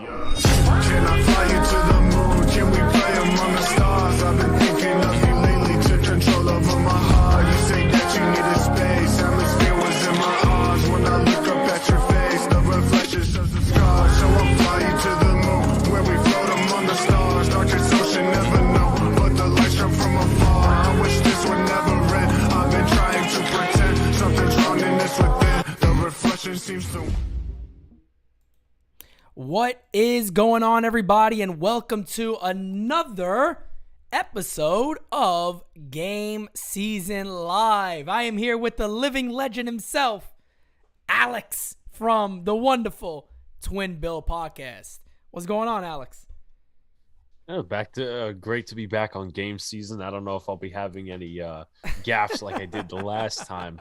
Can I fly you to the moon? Can we play among the stars? I've been thinking of you lately, took control over my heart. You say that you needed space, atmosphere was in my arms. When I look up at your face, the reflection shows the scars. So I'll fly you to the moon, where we float among the stars. Darkest ocean, never know, but the lights come from afar. I wish this would never end. I've been trying to pretend something's wrong in this within. The reflection seems to... What is going on, everybody, and welcome to another episode of GameSZN Live. I am here with the living legend himself, Alex, from the wonderful Twin Bill Podcast. What's going on, Alex? Back to great to be back on GameSZN. I don't know if I'll be having any gaffes like I did the last time.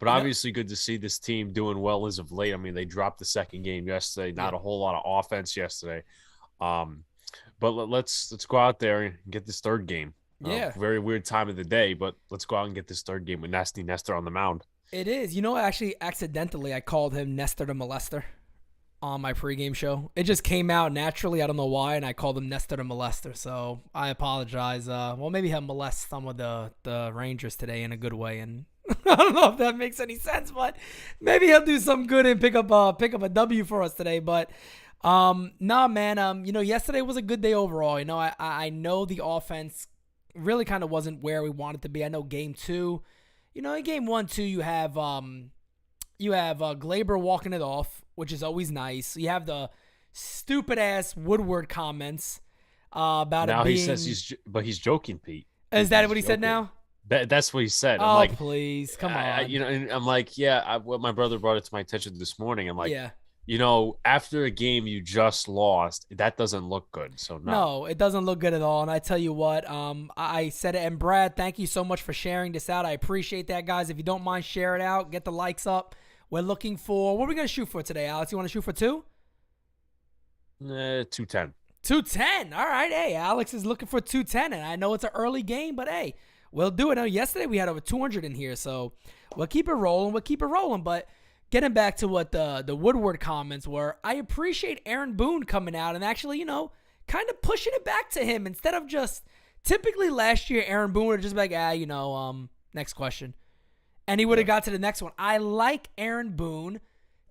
But obviously good to see this team doing well as of late. I mean, they dropped the second game yesterday. Not a whole lot of offense yesterday. But let's go out there and get this third game. Very weird time of the day, but let's go out and get this third game with Nasty Nestor on the mound. It is. You know, actually, accidentally, I called him Nestor the Molester on my pregame show. It just came out naturally. I don't know why, and I called him Nestor the Molester. So I apologize. Well, maybe he'll molest some of the Rangers today in a good way, and I don't know if that makes any sense, but maybe he'll do some good and pick up a W for us today. But nah, man. You know, yesterday was a good day overall. You know, I know the offense really kind of wasn't where we wanted to be. I know game two, you know, in game 1-2 you have Glaber walking it off, which is always nice. You have the stupid ass Woodward comments about now it being. He says he's joking, Pete. Is that what he said now? That's what he said. Oh, I'm like, please, come on. You know, and I'm like, what my brother brought it to my attention this morning. I'm like, yeah. You know, after a game you just lost, that doesn't look good. So no, it doesn't look good at all. And I tell you what, I said it. And Brad, thank you so much for sharing this out. I appreciate that, guys. If you don't mind, share it out. Get the likes up. We're looking for, what are we going to shoot for today, Alex? You want to shoot for 2? 210. 210. All right. Hey, Alex is looking for 210. And I know it's an early game, but hey, we'll do it. Now, yesterday we had over 200 in here, so we'll keep it rolling. But getting back to what the Woodward comments were, I appreciate Aaron Boone coming out and actually, you know, kind of pushing it back to him instead of just typically last year Aaron Boone would just be like, next question. And he would have got to the next one. I like Aaron Boone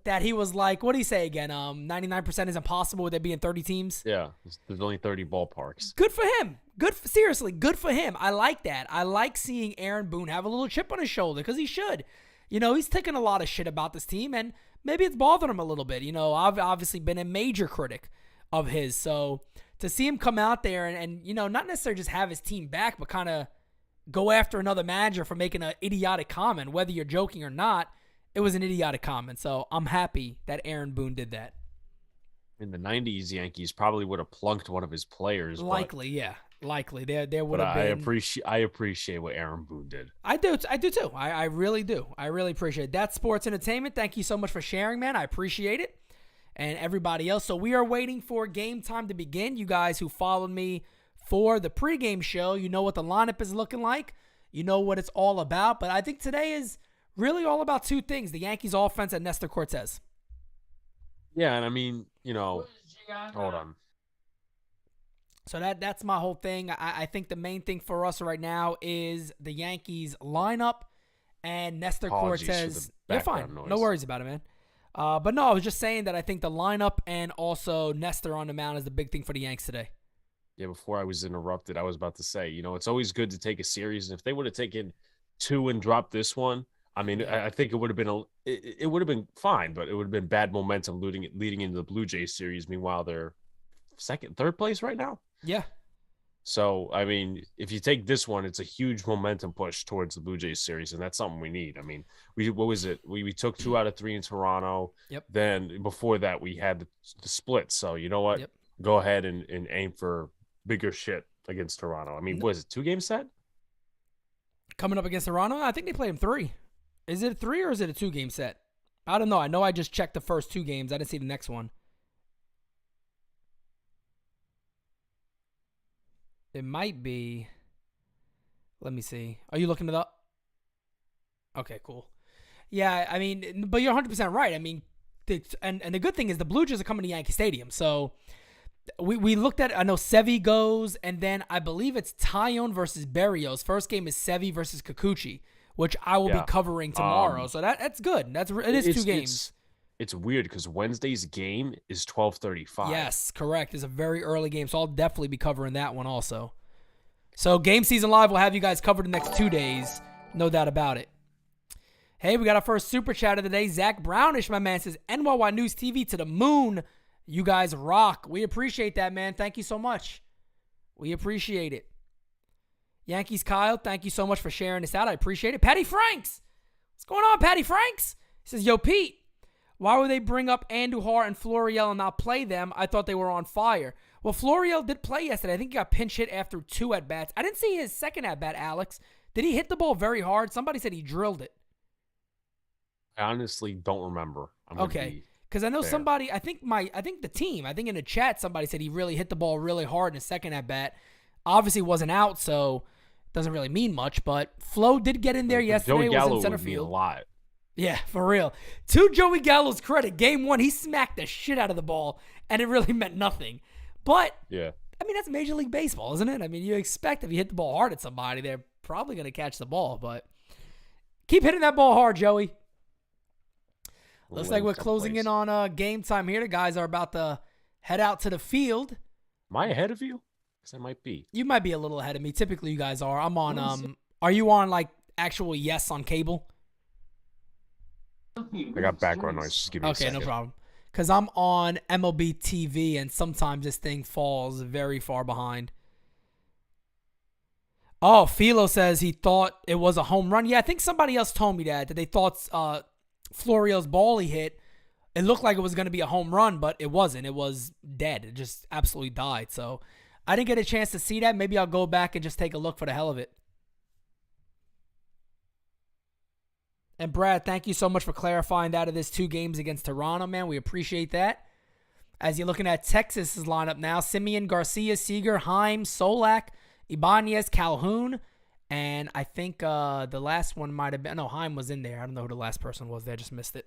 that he was like, what do you say again? 99% is impossible with there being 30 teams. Yeah, there's only 30 ballparks. Good for him. Seriously, good for him. I like that. I like seeing Aaron Boone have a little chip on his shoulder because he should. You know, he's taking a lot of shit about this team, and maybe it's bothered him a little bit. You know, I've obviously been a major critic of his. So to see him come out there and you know, not necessarily just have his team back, but kind of go after another manager for making an idiotic comment, whether you're joking or not, it was an idiotic comment. So I'm happy that Aaron Boone did that. In the 90s, Yankees probably would have plunked one of his players. Likely. There would have been. I appreciate what Aaron Boone did. I do too. I really do. I really appreciate it. That's sports entertainment. Thank you so much for sharing, man. I appreciate it. And everybody else. So we are waiting for game time to begin. You guys who followed me for the pregame show, you know what the lineup is looking like. You know what it's all about. But I think today is really all about two things. The Yankees offense and Nestor Cortez. Yeah, and I mean, you know, hold on. So that's my whole thing. I think the main thing for us right now is the Yankees lineup and Nestor Apologies Cortez. You're fine. noise. No worries about it, man. But no, I was just saying that I think the lineup and also Nestor on the mound is the big thing for the Yanks today. Yeah, before I was interrupted, I was about to say, you know, it's always good to take a series. And if they would have taken 2 and dropped this one, I mean, I think it would have been it would have been fine, but it would have been bad momentum leading into the Blue Jays series. Meanwhile, they're third place right now. Yeah. So, I mean, if you take this one, it's a huge momentum push towards the Blue Jays series, and that's something we need. I mean, we took 2 out of 3 in Toronto. Yep. Then before that, we had the split. So, you know what? Yep. Go ahead and aim for bigger shit against Toronto. I mean, what is it, 2-game set? Coming up against Toronto? I think they played him 3. Is it a 3 or is it a 2-game set? I don't know. I know I just checked the first 2 games. I didn't see the next one. It might be. Let me see. Are you looking it up? Okay, cool. Yeah, I mean, but you're 100% right. I mean, and the good thing is the Blue Jays are coming to Yankee Stadium. So we looked at, I know Sevy goes, and then I believe it's Tyone versus Berrios. First game is Sevy versus Kikuchi, which I will be covering tomorrow. So that's good. It is 2 games. It's weird because Wednesday's game is 12:35. Yes, correct. It's a very early game, so I'll definitely be covering that one also. So GameSZN Live will have you guys covered the next 2 days. No doubt about it. Hey, we got our first super chat of the day. Zach Brownish, my man, says, NYY News TV to the moon. You guys rock. We appreciate that, man. Thank you so much. We appreciate it. Yankees Kyle, thank you so much for sharing this out. I appreciate it. Patty Franks. What's going on, Patty Franks? He says, yo, Pete, why would they bring up Andujar and Florial and not play them? I thought they were on fire. Well, Florial did play yesterday. I think he got pinch hit after 2 at-bats. I didn't see his second at-bat, Alex. Did he hit the ball very hard? Somebody said he drilled it. I honestly don't remember. Okay. Because I know somebody, I think the team, I think in the chat, somebody said he really hit the ball really hard in his second at-bat. Obviously wasn't out, so it doesn't really mean much. But Flo did get in there yesterday. Joey Gallo was in center would mean field. a lot. Yeah, for real. To Joey Gallo's credit, game 1, he smacked the shit out of the ball, and it really meant nothing. But, yeah, I mean, that's Major League Baseball, isn't it? I mean, you expect if you hit the ball hard at somebody, they're probably going to catch the ball. But keep hitting that ball hard, Joey. Looks like we're closing in on game time here. The guys are about to head out to the field. Am I ahead of you? Because I might be. You might be a little ahead of me. Typically, you guys are. I'm on, are you on, like, actual Yes on cable? I got background noise. Just give me a second. Okay, no problem. Because I'm on MLB TV, and sometimes this thing falls very far behind. Oh, Philo says he thought it was a home run. Yeah, I think somebody else told me that they thought Florial's ball he hit, it looked like it was going to be a home run, but it wasn't. It was dead. It just absolutely died. So I didn't get a chance to see that. Maybe I'll go back and just take a look for the hell of it. And Brad, thank you so much for clarifying that of this 2 games against Toronto, man. We appreciate that. As you're looking at Texas's lineup now, Simeon, Garcia, Seager, Heim, Solak, Ibanez, Calhoun, and I think the last one might have been, no, Heim was in there. I don't know who the last person was there. I just missed it.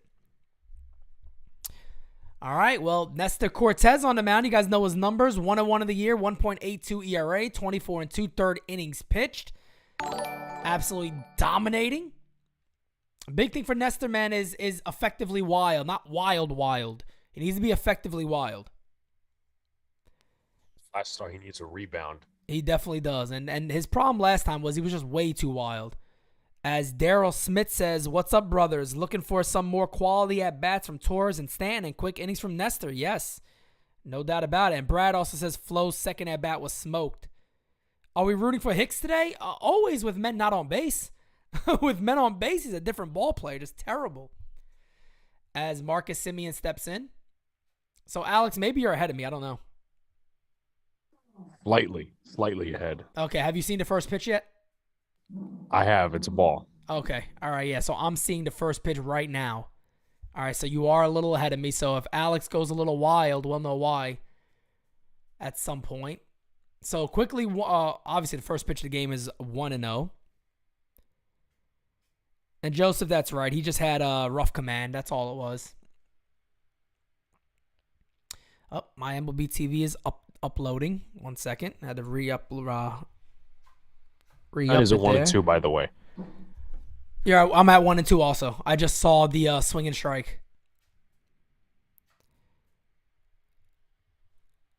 All right, well, Nestor Cortez on the mound. You guys know his numbers. 1-1 of the year, 1.82 ERA, 24 2/3 innings pitched. Absolutely dominating. Big thing for Nestor, man, is effectively wild. Not wild. He needs to be effectively wild. Last start, he needs a rebound. He definitely does. And his problem last time was he was just way too wild. As Daryl Smith says, what's up, brothers? Looking for some more quality at-bats from Torres and Stanton and quick innings from Nestor. Yes, no doubt about it. And Brad also says Flo's second at-bat was smoked. Are we rooting for Hicks today? Always with men not on base. With men on base, he's a different ball player. Just terrible. As Marcus Simeon steps in. So, Alex, maybe you're ahead of me. I don't know. Slightly ahead. Okay, have you seen the first pitch yet? I have. It's a ball. Okay, all right, yeah. So, I'm seeing the first pitch right now. All right, so you are a little ahead of me. So, if Alex goes a little wild, we'll know why at some point. So, quickly, obviously, the first pitch of the game is 1-0. And Joseph, that's right. He just had a rough command. That's all it was. Oh, my MLB TV is uploading. 1 second. I had to re-up That is a 1-2, by the way. Yeah, I'm at 1-2 also. I just saw the swing and strike.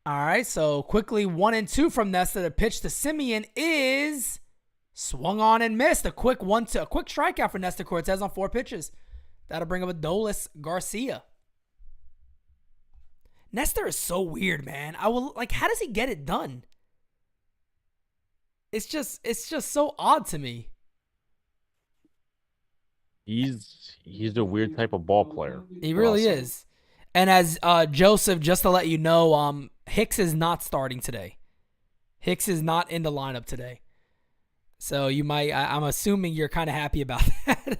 All right, so quickly 1-2 from Nestor. The pitch to Simeon is swung on and missed. A quick strikeout for Nestor Cortez on 4 pitches. That'll bring up Adolis Garcia. Nestor is so weird, man. How does he get it done? It's just so odd to me. He's a weird type of ball player. He really is. And as Joseph, just to let you know, Hicks is not starting today. Hicks is not in the lineup today. So you might, I'm assuming you're kind of happy about that.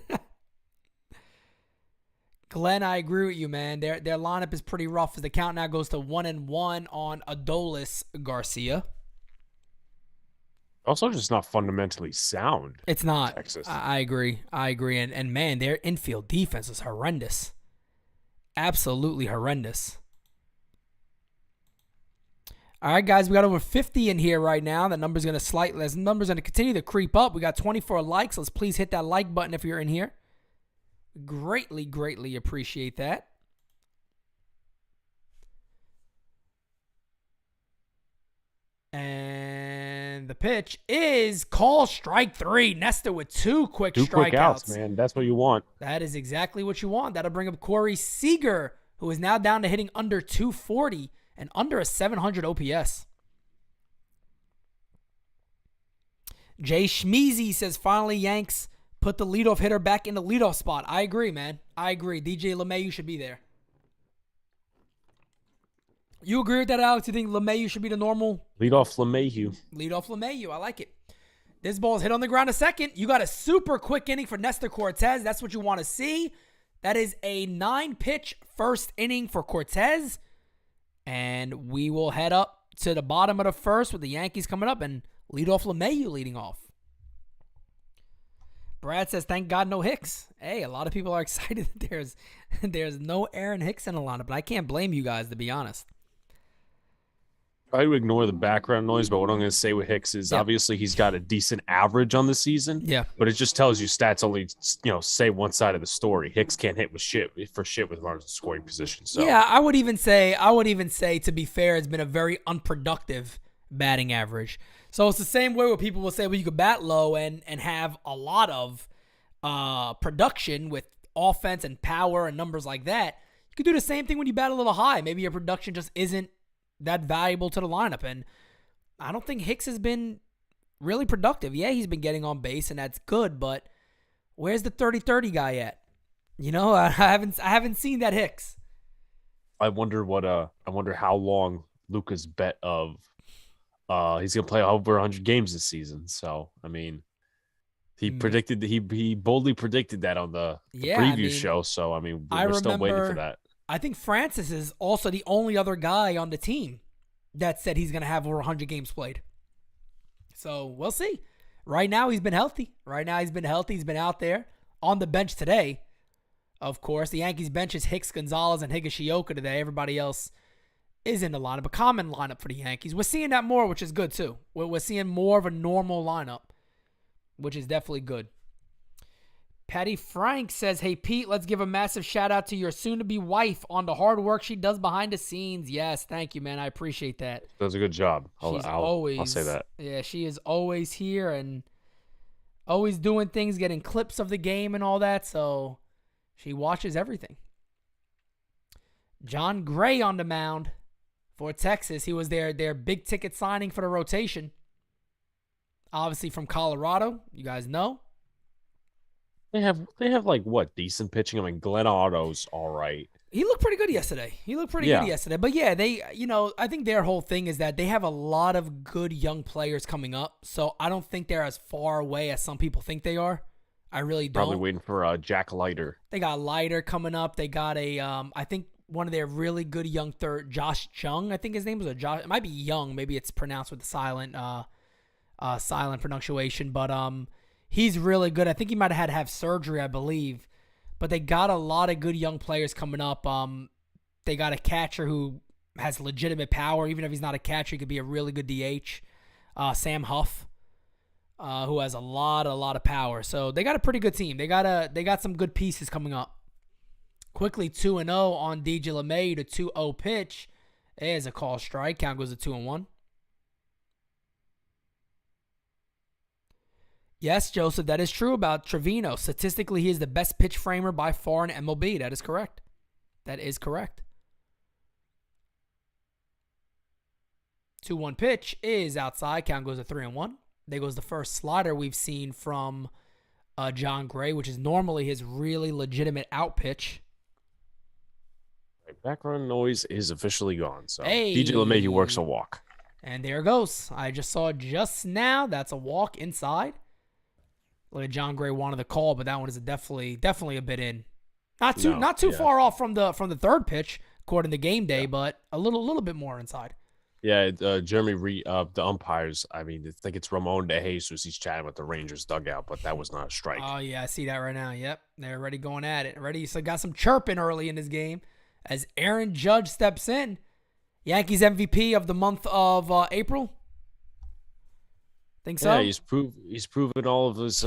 Glenn, I agree with you, man. Their lineup is pretty rough as the count now goes to 1-1 on Adolis Garcia. Also just not fundamentally sound. It's not. Texas. I agree. And man, their infield defense is horrendous. Absolutely horrendous. All right, guys, we got over 50 in here right now. That number's going to continue to creep up. We got 24 likes. Let's please hit that like button if you're in here. Greatly, greatly appreciate that. And the pitch is call strike 3. Nestor with 2 quick strikeouts. Quick outs, man. That's what you want. That is exactly what you want. That'll bring up Corey Seager, who is now down to hitting under 240 and under a 700 OPS. Jay Schmeezy says, finally, Yanks put the leadoff hitter back in the leadoff spot. I agree, man. I agree. DJ LeMahieu should be there. You agree with that, Alex? You think LeMahieu should be the normal? Leadoff LeMahieu. Leadoff LeMahieu. I like it. This ball is hit on the ground a second. You got a super quick inning for Nestor Cortez. That's what you want to see. That is a 9-pitch first inning for Cortez. And we will head up to the bottom of the first with the Yankees coming up and leadoff LeMahieu leading off. Brad says, thank God no Hicks. Hey, a lot of people are excited that there's no Aaron Hicks in the lineup, but I can't blame you guys, to be honest. I would ignore the background noise, but what I'm going to say with Hicks is obviously he's got a decent average on the season. Yeah. But it just tells you stats only, say one side of the story. Hicks can't hit with shit with runners in scoring position. So yeah, I would even say, to be fair, it's been a very unproductive batting average. So it's the same way where people will say, well, you could bat low and have a lot of production with offense and power and numbers like that. You could do the same thing when you bat a little high. Maybe your production just isn't that valuable to the lineup. And I don't think Hicks has been really productive. Yeah, he's been getting on base, and that's good, but where's the 30-30 guy at? I haven't seen that Hicks. I wonder how long Luca's bet of he's gonna play over 100 games this season. So I mean, he boldly predicted that on the preview show. So I mean, we're still waiting for that. I think Francis is also the only other guy on the team that said he's going to have over 100 games played. So we'll see. Right now, he's been healthy. He's been out there on the bench today. Of course, the Yankees bench is Hicks, Gonzalez, and Higashioka today. Everybody else is in the lineup, a common lineup for the Yankees. We're seeing that more, which is good too. We're seeing more of a normal lineup, which is definitely good. Patty Frank says, hey, Pete, let's give a massive shout out to your soon-to-be wife on the hard work she does behind the scenes. Yes, thank you, man. I appreciate that. Does a good job. I'll say that. Yeah, she is always here and always doing things, getting clips of the game and all that, so she watches everything. John Gray on the mound for Texas. He was their big-ticket signing for the rotation. Obviously from Colorado, you guys know. They have like what, decent pitching? I mean, Glenn Otto's all right. He looked pretty good yesterday. But yeah, they, I think their whole thing is that they have a lot of good young players coming up. So I don't think they're as far away as some people think they are. I really don't. Probably waiting for Jack Leiter. They got Leiter coming up. They got I think one of their really good young third, Josh Chung, I think his name was Josh. It might be Young. Maybe it's pronounced with the silent pronunciation. But he's really good. I think he might have had to have surgery, I believe. But they got a lot of good young players coming up. They got a catcher who has legitimate power. Even if he's not a catcher, he could be a really good DH. Sam Huff, who has a lot of power. So they got a pretty good team. They got some good pieces coming up. Quickly 2-0 on DJ LeMahieu, the 2-0 pitch. There's a call strike. Count goes to 2-1. Yes, Joseph, that is true about Trevino. Statistically, he is the best pitch framer by far in MLB. That is correct. 2-1 pitch is outside. Count goes to 3-1. There goes the first slider we've seen from John Gray, which is normally his really legitimate out pitch. Background noise is officially gone. So DJ LeMahieu works a walk. And there it goes. I just saw it just now. That's a walk inside. Look at John Gray wanted the call, but that one is definitely a bit in. Not too far off from the third pitch, according to Game Day, but a little bit more inside. Yeah, Jeremy Reed, the umpires. I mean, I think it's Ramon De Jesus. He's chatting with the Rangers dugout, but that was not a strike. Oh yeah, I see that right now. Yep, they're already going at it. So got some chirping early in this game. as Aaron Judge steps in. Yankees MVP of the month of April. Think so? Yeah, he's proven all of his.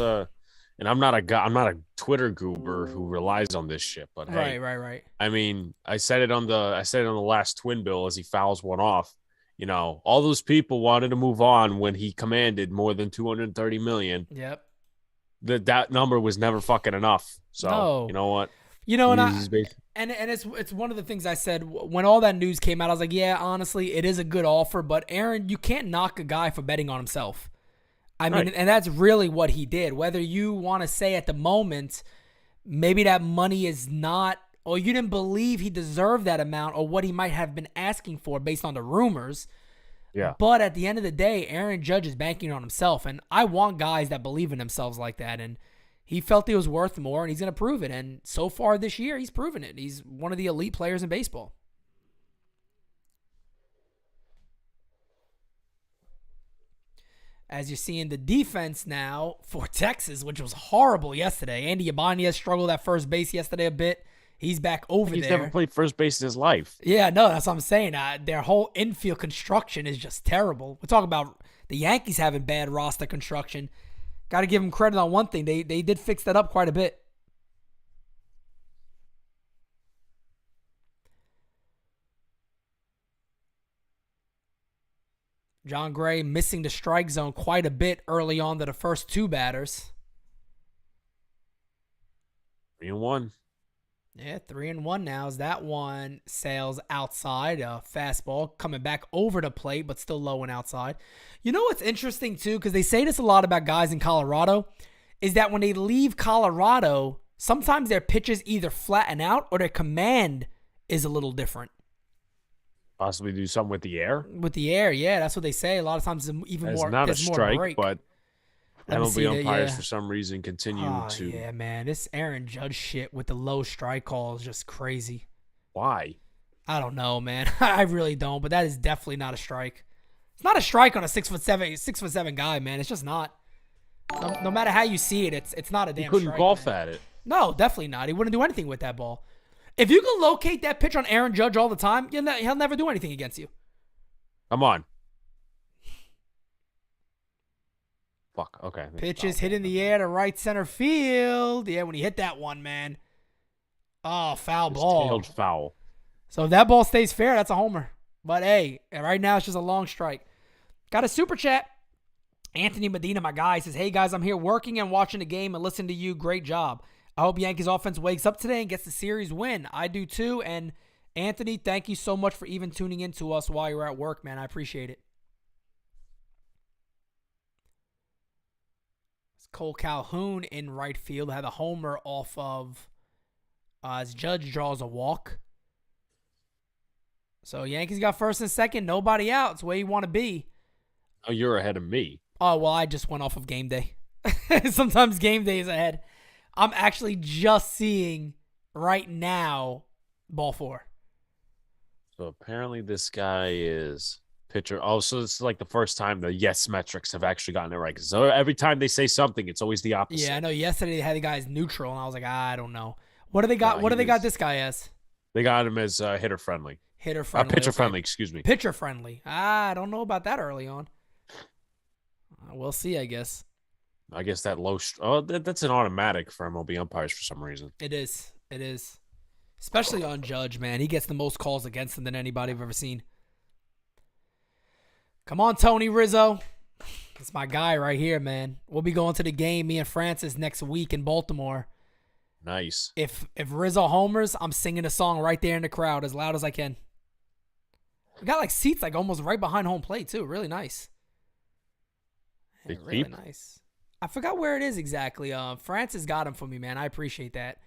And I'm not a Twitter goober who relies on this shit. But hey, Right. I mean, I said it on the last Twin Bill as he fouls one off. All those people wanted to move on when he commanded more than $230 million. Yep. That number was never fucking enough. So No. you know what? And it's one of the things I said when all that news came out. I was like, yeah, honestly, it is a good offer, but Aaron, you can't knock a guy for betting on himself. I mean, and that's really what he did. Whether you want to say at the moment, maybe that money is not, or you didn't believe he deserved that amount, or what he might have been asking for based on the rumors. Yeah. But at the end of the day, Aaron Judge is banking on himself, and I want guys that believe in themselves like that. And he felt he was worth more, and he's going to prove it. And so far this year, he's proven it. He's one of the elite players in baseball. As you're seeing the defense now for Texas, which was horrible yesterday. Andy Ibanez struggled at first base yesterday a bit. He's back over there. He's never played first base in his life. Yeah, no, that's what I'm saying. Their whole infield construction is just terrible. We're talking about the Yankees having bad roster construction. Got to give them credit on one thing. They did fix that up quite a bit. John Gray missing the strike zone quite a bit early on to the first two batters. 3-1. Yeah, 3-1 now as that one sails outside. A fastball coming back over the plate, but still low and outside. You know what's interesting, too, because they say this a lot about guys in Colorado, is that when they leave Colorado, sometimes their pitches either flatten out or their command is a little different. Possibly do something with the air. With the air, yeah, that's what they say. A lot of times, even It's more. not a there's strike, more break. but Let me MLB see umpires yeah. for some reason continue to. Yeah, man, this Aaron Judge shit with the low strike call is just crazy. Why? I don't know, man. I really don't, but that is definitely not a strike. It's not a strike on a 6'7" guy, man. It's just not. No matter how you see it, it's not a damn. He couldn't strike, golf man. at it. No, definitely not. He wouldn't do anything with that ball. If you can locate that pitch on Aaron Judge all the time, he'll never do anything against you. Come on. Fuck. Okay. Pitches hit in the air to right center field. Yeah, when he hit that one, man. Oh, foul ball. Tailed foul. So if that ball stays fair, that's a homer. But hey, right now it's just a long strike. Got a super chat. Anthony Medina, my guy, says, hey guys, I'm here working and watching the game and listening to you. Great job. I hope Yankees offense wakes up today and gets the series win. I do too. And Anthony, thank you so much for even tuning in to us while you're at work, man. I appreciate it. It's Cole Calhoun in right field. Had a homer off of as Judge draws a walk. So Yankees got first and second. Nobody out. It's where you want to be. Oh, you're ahead of me. Oh, well, I just went off of game day. Sometimes game day is ahead. I'm actually just seeing right now ball 4. So apparently this guy is pitcher. Oh, so this is like the first time the yes metrics have actually gotten it right. So every time they say something, it's always the opposite. Yeah, I know. Yesterday they had the guy as neutral, and I was like, I don't know. What do they got? What do they got this guy as? They got him as hitter friendly. Hitter friendly. Pitcher okay. friendly, excuse me. Pitcher friendly. I don't know about that early on. We'll see, I guess. I guess that low. That's an automatic for MLB umpires for some reason. It is. It is. Especially on Judge, man. He gets the most calls against him than anybody I've ever seen. Come on, Tony Rizzo. That's my guy right here, man. We'll be going to the game, me and Francis, next week in Baltimore. Nice. If Rizzo homers, I'm singing a song right there in the crowd as loud as I can. We got like seats like almost right behind home plate too. Really nice. Big really peep. nice. I forgot where it is exactly. Francis got him for me, man. I appreciate that.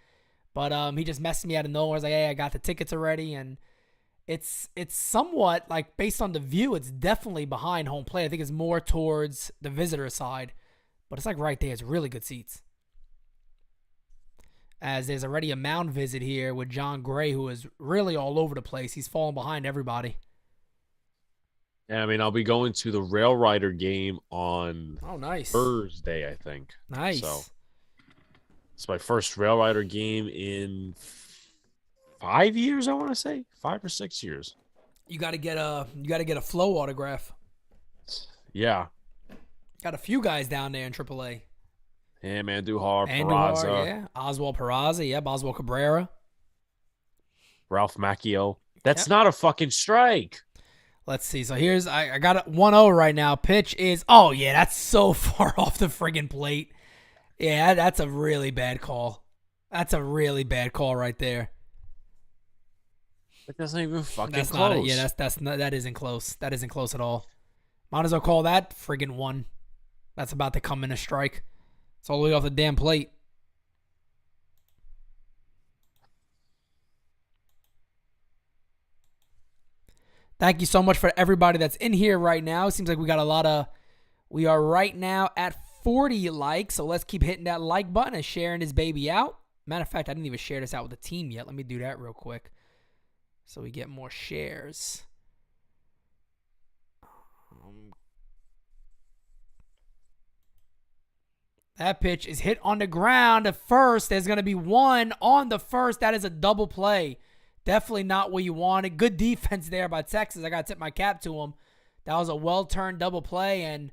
But he just messed me out of nowhere. I was like, hey, I got the tickets already, and it's somewhat like based on the view, it's definitely behind home plate. I think it's more towards the visitor side, but it's like right there. It's really good seats. As there's already a Mound visit here with John Gray, who is really all over the place. He's falling behind everybody. Yeah, I mean, I'll be going to the Rail Rider game on nice Thursday, I think. Nice. So it's my first Rail Rider game in 5 years, I want to say 5 or 6 years. You got to get a Flow autograph. Yeah. Got a few guys down there in AAA. Yeah, Andujar, Andujar, Peraza, yeah. Oswald Peraza, yep. Oswald Cabrera. Ralph Macchio. That's Yep. not a fucking strike. Let's see. So here's I got it 1-0 right now. Pitch is yeah, that's so far off the friggin' plate. Yeah, that's a really bad call. That's a really bad call right there. That's not even fucking That's close. not it. Yeah, that isn't close. That isn't close at all. Might as well call that friggin' 1. That's about to come in a strike. It's all the way off the damn plate. Thank you so much for everybody that's in here right now. It seems like we are right now at 40 likes. So let's keep hitting that like button and sharing this baby out. Matter of fact, I didn't even share this out with the team yet. Let me do that real quick so we get more shares. That pitch is hit on the ground at first. There's going to be 1 on the first. That is a double play. Definitely not what you wanted. Good defense there by Texas. I got to tip my cap to him. That was a well-turned double play, and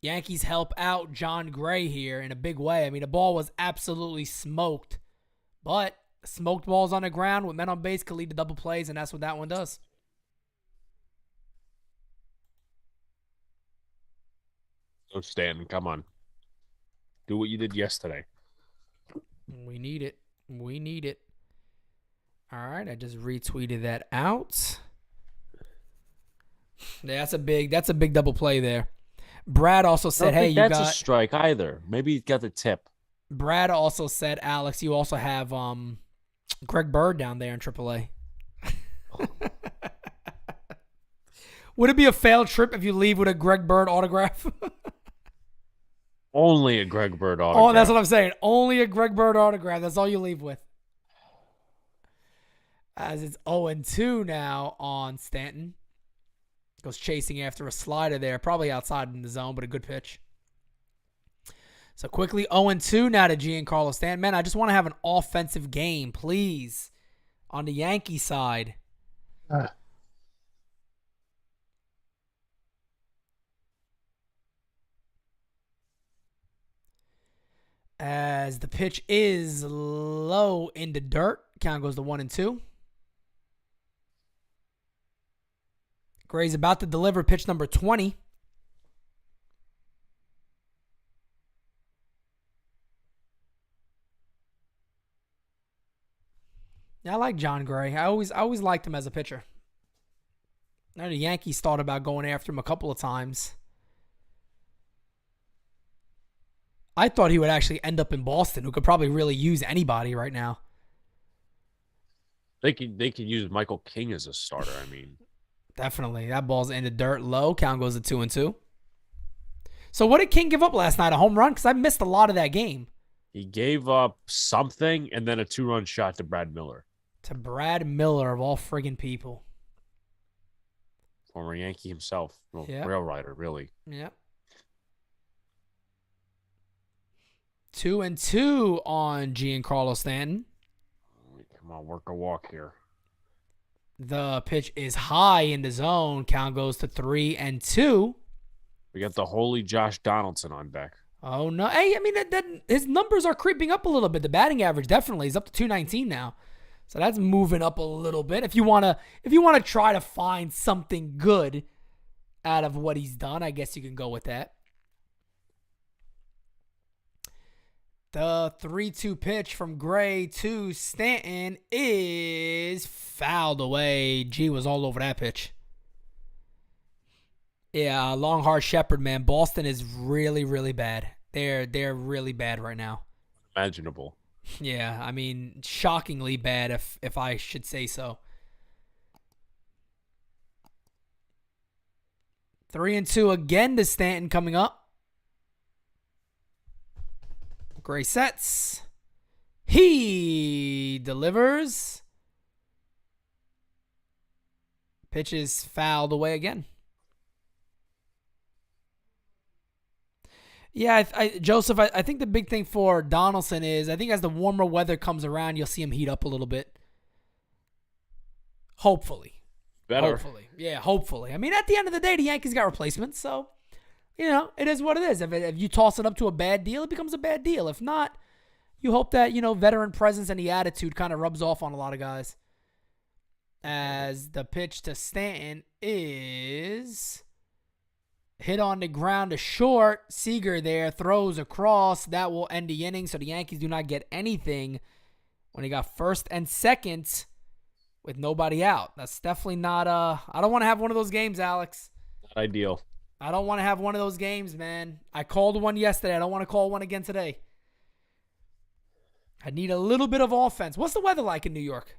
Yankees help out John Gray here in a big way. I mean, the ball was absolutely smoked, but smoked balls on the ground with men on base could lead to double plays, and that's what that one does. So Stanton, come on. Do what you did yesterday. We need it. We need it. All right, I just retweeted that out. Yeah, that's a big double play there. Brad also said, "Hey, that's a strike either. Maybe he got the tip." Brad also said, "Alex, you also have Greg Bird down there in AAA." Would it be a failed trip if you leave with a Greg Bird autograph? Only a Greg Bird autograph. Oh, that's what I'm saying. Only a Greg Bird autograph. That's all you leave with. As it's 0-2 now on Stanton. Goes chasing after a slider there. Probably outside in the zone, but a good pitch. So quickly 0-2 now to Giancarlo Stanton. Man, I just want to have an offensive game, please, on the Yankee side. As the pitch is low in the dirt. Count goes to 1-2. Gray's about to deliver pitch number 20. Yeah, I like John Gray. I always liked him as a pitcher. Now the Yankees thought about going after him a couple of times. I thought he would actually end up in Boston, who could probably really use anybody right now. They can use Michael King as a starter. I mean, definitely. That ball's in the dirt low. Count goes to 2-2. So what did King give up last night? A home run? Because I missed a lot of that game. he gave up something and then a 2-run shot to Brad Miller. To Brad Miller, of all friggin' people. Former Yankee himself. Well, Yep. rail rider, really. Yep. 2-2 on Giancarlo Stanton. Come on, work a walk here. The pitch is high in the zone. Count goes to 3-2. We got the holy Josh Donaldson on deck. Oh, no. Hey, I mean, his numbers are creeping up a little bit. The batting average definitely is up to 219 now. So that's moving up a little bit. If you want to try to find something good out of what he's done, I guess you can go with that. The 3-2 pitch from Gray to Stanton is fouled away. G was all over that pitch. Yeah, long hard shepherd, man. Boston is really, really bad. They're really bad right now. Imaginable. Yeah, I mean, shockingly bad if I should say so. 3-2 again to Stanton coming up. Gray sets. He delivers. Pitch is fouled away again. Yeah, Joseph, I think the big thing for Donaldson is I think as the warmer weather comes around, you'll see him heat up a little bit. Hopefully. Better. Hopefully. Yeah, hopefully. I mean, at the end of the day, the Yankees got replacements, so, it is what it is. If you toss it up to a bad deal, it becomes a bad deal. If not, you hope that, veteran presence and the attitude kind of rubs off on a lot of guys. As the pitch to Stanton is hit on the ground to short. Seager there throws across. That will end the inning, so the Yankees do not get anything when he got first and second with nobody out. That's definitely not I don't want to have one of those games, Alex. Not ideal. I don't want to have one of those games, man. I called one yesterday. I don't want to call one again today. I need a little bit of offense. What's the weather like in New York?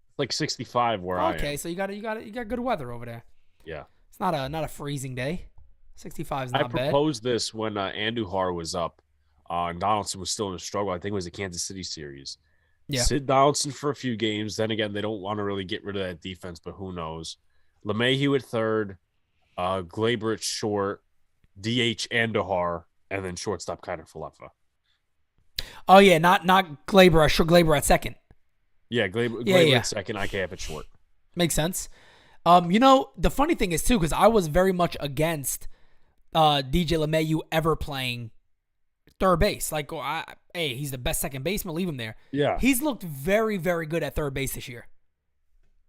It's like 65 where I am. Okay, so you got good weather over there. Yeah. It's not a freezing day. 65 is not bad. I proposed this when Andujar was up and Donaldson was still in a struggle. I think it was the Kansas City series. Yeah. Sit Donaldson for a few games. Then again, they don't want to really get rid of that defense, but who knows? LeMahieu at third, Glaber at short, DH Andujar, and then shortstop Kiner Falefa. Oh yeah, not Glaber. Glaber at second. Yeah, Glaber at second, IKF at short. Makes sense. The funny thing is too, because I was very much against DJ LeMahieu ever playing third base. Like, hey, he's the best second baseman. Leave him there. Yeah. He's looked very, very good at third base this year.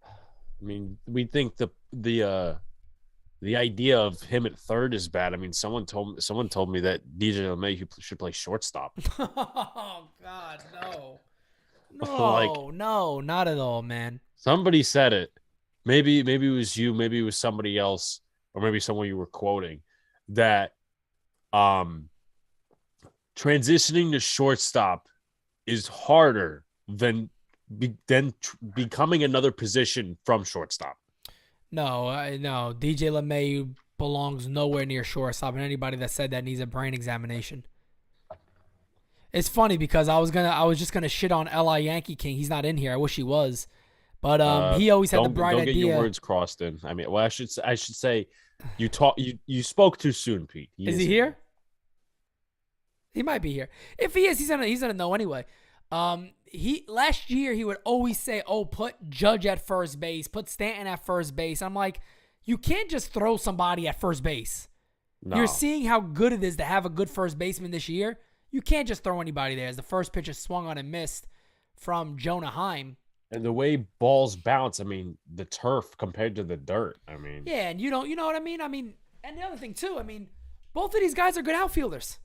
I mean, we think the idea of him at third is bad. I mean, someone told me that DJ LeMahieu should play shortstop. Oh God, no. No, not at all, man. Somebody said it. Maybe it was you, maybe it was somebody else, or maybe someone you were quoting, that transitioning to shortstop is harder than becoming another position from shortstop. No. DJ LeMahieu belongs nowhere near shortstop, and anybody that said that needs a brain examination. It's funny because I was just gonna shit on L.I. Yankee King. He's not in here. I wish he was, but he always had the bright idea. Don't get your words crossed in. I mean, well, I should say, you spoke too soon, Pete. Is he here? He might be here. If he is, he's gonna know anyway. Last year he would always say, "Oh, put Judge at first base, put Stanton at first base." I'm like, you can't just throw somebody at first base. No. You're seeing how good it is to have a good first baseman this year. You can't just throw anybody there. As the first pitch is swung on and missed from Jonah Heim. And the way balls bounce, I mean, the turf compared to the dirt. I mean, yeah, and you know what I mean. I mean, and the other thing too. I mean, both of these guys are good outfielders.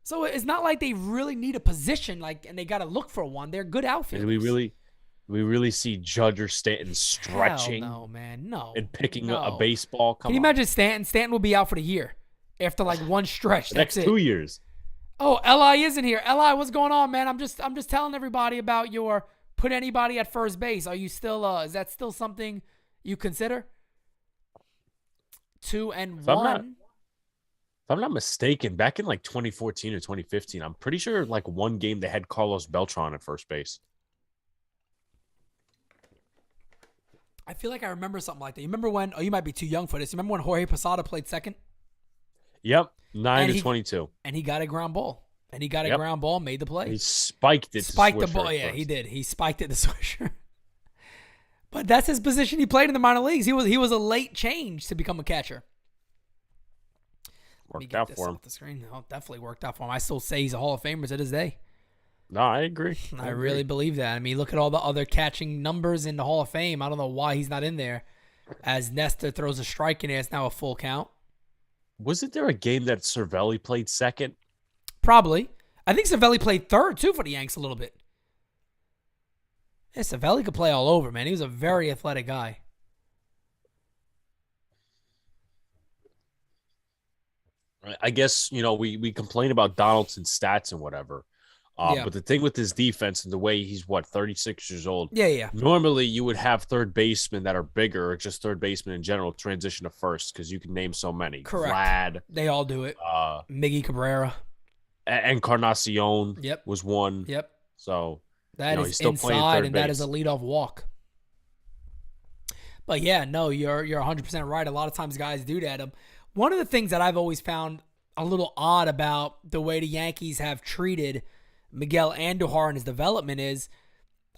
So it's not like they really need a position, and they got to look for one. They're good outfielders. And we really see Judge or Stanton stretching. Hell no, man, no. And picking a baseball. Can you imagine Stanton? Stanton will be out for the year after one stretch. The next 2 years. Oh, L.I. isn't here. L.I., what's going on, man? I'm just telling everybody about your put anybody at first base. Are you still? Is that still something you consider? 2-1. If I'm not mistaken, back in 2014 or 2015, I'm pretty sure one game they had Carlos Beltran at first base. I feel like I remember something like that. You remember when? Oh, you might be too young for this. You remember when Jorge Posada played second? Yep, 9-22, and he got a ground ball. And he got a ground ball, made the play. He spiked it. Spiked the ball. Yeah, he did. He spiked it to Swisher. But that's his position. He played in the minor leagues. He was a late change to become a catcher. Worked out for him. Off the screen. No, definitely worked out for him. I still say he's a Hall of Famer to this day. No, I agree. I really believe that. I mean, look at all the other catching numbers in the Hall of Fame. I don't know why he's not in there. As Nestor throws a strike in there, it's now a full count. Wasn't there a game that Cervelli played second? Probably. I think Cervelli played third, too, for the Yanks a little bit. Yeah, Cervelli could play all over, man. He was a very athletic guy. I guess, we complain about Donaldson's stats and whatever. But the thing with his defense and the way he's, 36 years old? Yeah. Normally, you would have third basemen that are bigger, or just third basemen in general, transition to first, because you can name so many. Correct. Vlad. They all do it. Miggy Cabrera. Encarnacion was one. Yep. So, that is he's still inside, and base. that is a leadoff walk. But, yeah, no, you're 100% right. A lot of times guys do that. One of the things that I've always found a little odd about the way the Yankees have treated Miguel Andujar and his development is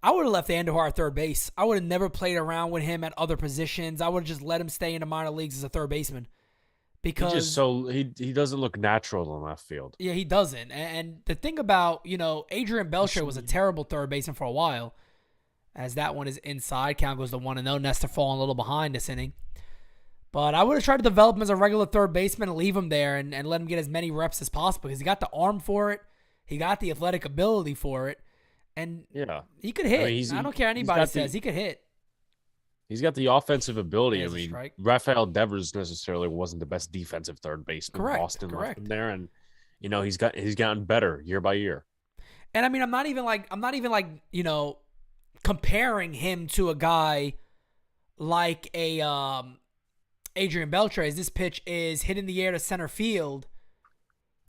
I would have left Andujar at third base. I would have never played around with him at other positions. I would have just let him stay in the minor leagues as a third baseman. Because he doesn't look natural in left field. yeah, he doesn't. And the thing about, Adrian Beltre was a terrible third baseman for a while, as that one is inside. Count goes to 1-0. Nestor falling a little behind this inning. But I would have tried to develop him as a regular third baseman and leave him there and let him get as many reps as possible because he got the arm for it. He got the athletic ability for it. And he could hit. I don't care what anybody says. He could hit. He's got the offensive ability. He I has a mean, strike. Rafael Devers necessarily wasn't the best defensive third baseman. Correct, Boston left correct. him there, and he's gotten better year by year. And I mean, I'm not even like comparing him to a guy like a Adrian Beltre. As this pitch is hit in the air to center field.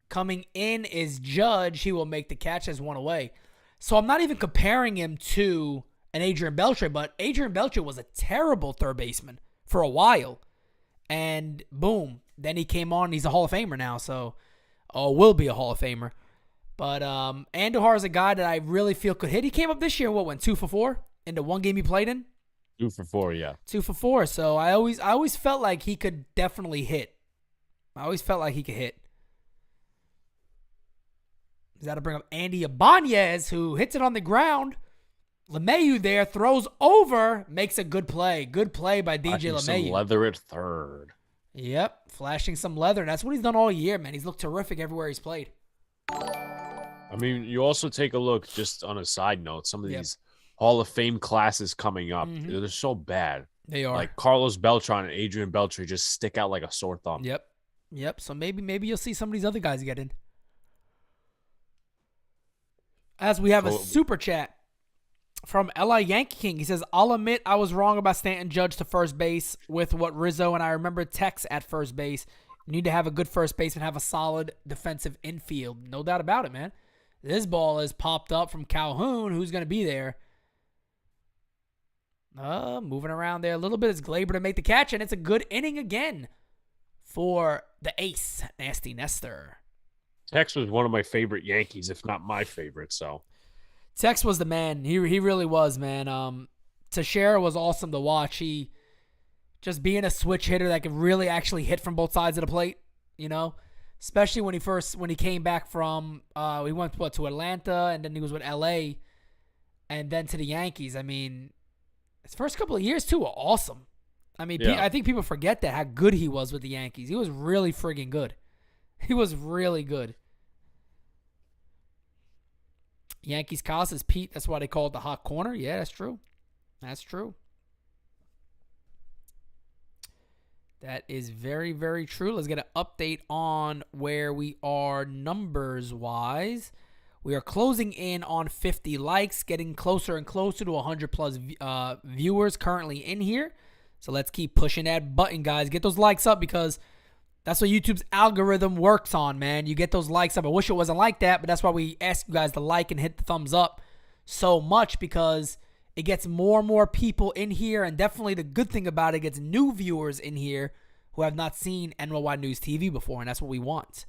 Coming in is Judge. He will make the catch as one away. So I'm not even comparing him to an Adrian Beltre, but Adrian Beltre was a terrible third baseman for a while. And boom, then he came on. He's a Hall of Famer now, so will be a Hall of Famer. But Andujar is a guy that I really feel could hit. He came up this year, went 2 for 4 in the one game he played in? 2 for 4, yeah. 2 for 4. So I always felt like he could definitely hit. I always felt like he could hit. He's got to bring up Andy Ibanez, who hits it on the ground. LeMahieu there throws over, makes a good play. Good play by DJ LeMahieu. Some leather at third. Yep, flashing some leather. And that's what he's done all year, man. He's looked terrific everywhere he's played. I mean, you also take a look, just on a side note, some of these Hall of Fame classes coming up, they're so bad. They are. Like Carlos Beltran and Adrian Beltre just stick out like a sore thumb. Yep. So maybe you'll see some of these other guys get in. As we have a super chat from L.I. Yankee King. He says, I'll admit I was wrong about Stanton Judge to first base with what Rizzo and I remember Tex at first base. You need to have a good first baseman, have a solid defensive infield. No doubt about it, man. This ball is popped up from Calhoun. Who's going to be there? Moving around there a little bit. It's Glaber to make the catch, and it's a good inning again for the ace, Nasty Nestor. Tex was one of my favorite Yankees, if not my favorite. So Tex was the man. He really was, man. Teixeira was awesome to watch. He just being a switch hitter that could really actually hit from both sides of the plate, especially when he came back from he went to Atlanta, and then he was with LA and then to the Yankees. I mean, his first couple of years too were awesome. I mean, I think people forget that how good he was with the Yankees. He was really friggin' good. He was really good. Yankees Casas Pete, that's why they call it the hot corner. Yeah, that's true. That's true. That is very, very true. Let's get an update on where we are numbers-wise. We are closing in on 50 likes, getting closer and closer to 100-plus viewers currently in here. So let's keep pushing that button, guys. Get those likes up because that's what YouTube's algorithm works on, man. You get those likes up. I wish it wasn't like that, but that's why we ask you guys to like and hit the thumbs up so much because it gets more and more people in here, and definitely the good thing about it gets new viewers in here who have not seen NY News TV before, and that's what we want.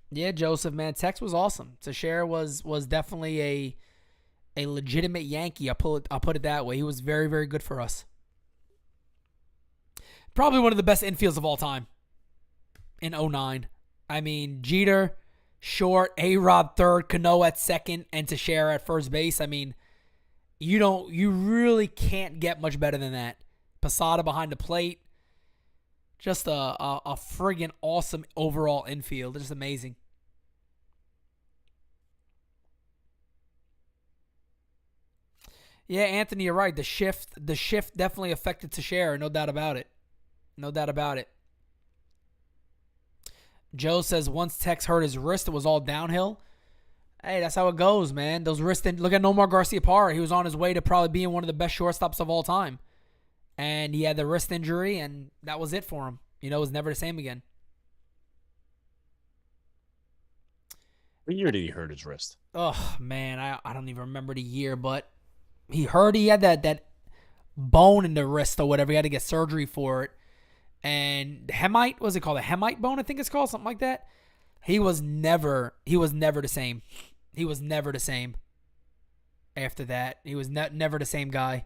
Yeah, Joseph, man, Tex was awesome. Teixeira was definitely a legitimate Yankee. I'll put it that way. He was very, very good for us. Probably one of the best infields of all time in 09. I mean, Jeter, short, A-Rod third, Cano at second, and Teixeira at first base. I mean, you really can't get much better than that. Posada behind the plate. Just a friggin' awesome overall infield. Just amazing. Yeah, Anthony, you're right. The shift definitely affected Teixeira. No doubt about it. No doubt about it. Joe says once Tex hurt his wrist, it was all downhill. Hey, that's how it goes, man. Those wrists. Look at Nomar Garciaparra. He was on his way to probably being one of the best shortstops of all time. And he had the wrist injury, and that was it for him. It was never the same again. What year did he hurt his wrist? Oh, man, I don't even remember the year, but he had that bone in the wrist or whatever. He had to get surgery for it. And hemite, what's it called? A hemite bone, I think it's called, something like that. He was never the same. He was never the same. After that, he was never the same guy.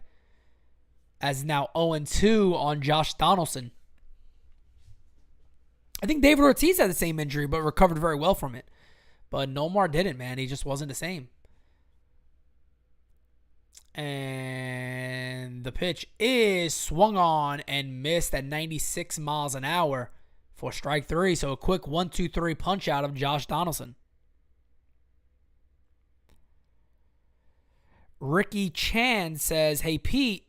As now 0-2 on Josh Donaldson. I think David Ortiz had the same injury, but recovered very well from it. But Nomar didn't, man. He just wasn't the same. And the pitch is swung on and missed at 96 miles an hour for strike 3. So a quick 1-2-3 punch out of Josh Donaldson. Ricky Chan says, hey, Pete,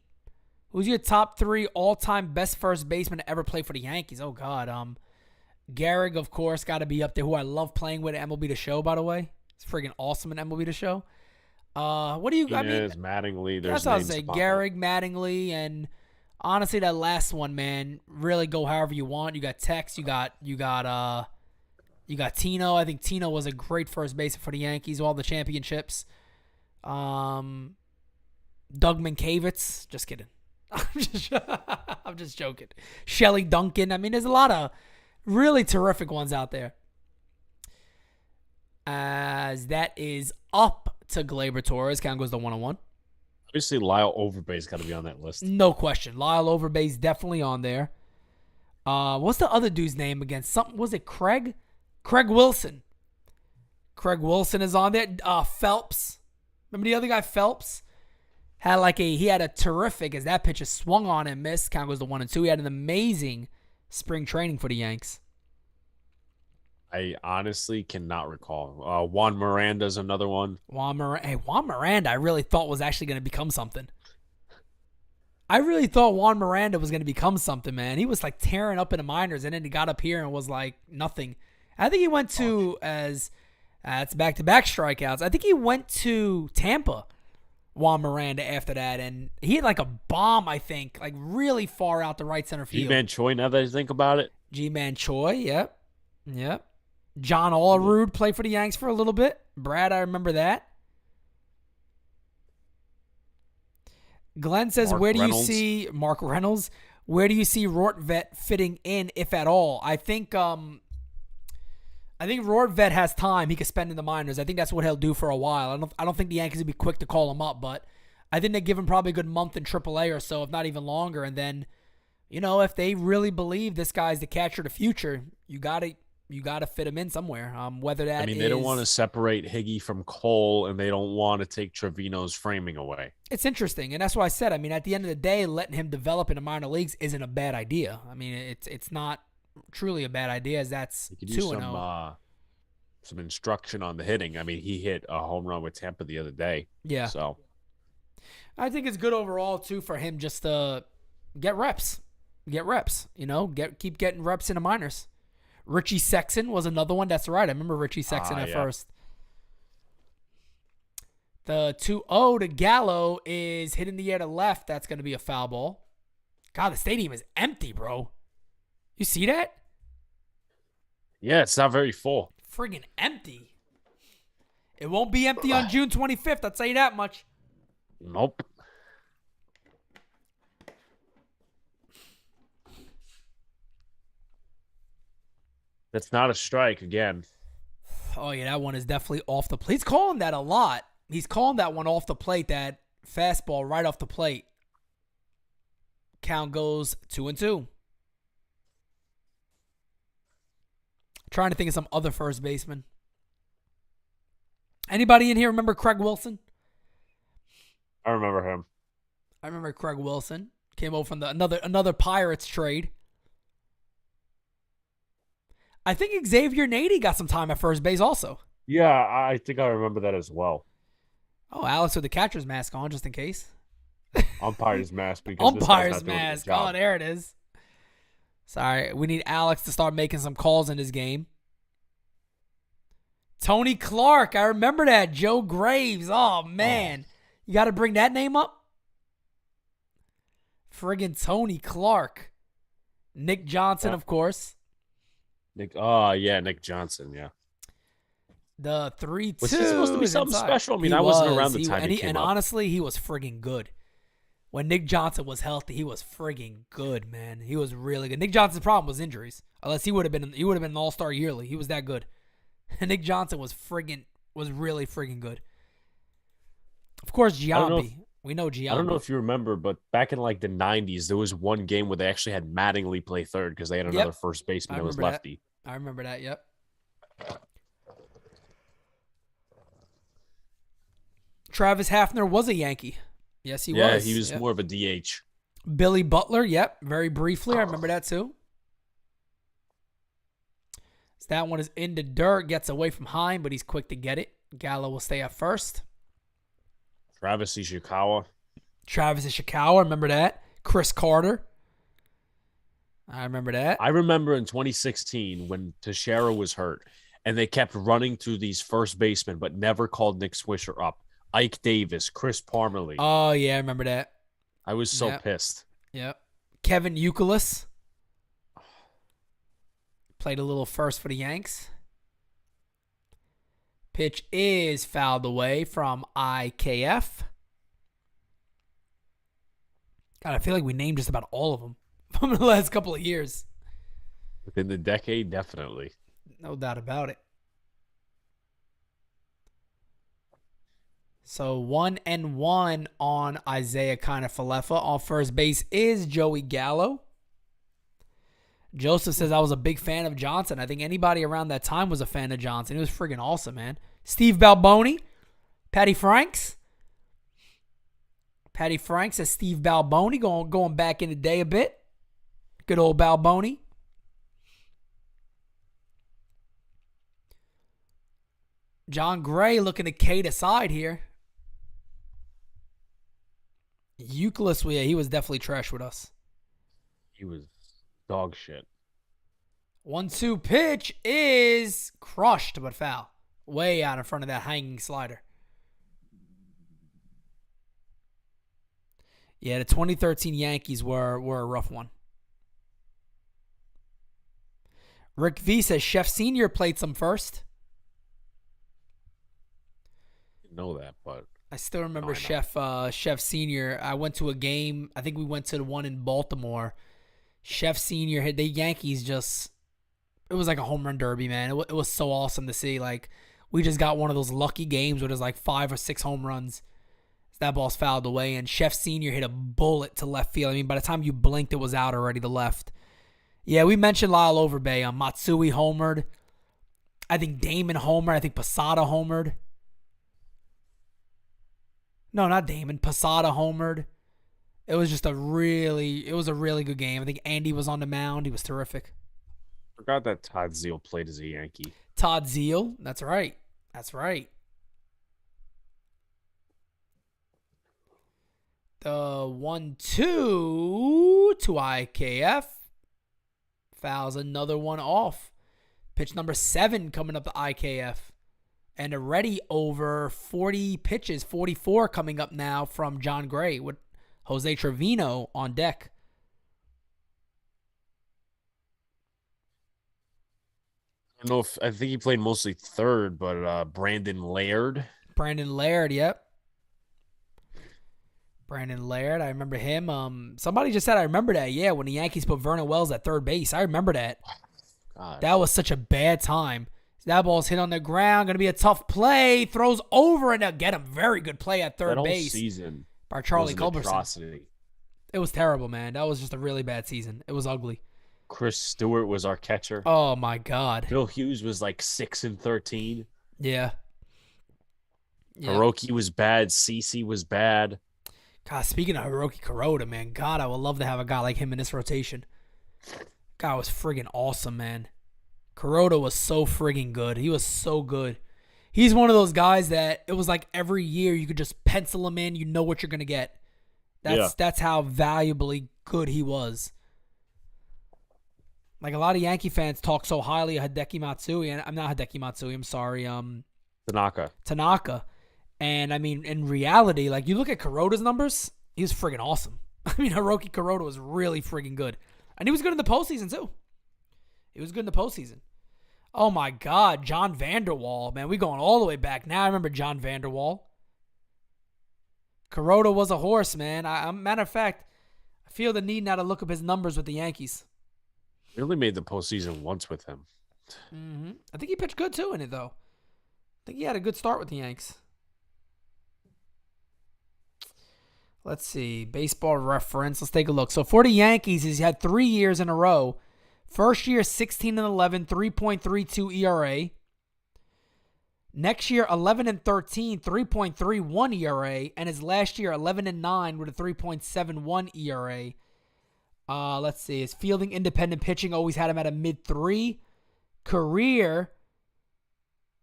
who's your top 3 all-time best first baseman to ever play for the Yankees? Oh, God. Gehrig, of course, got to be up there, who I love playing with at MLB The Show, by the way. It's friggin' awesome in MLB The Show. What do you... Mattingly. That's what I was saying. Gehrig, Mattingly, and honestly, that last one, man, really go however you want. You got Tex, you got Tino. I think Tino was a great first baseman for the Yankees, all the championships. Doug Mankiewicz. Just kidding. I'm just joking. Shelly Duncan. I mean, there's a lot of really terrific ones out there. As that is up to Gleyber Torres. Count goes to 1-1. Obviously, Lyle Overbay's got to be on that list. No question. Lyle Overbay's definitely on there. What's the other dude's name again? Something, was it Craig? Craig Wilson. Craig Wilson is on there. Phelps. Remember the other guy, Phelps? He had a terrific, as that pitch is swung on and missed. Count goes to 1-2. He had an amazing spring training for the Yanks. I honestly cannot recall. Juan Miranda's another one. Juan Miranda, I really thought was actually going to become something. I really thought Juan Miranda was going to become something, man. He was like tearing up in the minors, and then he got up here and was like nothing. I think he went to it's back-to-back strikeouts. I think he went to Tampa, Juan Miranda, after that, and he had like a bomb, I think, like really far out the right center field. G-Man Choi, now that I think about it. G-Man Choi, yep. John Olerud played for the Yanks for a little bit. Brad, I remember that. Glenn says, Mark where do Reynolds. you see Mark Reynolds? Where do you see Rortvedt fitting in, if at all? I think Rortvedt has time he could spend in the minors. I think that's what he'll do for a while. I don't think the Yankees would be quick to call him up, but I think they give him probably a good month in AAA or so, if not even longer. And then, if they really believe this guy's the catcher of the future, you gotta fit him in somewhere. Whether that they don't want to separate Higgy from Cole, and they don't want to take Trevino's framing away. It's interesting, and that's why I said, at the end of the day, letting him develop in the minor leagues isn't a bad idea. It's not truly a bad idea, as that's 2-0. Some instruction on the hitting. He hit a home run with Tampa the other day. Yeah. So I think it's good overall, too, for him just to get reps. Keep getting reps in the minors. Richie Sexson was another one. That's right. I remember Richie Sexson at first. The 2-0 to Gallo is hit in the air to left. That's going to be a foul ball. God, the stadium is empty, bro. You see that? Yeah, it's not very full. Friggin' empty. It won't be empty on June 25th. I'll tell you that much. Nope. That's not a strike again. Oh, yeah, that one is definitely off the plate. He's calling that a lot. He's calling that one off the plate, that fastball right off the plate. Count goes 2-2. Trying to think of some other first baseman. Anybody in here remember Craig Wilson? I remember him. I remember Craig Wilson. Came over from another Pirates trade. I think Xavier Nady got some time at first base also. Yeah, I think I remember that as well. Oh, Alex with the catcher's mask on, just in case. Umpire's mask. Because Umpire's mask. Oh, there it is. Sorry, we need Alex to start making some calls in this game. Tony Clark, I remember that. Joe Graves. Oh, man. You got to bring that name up? Friggin' Tony Clark. Nick Johnson, of course. Nick Johnson, yeah. The 3-2. Was he supposed to be something special? I wasn't around the time he came up. Honestly, he was friggin' good. When Nick Johnson was healthy, he was friggin' good, man. He was really good. Nick Johnson's problem was injuries. Unless he would have been an all-star yearly. He was that good. Nick Johnson was really friggin' good. Of course, Giambi. We know Giambi. I don't know if you remember, but back in like the 90s, there was one game where they actually had Mattingly play third because they had another first baseman that was lefty. I remember that, yep. Travis Hafner was a Yankee. Yes, he was. Yeah, he was more of a DH. Billy Butler, yep, very briefly. I remember that too. So that one is in the dirt, gets away from Heim, but he's quick to get it. Gallo will stay at first. Travis Ishikawa. Remember that. Chris Carter. I remember that. I remember in 2016 when Teixeira was hurt and they kept running through these first basemen but never called Nick Swisher up. Ike Davis, Chris Parmalee. Oh, yeah, I remember that. I was so pissed. Yep. Kevin Youkilis. Played a little first for the Yanks. Pitch is fouled away from IKF. God, I feel like we named just about all of them from the last couple of years. Within the decade, definitely. No doubt about it. So 1-1 on Isaiah Kiner-Falefa. On first base is Joey Gallo. Joseph says, I was a big fan of Johnson. I think anybody around that time was a fan of Johnson. He was friggin' awesome, man. Steve Balboni. Patty Franks. Patty Franks says Steve Balboni, going back in the day a bit. Good old Balboni. John Gray looking to Kate aside here. Euclid, yeah, he was definitely trash with us. He was dog shit. 1-2 pitch is crushed, but foul. Way out in front of that hanging slider. Yeah, the 2013 Yankees were a rough one. Rick V says Chef Sr. played some first. Didn't know that, but I still remember Chef Sr. I went to a game. I think we went to the one in Baltimore. Chef Sr. hit the Yankees just... It was like a home run derby, man. It was so awesome to see. Like, we just got one of those lucky games where there's like 5 or 6 home runs. That ball's fouled away, and Chef Sr. hit a bullet to left field. I mean, by the time you blinked, it was out already to left. Yeah, we mentioned Lyle Overbay. Matsui homered. I think Damon homered. I think Posada homered. No, not Damon. Posada homered. It was just a really good game. I think Andy was on the mound. He was terrific. Forgot that Todd Zeal played as a Yankee. Todd Zeal. That's right. The 1-2 to IKF. Fouls another one off. Pitch number 7 coming up to IKF. And already over 40 pitches, 44 coming up now from John Gray with Jose Trevino on deck. I think he played mostly third, but Brandon Laird. Yep. Brandon Laird, I remember him. Somebody just said I remember that. Yeah, when the Yankees put Vernon Wells at third base. I remember that. God. That was such a bad time. That ball's hit on the ground. Going to be a tough play. Throws over and they'll get him. Very good play at third base. That whole season by Charlie was an Culberson. atrocity. It was terrible, man. That was just a really bad season. It was ugly. Chris Stewart was our catcher. Oh, my God. Bill Hughes was like 6-13. Yeah. Hiroki was bad. CeCe was bad. God, speaking of Hiroki Kuroda, man, God, I would love to have a guy like him in this rotation. God was friggin' awesome, man. Kuroda was so friggin' good. He was so good. He's one of those guys that it was like every year you could just pencil him in. You know what you're going to get. That's how valuably good he was. Like a lot of Yankee fans talk so highly of Hideki Matsui, and I'm not Hideki Matsui, I'm sorry. Tanaka. And I mean, in reality, like you look at Kuroda's numbers, he was friggin' awesome. I mean, Hiroki Kuroda was really friggin' good. And he was good in the postseason, too. Oh, my God. John Vanderwall. Man, we going all the way back. Now I remember John Vanderwall. Kuroda was a horse, man. Matter of fact, feel the need now to look up his numbers with the Yankees. We only made the postseason once with him. I think he pitched good too in it though. I think he had a good start with the Yanks. Let's see. Baseball Reference. Let's take a look. So for the Yankees, he's had 3 years in a row. First year, 16-11, 3.32 ERA. Next year, 11-13, 3.31 ERA. And his last year, 11-9 with a 3.71 ERA. Let's see. His fielding independent pitching always had him at a mid-3. Career,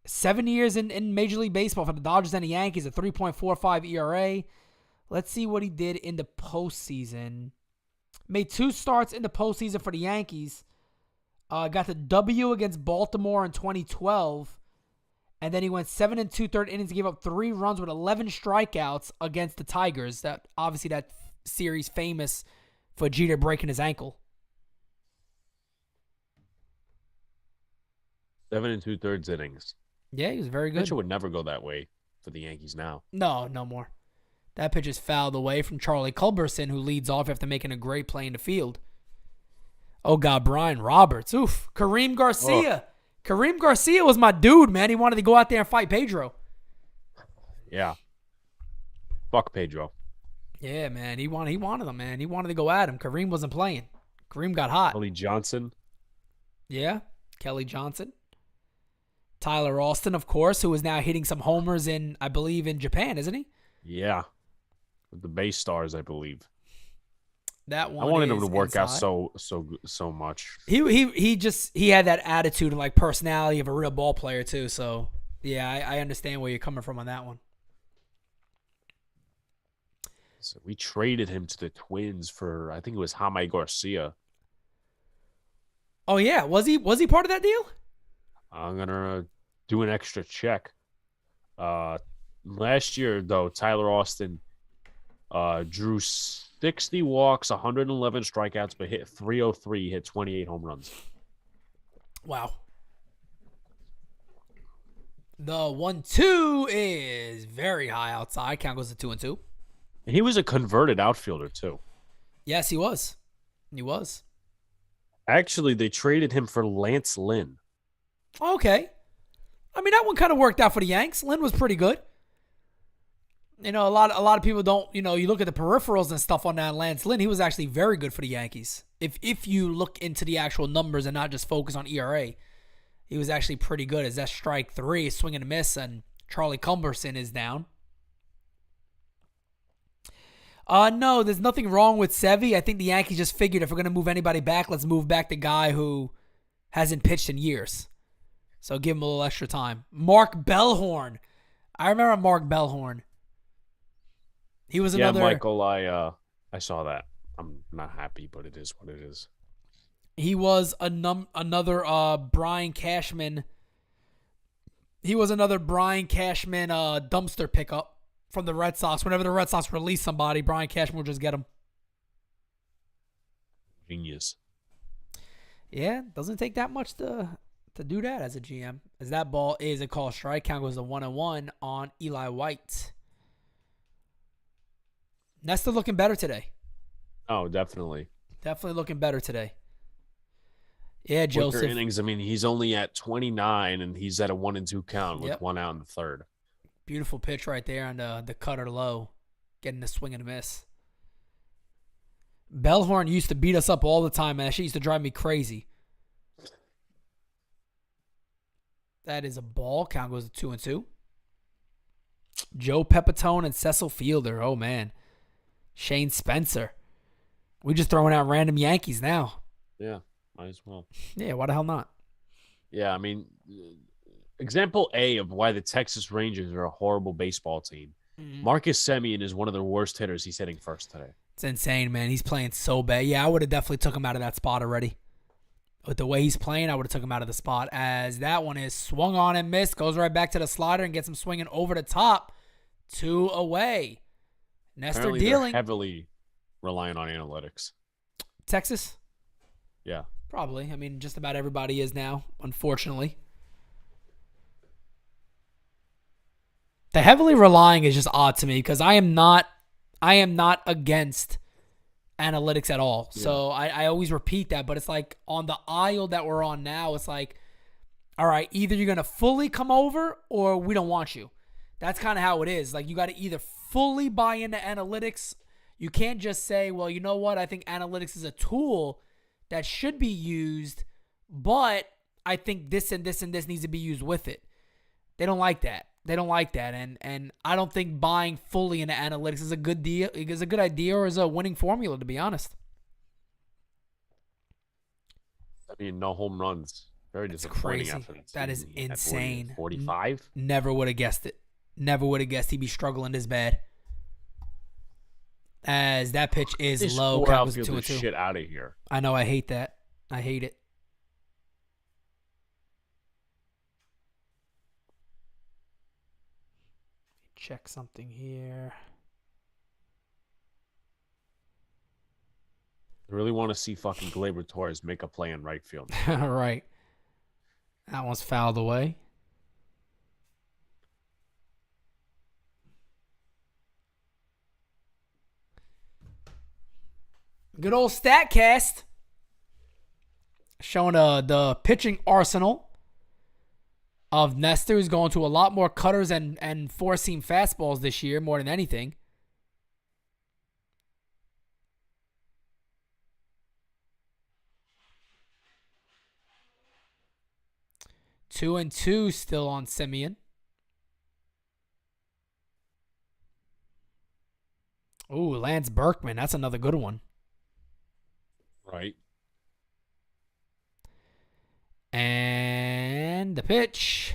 7 years in Major League Baseball for the Dodgers and the Yankees, a 3.45 ERA. Let's see what he did in the postseason. Made 2 starts in the postseason for the Yankees. Got the W against Baltimore in 2012. And then he went 7 2/3 innings, gave up 3 runs with 11 strikeouts against the Tigers. That series famous for Jeter breaking his ankle. 7 2/3 innings. Yeah, he was very good. Pitcher would never go that way for the Yankees now. No more. That pitch is fouled away from Charlie Culberson, who leads off after making a great play in the field. Oh, God, Brian Roberts. Oof. Kareem Garcia. Oh. Kareem Garcia was my dude, man. He wanted to go out there and fight Pedro. Yeah. Fuck Pedro. Yeah, man. He wanted him, man. He wanted to go at him. Kareem wasn't playing. Kareem got hot. Kelly Johnson. Yeah, Kelly Johnson. Tyler Austin, of course, who is now hitting some homers I believe, in Japan, isn't he? Yeah. With the Bay Stars, I believe. That one. I wanted him to work inside. out so much. He had that attitude and like personality of a real ball player too. So yeah, I understand where you're coming from on that one. So we traded him to the Twins for, I think it was Jaime Garcia. Oh yeah, was he part of that deal? I'm gonna do an extra check. Last year though, Tyler Austin drew 60 walks, 111 strikeouts, but hit 303, hit 28 home runs. Wow. The 1-2 is very high outside. Count goes to 2-2. And he was a converted outfielder too. Yes, he was. He was. Actually, they traded him for Lance Lynn. Okay. I mean, that one kind of worked out for the Yanks. Lynn was pretty good. You know, a lot of people don't, you look at the peripherals and stuff on that Lance Lynn, he was actually very good for the Yankees. If you look into the actual numbers and not just focus on ERA, he was actually pretty good. As that strike 3, swing and a miss, and Charlie Culberson is down. No, there's nothing wrong with Sevy. I think the Yankees just figured if we're going to move anybody back, let's move back the guy who hasn't pitched in years. So give him a little extra time. Mark Bellhorn. I remember Mark Bellhorn. He was another. Yeah, Michael, I saw that. I'm not happy, but it is what it is. He was another Brian Cashman. He was another Brian Cashman dumpster pickup from the Red Sox. Whenever the Red Sox release somebody, Brian Cashman will just get him. Genius. Yeah, doesn't take that much to do that as a GM. As that ball is a call strike. Count goes to 1-1 on Eli White. Nestor looking better today. Oh, definitely. Definitely looking better today. Yeah, Joseph. Innings. I mean, he's only at 29, and he's at a 1-2 count with 1 out in the third. Beautiful pitch right there on the cutter low, getting the swing and a miss. Bellhorn used to beat us up all the time, man. That shit used to drive me crazy. That is a ball. Count goes to 2-2. Joe Pepitone and Cecil Fielder. Oh, man. Shane Spencer. We just throwing out random Yankees now. Yeah, might as well. Yeah, why the hell not? Yeah, I mean, example A of why the Texas Rangers are a horrible baseball team. Mm-hmm. Marcus Semien is one of their worst hitters. He's hitting first today. It's insane, man. He's playing so bad. Yeah, I would have definitely took him out of that spot already. With the way he's playing, I would have took him out of the spot. As that one is swung on and missed. Goes right back to the slider and gets him swinging over the top. 2 away. Nestor Apparently dealing. They're heavily relying on analytics. Texas? Yeah. Probably. I mean, just about everybody is now, unfortunately. The heavily relying is just odd to me because I am not against analytics at all. Yeah. So I always repeat that, but it's like on the aisle that we're on now, it's like all right, either you're going to fully come over or we don't want you. That's kind of how it is. Like, you got to either fully buy into analytics. You can't just say, well, you know what? I think analytics is a tool that should be used, but I think this and this and this needs to be used with it. They don't like that. They don't like that. And I don't think buying fully into analytics is a good deal, is a good idea or is a winning formula, to be honest. I mean, no home runs. Very That's disappointing crazy. after That is insane. 45? Never would have guessed it. Never would have guessed he'd be struggling this bad. As that pitch is low. Count was 2-2. Shit out of here. I know. I hate that. I hate it. Check something here. I really want to see fucking Gleyber Torres make a play in right field. All right. That one's fouled away. Good old StatCast. Showing the pitching arsenal of Nestor, who's going to a lot more cutters and four-seam fastballs this year more than anything. Two and two still on Simeon. Ooh, Lance Berkman. That's another good one. Right. And the pitch.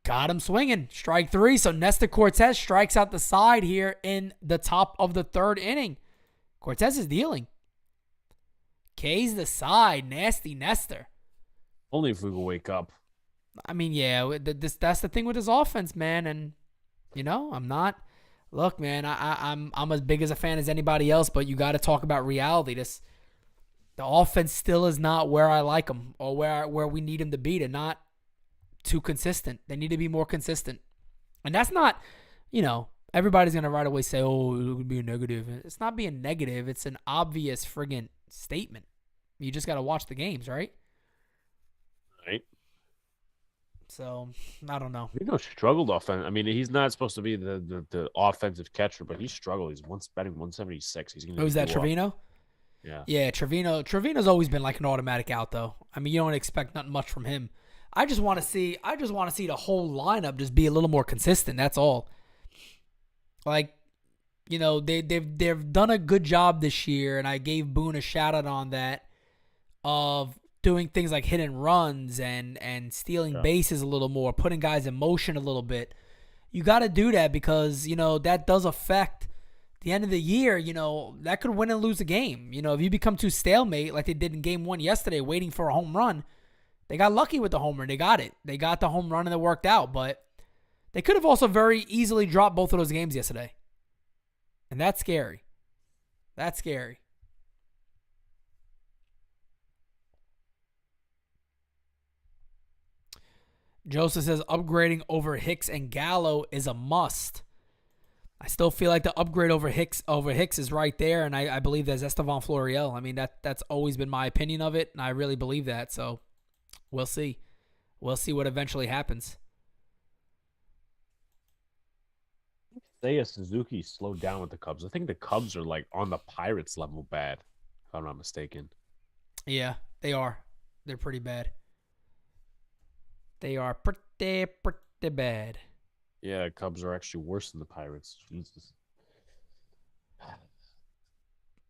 Got him swinging. Strike three. So Nestor Cortez strikes out the side here in the top of the third inning. Cortez is dealing. K's the side. Nasty Nestor. Only if we could wake up. I mean, yeah, that's the thing with his offense, man. And, you know, I'm not. Look, man, I'm as big as a fan as anybody else, but you got to talk about reality. The offense still is not where I like them or where we need them to be. They're not too consistent. They need to be more consistent. And that's not, you know, everybody's going to right away say, oh, it would be a negative. It's not being negative. It's an obvious friggin' statement. You just got to watch the games, right? Right. So, I don't know. Struggled offense. I mean, he's not supposed to be the offensive catcher, but he struggled. He's batting 176. He's going to. Who's that, Trevino? Yeah. Yeah, Trevino's always been like an automatic out, though. I mean, you don't expect nothing much from him. I just want to see the whole lineup just be a little more consistent. That's all. Like, you know, they've done a good job this year, and I gave Boone a shout out on that of doing things like hitting runs and stealing bases a little more, putting guys in motion a little bit. You got to do that because, you know, that does affect the end of the year. You know, that could win and lose a game. You know, if you become too stalemate like they did in game one yesterday, waiting for a home run, they got lucky with the home run. They got it. They got the home run and it worked out, but they could have also very easily dropped both of those games yesterday. And that's scary. That's scary. Joseph says upgrading over Hicks and Gallo is a must. I still feel like the upgrade over Hicks is right there, and I believe that's Estevan Florial. I mean, that's always been my opinion of it, and I really believe that. So we'll see. We'll see what eventually happens. Seiya Suzuki slowed down with the Cubs. I think the Cubs are like on the Pirates level bad, if I'm not mistaken. Yeah, they are. They're pretty bad. They are pretty bad. Yeah, Cubs are actually worse than the Pirates. Jesus.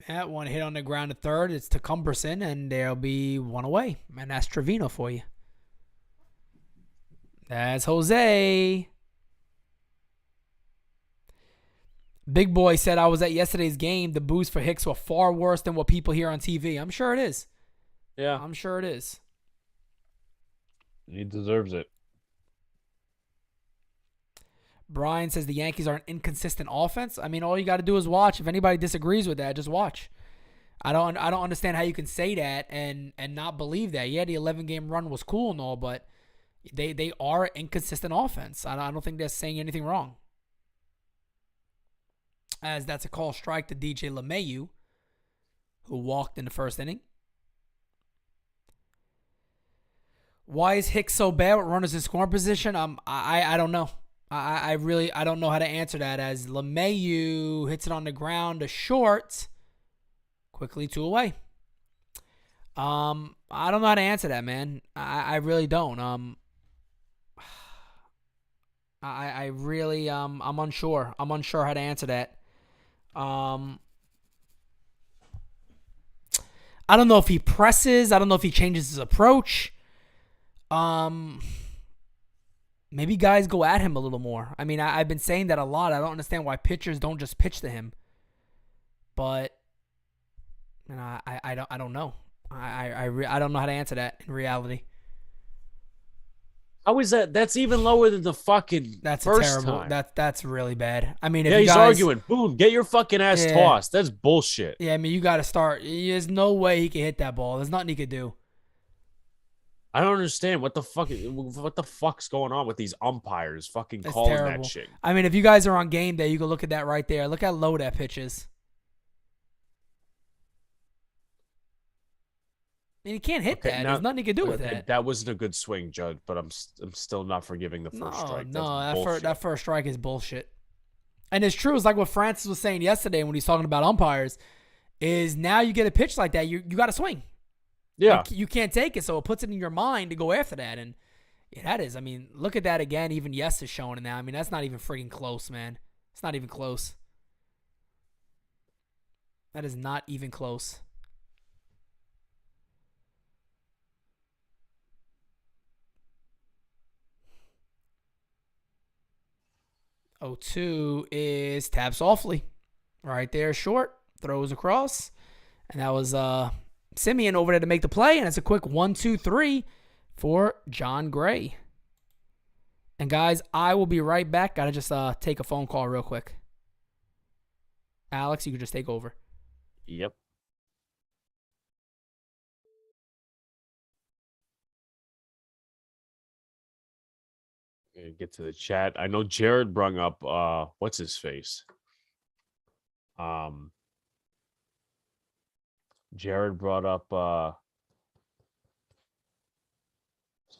That one hit on the ground at third. It's to Cumberson, and there'll be one away. And that's Trevino for you. That's Jose. Big Boy said, I was at yesterday's game. The boos for Hicks were far worse than what people hear on TV. I'm sure it is. Yeah. I'm sure it is. He deserves it. Brian says the Yankees are an inconsistent offense. I mean, all you got to do is watch. If anybody disagrees with that, just watch. I don't understand how you can say that and not believe that. Yeah, the 11-game run was cool and all, but they are an inconsistent offense. I don't think they're saying anything wrong. As that's a call strike to DJ LeMahieu, who walked in the first inning. Why is Hicks so bad with runners in scoring position? I don't know. I really don't know how to answer that. As LeMahieu hits it on the ground to short, quickly 2 away. I don't know how to answer that, man. I really don't. I really I'm unsure. I'm unsure how to answer that. I don't know if he presses. I don't know if he changes his approach. Maybe guys go at him a little more. I mean, I've been saying that a lot. I don't understand why pitchers don't just pitch to him. But I don't know. I don't know how to answer that in reality. How is that? That's even lower than the fucking That's first terrible. time. That's really bad. I mean, if Yeah, you he's guys, arguing. Boom, get your fucking ass tossed. That's bullshit. Yeah, I mean, you got to start. There's no way he can hit that ball. There's nothing he could do. I don't understand what the fuck's going on with these umpires fucking It's calling terrible. that shit. I mean, if you guys are on game day, you can look at that right there. Look how low that pitch is. I mean, he can't hit that. Now, There's nothing he can do with okay, that. That wasn't a good swing, Judge, but I'm still not forgiving the first strike. That first strike is bullshit. And it's true. It's like what Francis was saying yesterday when he's talking about umpires. Is now you get a pitch like that, you got to swing. Yeah, you can't take it, so it puts it in your mind to go after that. And yeah, that is. I mean, look at that again. Even Yes is showing it now. I mean, that's not even freaking close, man. It's not even close. That is not even close. Oh, 2 is tap softly. Right there, short. Throws across. And that was Simeon over there to make the play. And it's a quick 1-2-3 for John Gray. And guys, I will be right back. Gotta just take a phone call real quick. Alex, you can just take over. Yep. Get to the chat. I know Jared brung up what's his face? Jared brought up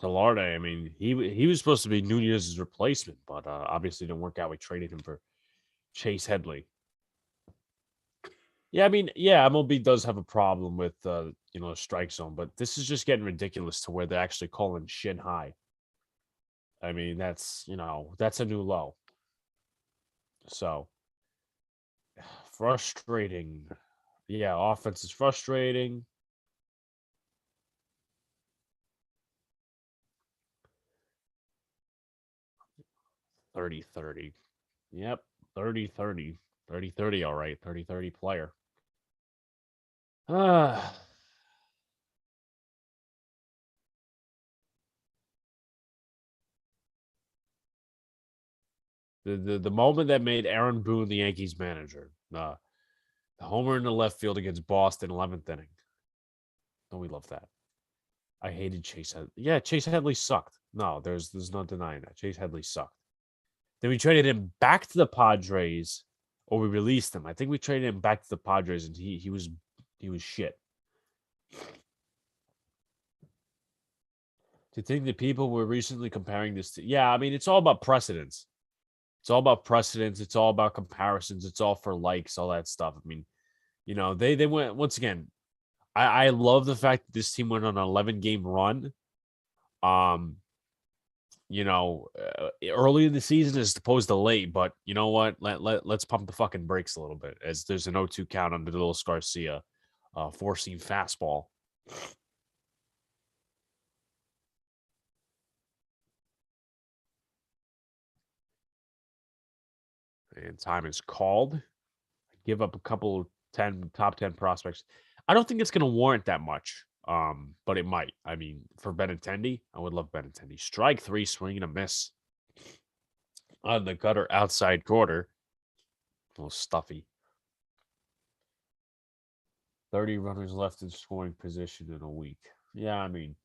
Solarte. I mean, he was supposed to be Nunez's replacement, but obviously didn't work out. We traded him for Chase Headley. Yeah, I mean, yeah, MLB does have a problem with the strike zone, but this is just getting ridiculous to where they're actually calling shin high. I mean, that's a new low. So frustrating. Yeah, offense is frustrating. .30-30. Yep, 30-30. 30-30, all right. 30-30 player. The moment that made Aaron Boone the Yankees manager. The homer in the left field against Boston, 11th inning. Don't we love that? I hated Chase Headley. Yeah, Chase Headley sucked. No, there's no denying that. Chase Headley sucked. Then we traded him back to the Padres, or we released him. I think we traded him back to the Padres, and he was shit. To think that people were recently comparing this to, yeah, I mean, it's all about precedence. It's all about precedence. It's all about comparisons. It's all for likes, all that stuff. I mean, they went, once again, I love the fact that this team went on an 11-game run. Early in the season as opposed to late, but you know what? Let's pump the fucking brakes a little bit as there's an 0-2 count on Adolis Garcia, four-seam fastball. And time is called. Give up a couple of top 10 prospects. I don't think it's going to warrant that much, but it might. I mean, for Benintendi, I would love Benintendi. Strike 3, swing and a miss on the gutter outside quarter. A little stuffy. 30 runners left in scoring position in a week. Yeah, I mean,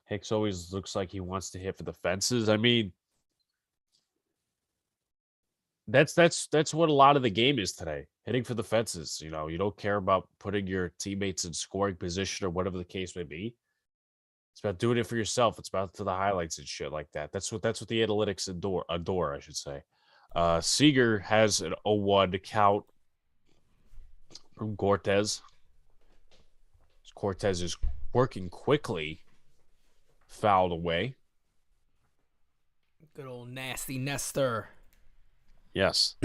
Hicks always looks like he wants to hit for the fences. I mean, that's what a lot of the game is today. Hitting for the fences. You don't care about putting your teammates in scoring position or whatever the case may be. It's about doing it for yourself. It's about the highlights and shit like that. That's what the analytics adore, I should say. Seager has an 0-1 count from Cortez. Cortez is working quickly. Fouled away. Good old nasty Nestor. Yes.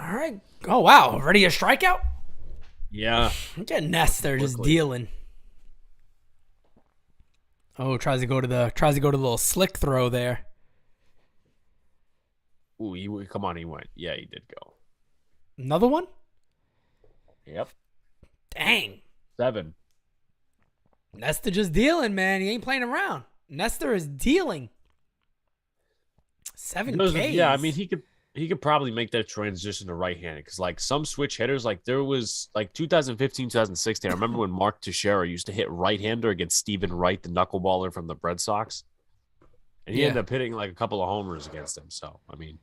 All right. Oh wow, already a strikeout? Yeah. Look at Nestor just dealing. Oh, tries to go to the little slick throw there. Ooh, come on, he went. Yeah, he did go. Another one? Yep. Dang. 7. Nestor just dealing, man. He ain't playing around. Nestor is dealing. 7 Ks. Yeah, I mean he could probably make that transition to right-handed because like some switch hitters, like there was like 2015, 2016. I remember when Mark Teixeira used to hit right-hander against Stephen Wright, the knuckleballer from the Red Sox, and he ended up hitting like a couple of homers against him. So I mean,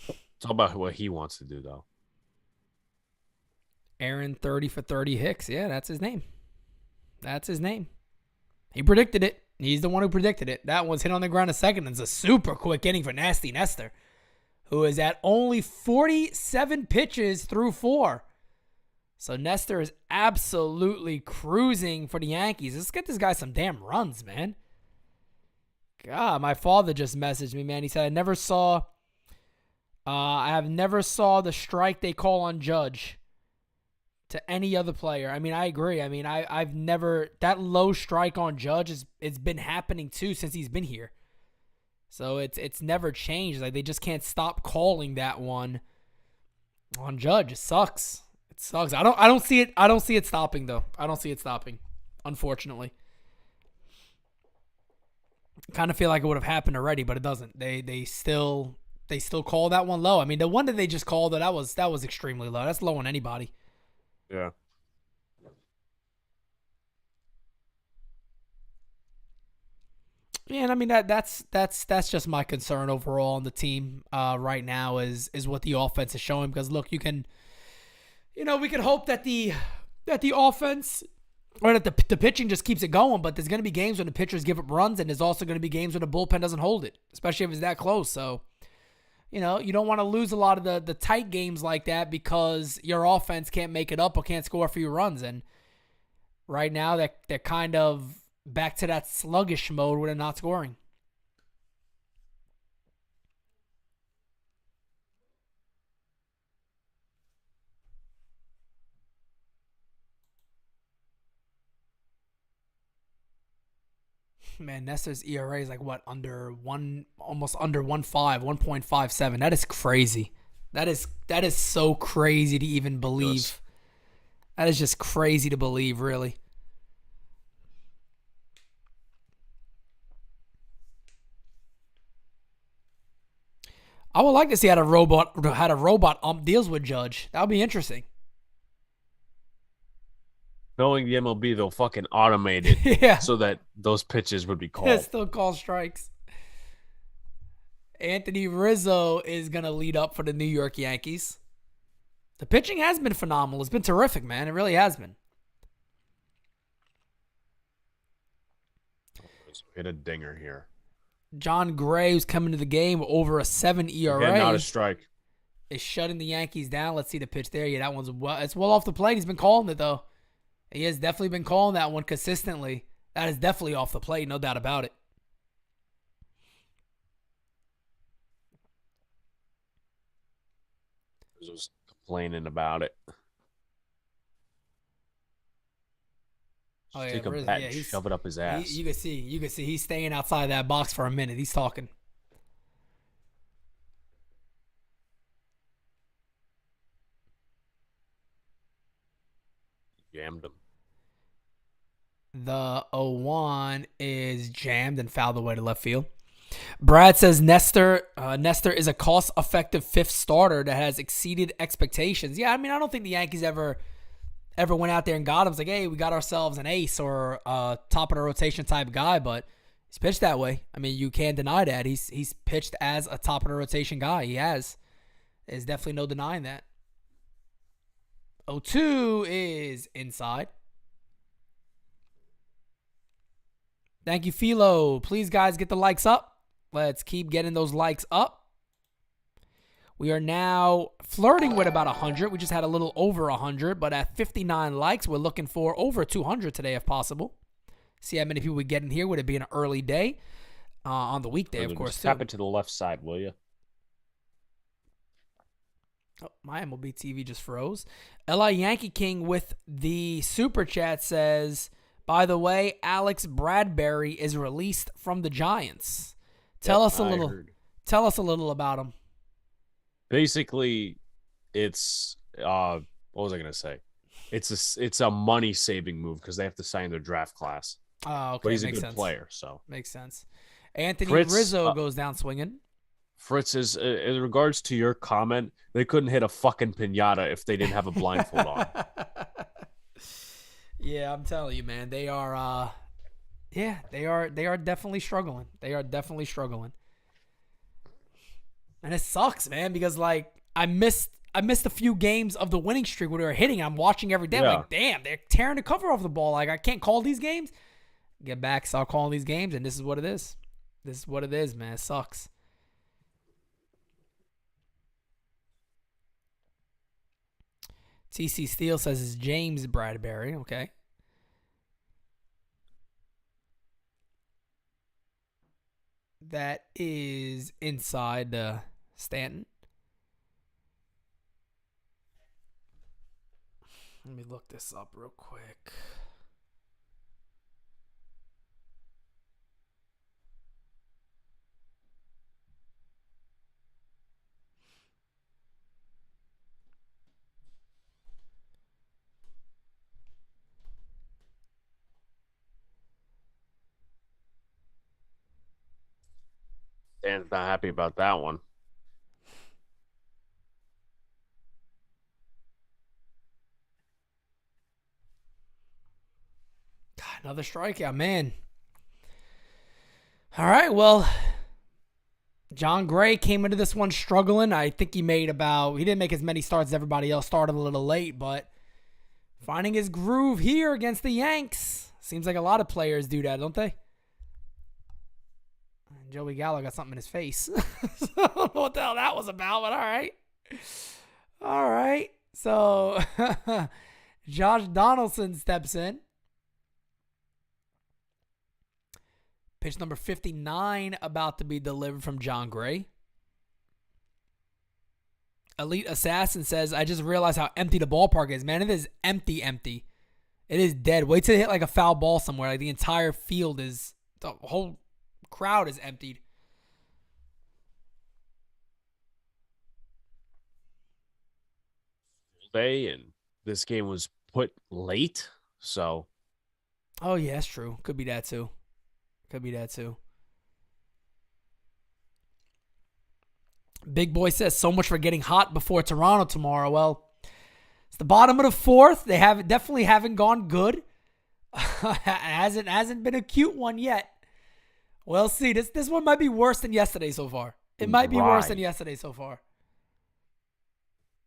it's all about what he wants to do, though. Aaron 30 for 30 Hicks. Yeah, that's his name. That's his name. He predicted it. He's the one who predicted it. That one's hit on the ground a second. It's a super quick inning for Nasty Nestor, who is at only 47 pitches through 4. So Nestor is absolutely cruising for the Yankees. Let's get this guy some damn runs, man. God, my father just messaged me, man. He said, I have never saw the strike they call on Judge to any other player. I mean, I agree. I mean, I've never, that low strike on Judge it's been happening too since he's been here. So it's never changed. Like they just can't stop calling that one on Judge. It sucks. It sucks. I don't see it stopping though. I don't see it stopping, unfortunately. Kind of feel like it would have happened already, but it doesn't. They still call that one low. I mean, the one that they just called, that was extremely low. That's low on anybody. Yeah. Yeah, and I mean that's just my concern overall on the team right now is what the offense is showing. Because look, we can hope that the offense or that the pitching just keeps it going. But there's going to be games when the pitchers give up runs, and there's also going to be games when the bullpen doesn't hold it, especially if it's that close. So, you don't want to lose a lot of the tight games like that because your offense can't make it up or can't score a few runs. And right now they're kind of back to that sluggish mode where they're not scoring. Man, Nestor's ERA is like what, under 1, almost under 1.5, 1.57. That is crazy. That is so crazy to even believe. Yes. That is just crazy to believe, really. I would like to see how a robot deals with Judge. That would be interesting. Knowing the MLB, they'll fucking automate it Yeah. so that those pitches would be called. Yeah, still call strikes. Anthony Rizzo is going to lead up for the New York Yankees. The pitching has been phenomenal. It's been terrific, man. It really has been. Hit a dinger here. John Gray, who's coming to the game with over a 7 ERA, Again, not a strike. is shutting the Yankees down. Let's see the pitch there. Yeah, that one's it's well off the plate. He's been calling it, though. He has definitely been calling that one consistently. That is definitely off the plate, no doubt about it. Was complaining about it. Oh, yeah, Take a Rizzo, bat yeah, and he's- shove it up his ass. You can see he's staying outside that box for a minute. He's talking. Jammed him. The 0-1 is jammed and fouled away to left field. Brad says Nestor is a cost-effective fifth starter that has exceeded expectations. Yeah, I mean, I don't think the Yankees ever ever went out there and got him. It's like, hey, we got ourselves an ace or a top of the rotation type guy, but he's pitched that way. I mean, you can't deny that. He's pitched as a top of the rotation guy. He has. There's definitely no denying that. 0-2 is inside. Thank you, Philo. Please, guys, get the likes up. Let's keep getting those likes up. We are now flirting with about 100. We just had a little over 100, but at 59 likes, we're looking for over 200 today if possible. See how many people we get in here. Would it be an early day? On the weekday, of course, too. Tap it to the left side, will you? Oh, my MLB TV just froze. LI Yankee King with the super chat says, by the way, Alex Bradbury is released from the Giants. Tell us a little about him. Basically, it's what was I gonna say? It's a money saving move because they have to sign their draft class. Oh, okay. But he's Makes a good sense. player, so Makes sense. Anthony Fritz, Rizzo goes down swinging. Fritz is in regards to your comment, they couldn't hit a fucking piñata if they didn't have a blindfold on. Yeah, I'm telling you, man. They are they are definitely struggling. They are definitely struggling. And it sucks, man, because like I missed a few games of the winning streak when they were hitting. I'm watching every day. I'm like, damn, they're tearing the cover off the ball. Like, I can't call these games. Get back, start calling these games, and this is what it is. This is what it is, man. It sucks. TC Steele says it's James Bradbury. Okay. That is inside Stanton. Let me look this up real quick. Dan's not happy about that one. God, another strikeout, man. All right, well, John Gray came into this one struggling. I think he didn't make as many starts as everybody else. Started a little late, but finding his groove here against the Yanks. Seems like a lot of players do that, don't they? Joey Gallo got something in his face. I don't know what the hell that was about, but all right. All right. So, Josh Donaldson steps in. Pitch number 59 about to be delivered from John Gray. Elite Assassin says, I just realized how empty the ballpark is. Man, it is empty. It is dead. Wait till it hit like a foul ball somewhere. Like the entire field is, the whole crowd is emptied. And this game was put late, so. Oh, yeah, that's true. Could be that too. Big Boy says, so much for getting hot before Toronto tomorrow. Well, it's the bottom of the fourth. They definitely haven't gone good. hasn't been a cute one yet. We'll see. This one might be worse than yesterday so far. It might be worse than yesterday so far.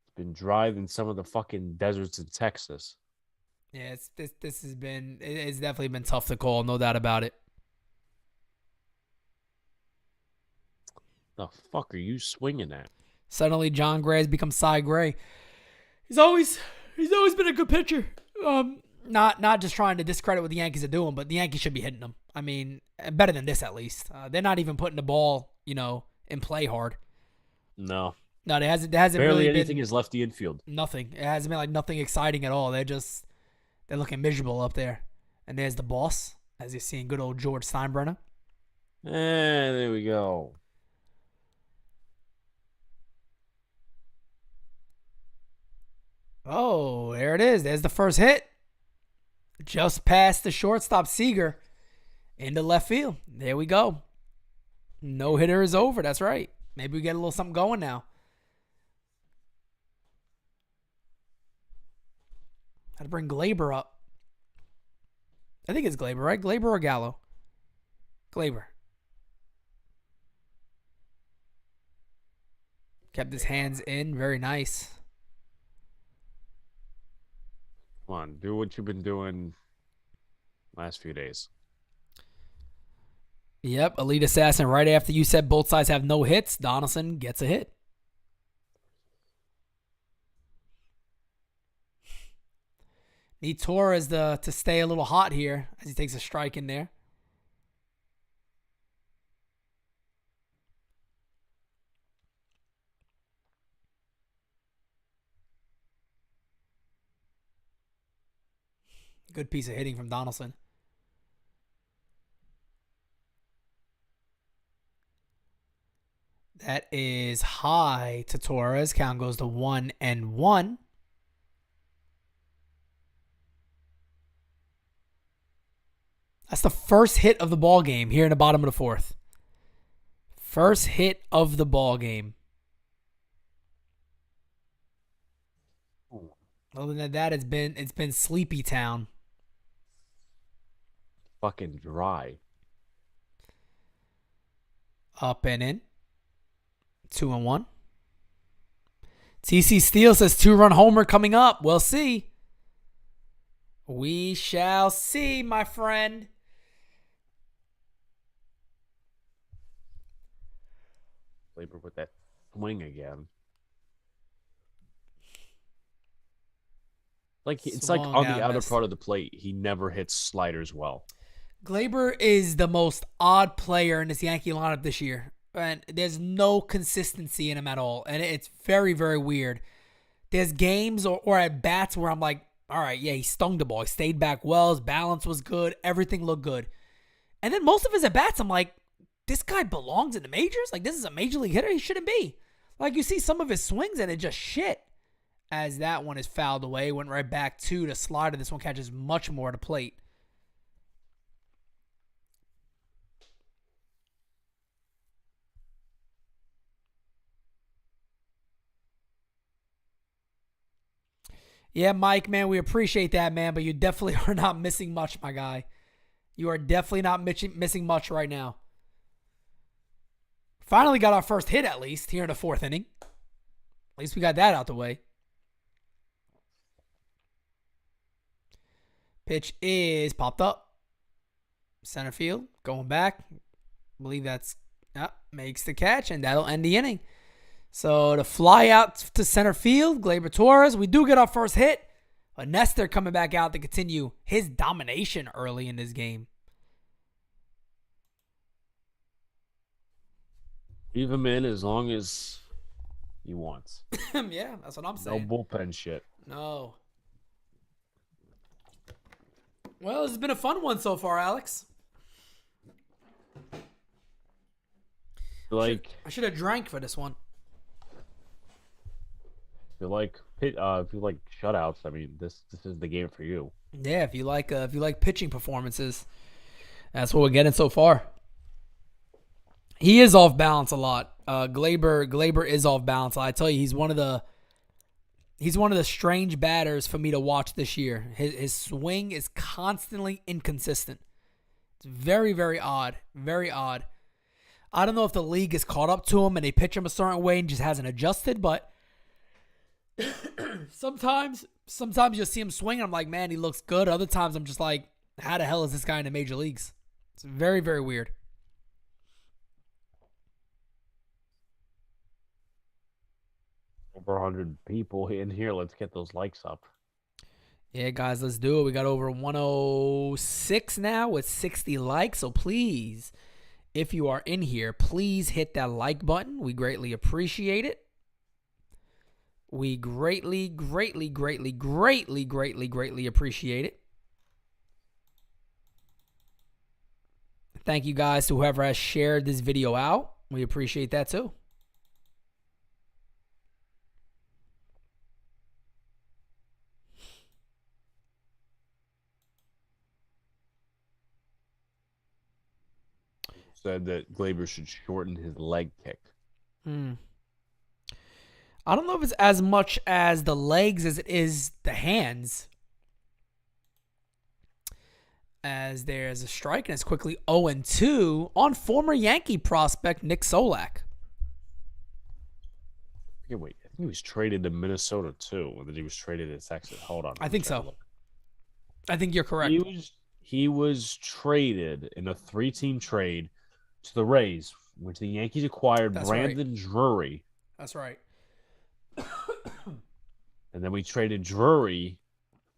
It's been dry than some of the fucking deserts in Texas. Yeah, it's definitely been tough to call, no doubt about it. The fuck are you swinging at? Suddenly, John Gray has become Cy Gray. He's always been a good pitcher. Not just trying to discredit what the Yankees are doing, but the Yankees should be hitting them. I mean, better than this at least. They're not even putting the ball, in play hard. No, there hasn't barely really anything been is left the infield. nothing. It hasn't been like nothing exciting at all. They're looking miserable up there. And there's the boss, as you're seeing, good old George Steinbrenner. There we go. Oh, there it is. There's the first hit. Just past the shortstop Seager into left field. There we go. No hitter is over. That's right. Maybe we get a little something going now. Had to bring Glaber up. I think it's Glaber, right? Glaber or Gallo? Glaber. Kept his hands in. Very nice. Come on, do what you've been doing last few days. Yep, Elite Assassin. Right after you said both sides have no hits, Donaldson gets a hit. Need Torres to stay a little hot here as he takes a strike in there. Good piece of hitting from Donaldson. That is high to Torres. Count goes to 1-1. That's the first hit of the ball game here in the bottom of the fourth. First hit of the ball game. Other than that, it's been sleepy town. Fucking dry. Up and in. 2-1. TC Steele says 2-run homer coming up. We'll see. We shall see, my friend. Labor with that swing again. Like, it's like on the outer part of the plate, he never hits sliders well. Glaber is the most odd player in this Yankee lineup this year. And there's no consistency in him at all. And it's very, very weird. There's games or at bats where I'm like, all right, yeah, he stung the ball. He stayed back well. His balance was good. Everything looked good. And then most of his at-bats, I'm like, this guy belongs in the majors? Like, this is a major league hitter? He shouldn't be. Like, you see some of his swings and it just shit. As that one is fouled away. Went right back to the slider. This one catches much more at the plate. Yeah, Mike, man, we appreciate that, man, but you definitely are not missing much, my guy. You are definitely not missing much right now. Finally got our first hit, at least, here in the fourth inning. At least we got that out the way. Pitch is popped up. Center field, going back. I believe that's, makes the catch, and that'll end the inning. So the fly out to center field, Glaber Torres. We do get our first hit. But Nestor coming back out to continue his domination early in this game. Leave him in as long as he wants. Yeah, that's what I'm saying. No bullpen shit. No. Well, this has been a fun one so far, Alex. Like, I should have drank for this one. if you like shutouts, I mean, this is the game for you. Yeah, if you like pitching performances, that's what we're getting so far. He is off balance a lot. Glaber is off balance. I tell you, he's one of the strange batters for me to watch this year. His swing is constantly inconsistent. It's very, very odd. Very odd. I don't know if the league has caught up to him and they pitch him a certain way and just hasn't adjusted, but sometimes you'll see him swing and I'm like, man, he looks good. Other times I'm just like, how the hell is this guy in the major leagues? It's very, very weird. Over 100 people in here. Let's get those likes up. Yeah, guys, let's do it. We got over 106 now with 60 likes. So please, if you are in here, please hit that like button. We greatly appreciate it. We greatly appreciate it. Thank you guys to whoever has shared this video out. We appreciate that too. Said that Glaber should shorten his leg kick. I don't know if it's as much as the legs as it is the hands. as there's a strike, and it's quickly 0-2 on former Yankee prospect Nick Solak. Yeah, wait. I think he was traded to Minnesota too, and then he was traded to Texas. Hold on. I think so. I think you're correct. He was traded in a 3-team trade to the Rays, which the Yankees acquired Brandon Drury. That's right. And then we traded Drury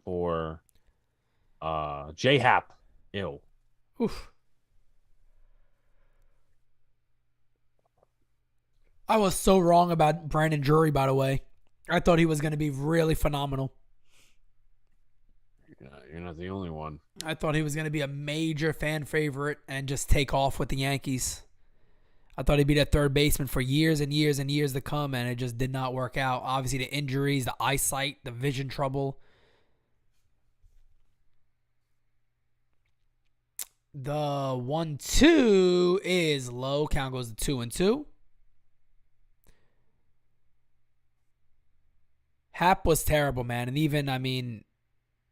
for J-Hap. Ew. Oof. I was so wrong about Brandon Drury, by the way. I thought he was going to be really phenomenal. You're not the only one. I thought he was going to be a major fan favorite and just take off with the Yankees. I thought he'd be that third baseman for years and years and years to come, and it just did not work out. Obviously, the injuries, the eyesight, the vision trouble. The 1-2 is low. Count goes to 2-2. Hap was terrible, man. And even, I mean,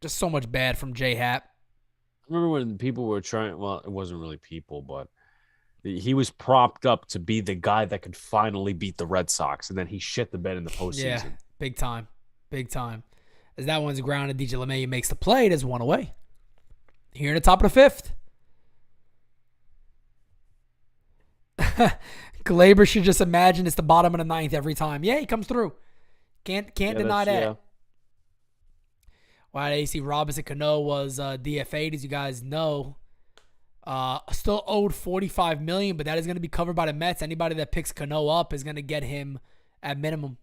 just so much bad from J-Hap. I remember when people were trying, well, it wasn't really people, but he was propped up to be the guy that could finally beat the Red Sox, and then he shit the bed in the postseason. Yeah, big time. Big time. As that one's grounded, DJ LeMahieu makes the play. It is one away. Here in the top of the fifth. Glaber should just imagine it's the bottom of the ninth every time. Yeah, he comes through. Can't deny that. Yeah. While AC Robinson Cano was DFA'd, as you guys know, still owed $45 million, but that is going to be covered by the Mets. Anybody that picks Cano up is going to get him at minimum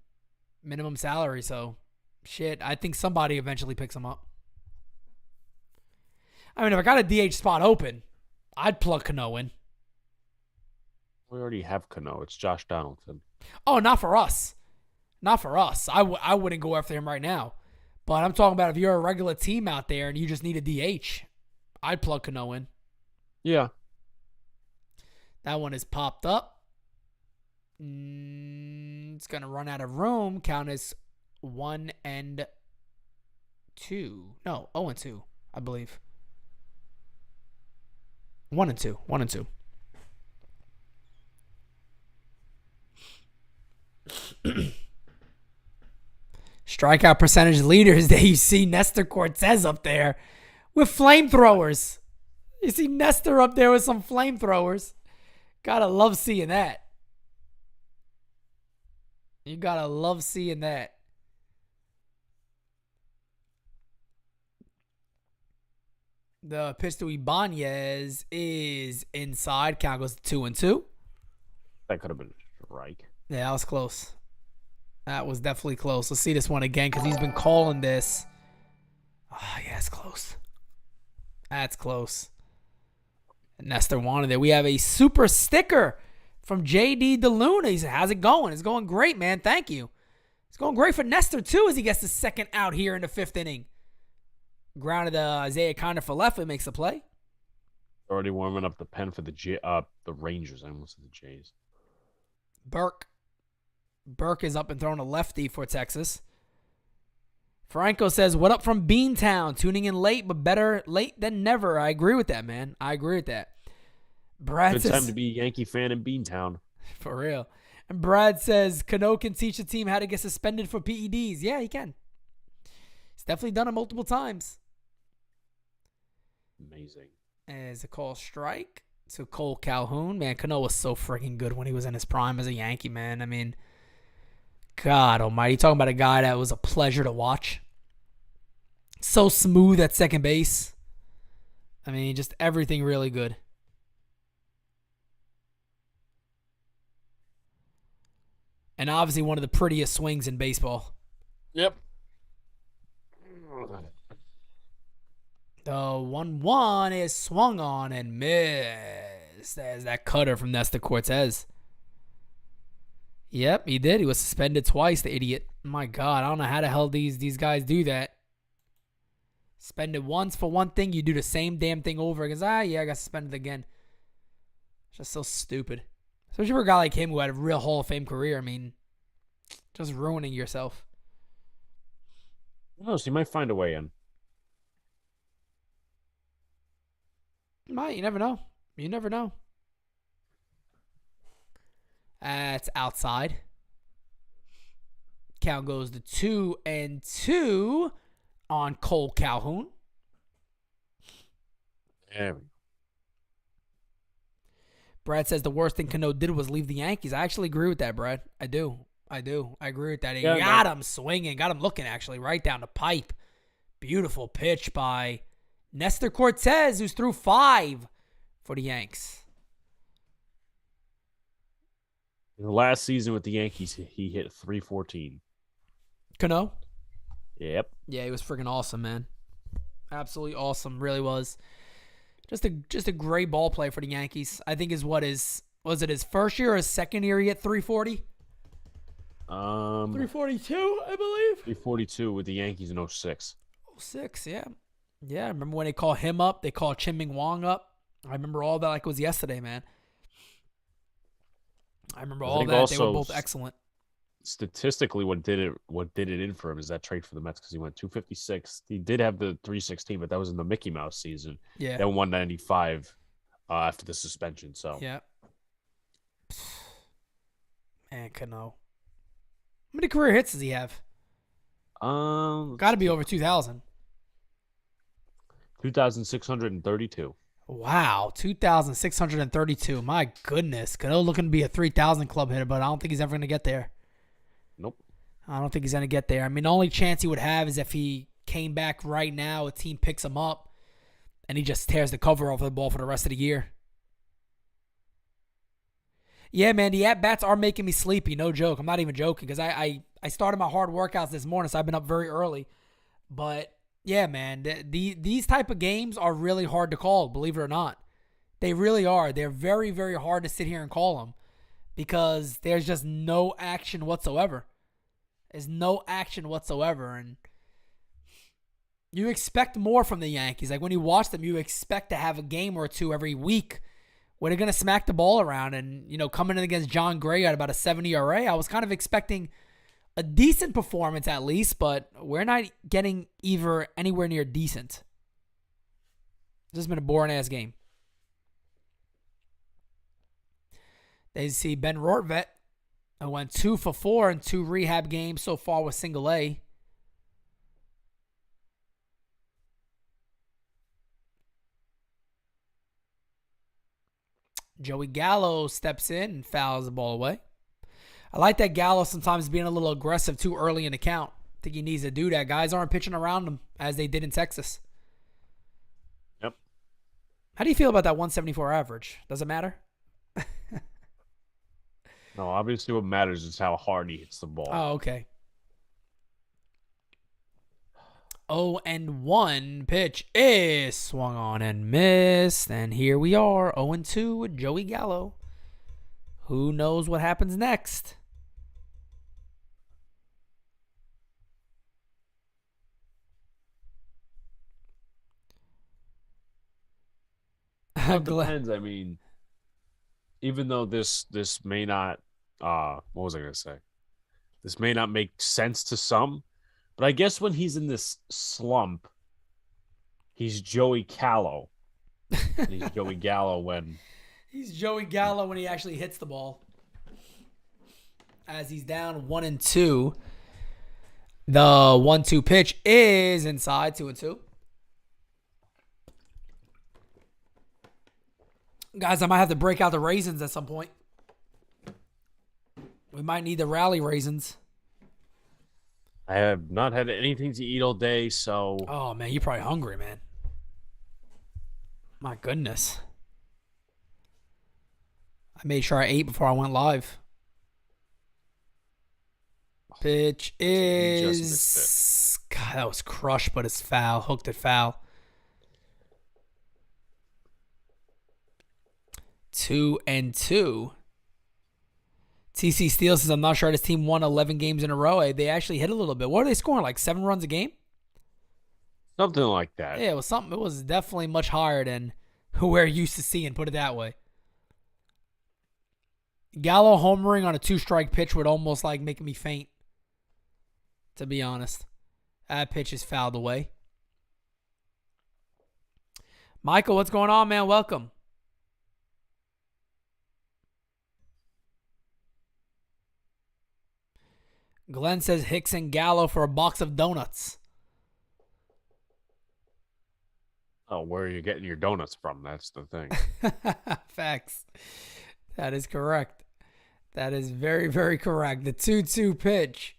salary. So, shit, I think somebody eventually picks him up. I mean, if I got a DH spot open, I'd plug Cano in. We already have Cano. It's Josh Donaldson. Oh, not for us. Not for us. I wouldn't go after him right now. But I'm talking about if you're a regular team out there and you just need a DH, I'd plug Cano in. Yeah. That one is popped up. It's going to run out of room. Count as 1-2. No, 0-2, I believe. 1-2. 1-2. Strikeout percentage leaders. There you see Nestor Cortez up there with flamethrowers. You see Nestor up there with some flamethrowers. Gotta love seeing that. You gotta love seeing that. The pitch to Ibanez is inside. Count goes to 2-2. That could have been a strike. Yeah, that was close. That was definitely close. Let's see this one again because he's been calling this. Oh, yeah, it's close. That's close. Nestor wanted it. We have a super sticker from JD DeLuna. He said, how's it going? It's going great, man. Thank you. It's going great for Nestor, too, as he gets the second out here in the fifth inning. Grounded Isaiah Conner for left. It makes the play. Already warming up the pen for the Rangers. I almost said the Jays. Burke is up and throwing a lefty for Texas. Franco says, what up from Beantown? Tuning in late, but better late than never. I agree with that, man. I agree with that. Brad Good says, time to be a Yankee fan in Beantown. For real. And Brad says, Cano can teach the team how to get suspended for PEDs. Yeah, he can. He's definitely done it multiple times. Amazing. As a call strike to Cole Calhoun. Man, Cano was so freaking good when he was in his prime as a Yankee, man. I mean, God almighty. Talking about a guy that was a pleasure to watch. So smooth at second base. I mean, just everything really good. And obviously one of the prettiest swings in baseball. Yep. The 1-1 is swung on and missed. There's that cutter from Nestor Cortez. Yep, he did. He was suspended twice, the idiot. My God, I don't know how the hell these guys do that. Suspended once for one thing, you do the same damn thing over. Because, yeah, I got suspended again. It's just so stupid. Especially for a guy like him who had a real Hall of Fame career. I mean, just ruining yourself. Who knows? He might find a way in. Might. You never know. You never know. That's outside. Count goes to 2-2 on Cole Calhoun. There we go. Brad says the worst thing Cano did was leave the Yankees. I actually agree with that, Brad. I do. I agree with that. He got him swinging. Got him looking, actually, right down the pipe. Beautiful pitch by Nestor Cortez, who's through 5 for the Yanks. In the last season with the Yankees, he hit 314. Cano? Yep. Yeah, he was freaking awesome, man. Absolutely awesome. Really was. Just a great ball play for the Yankees. I think was it his first year or his second year he hit 340? 342, I believe. 342 with the Yankees in 06. 06, yeah. Yeah, I remember when they call him up. They call Chien-Ming Wang up. I remember all that like it was yesterday, man. I remember all that. They were both excellent. Statistically, what did it in for him is that trade for the Mets because he went 256. He did have the 316, but that was in the Mickey Mouse season. Yeah. Then 195 after the suspension. So yeah. Man, Cano. How many career hits does he have? Got to be over 2,000. 2,632. Wow, 2,632. My goodness. Cano looking to be a 3,000 club hitter, but I don't think he's ever going to get there. Nope. I don't think he's going to get there. I mean, the only chance he would have is if he came back right now, a team picks him up, and he just tears the cover off the ball for the rest of the year. Yeah, man, the at-bats are making me sleepy. No joke. I'm not even joking because I started my hard workouts this morning, so I've been up very early. But, yeah, man, these type of games are really hard to call, believe it or not. They really are. They're very, very hard to sit here and call them because there's just no action whatsoever. There's no action whatsoever, and you expect more from the Yankees. Like when you watch them, you expect to have a game or two every week where they're going to smack the ball around. And, you know, coming in against John Gray at about a 7 ERA, I was kind of expecting a decent performance at least, but we're not getting either anywhere near decent. This has been a boring-ass game. They see Ben Rortvedt, who went 2 for 4 in 2 rehab games so far with single A. Joey Gallo steps in and fouls the ball away. I like that Gallo sometimes being a little aggressive too early in the count. I think he needs to do that. Guys aren't pitching around him as they did in Texas. Yep. How do you feel about that 174 average? Does it matter? No, obviously what matters is how hard he hits the ball. Oh, okay. 0-1 pitch is swung on and missed. And here we are, 0-2 with Joey Gallo. Who knows what happens next? It depends. I mean, even though this may not, what was I going to say? This may not make sense to some, but I guess when he's in this slump, he's Joey Callow. And he's Joey Gallo when... He's Joey Gallo when he actually hits the ball. As he's down 1-2. The 1-2 pitch is inside, 2-2. Guys, I might have to break out the raisins at some point. We might need the rally raisins. I have not had anything to eat all day, so... Oh, man, you're probably hungry, man. My goodness. I made sure I ate before I went live. Pitch is... God, that was crushed, but it's foul. Hooked it foul. 2-2. TC Steele says, I'm not sure this team won 11 games in a row. They actually hit a little bit. What are they scoring? Like 7 runs a game? Something like that. Yeah, it was something. It was definitely much higher than we're used to seeing, put it that way. Gallo homering on a 2-strike pitch would almost like make me faint, to be honest. That pitch is fouled away. Michael, what's going on, man? Welcome. Glenn says Hicks and Gallo for a box of donuts. Oh, where are you getting your donuts from? That's the thing. Facts. That is correct. That is very, very correct. The 2-2 pitch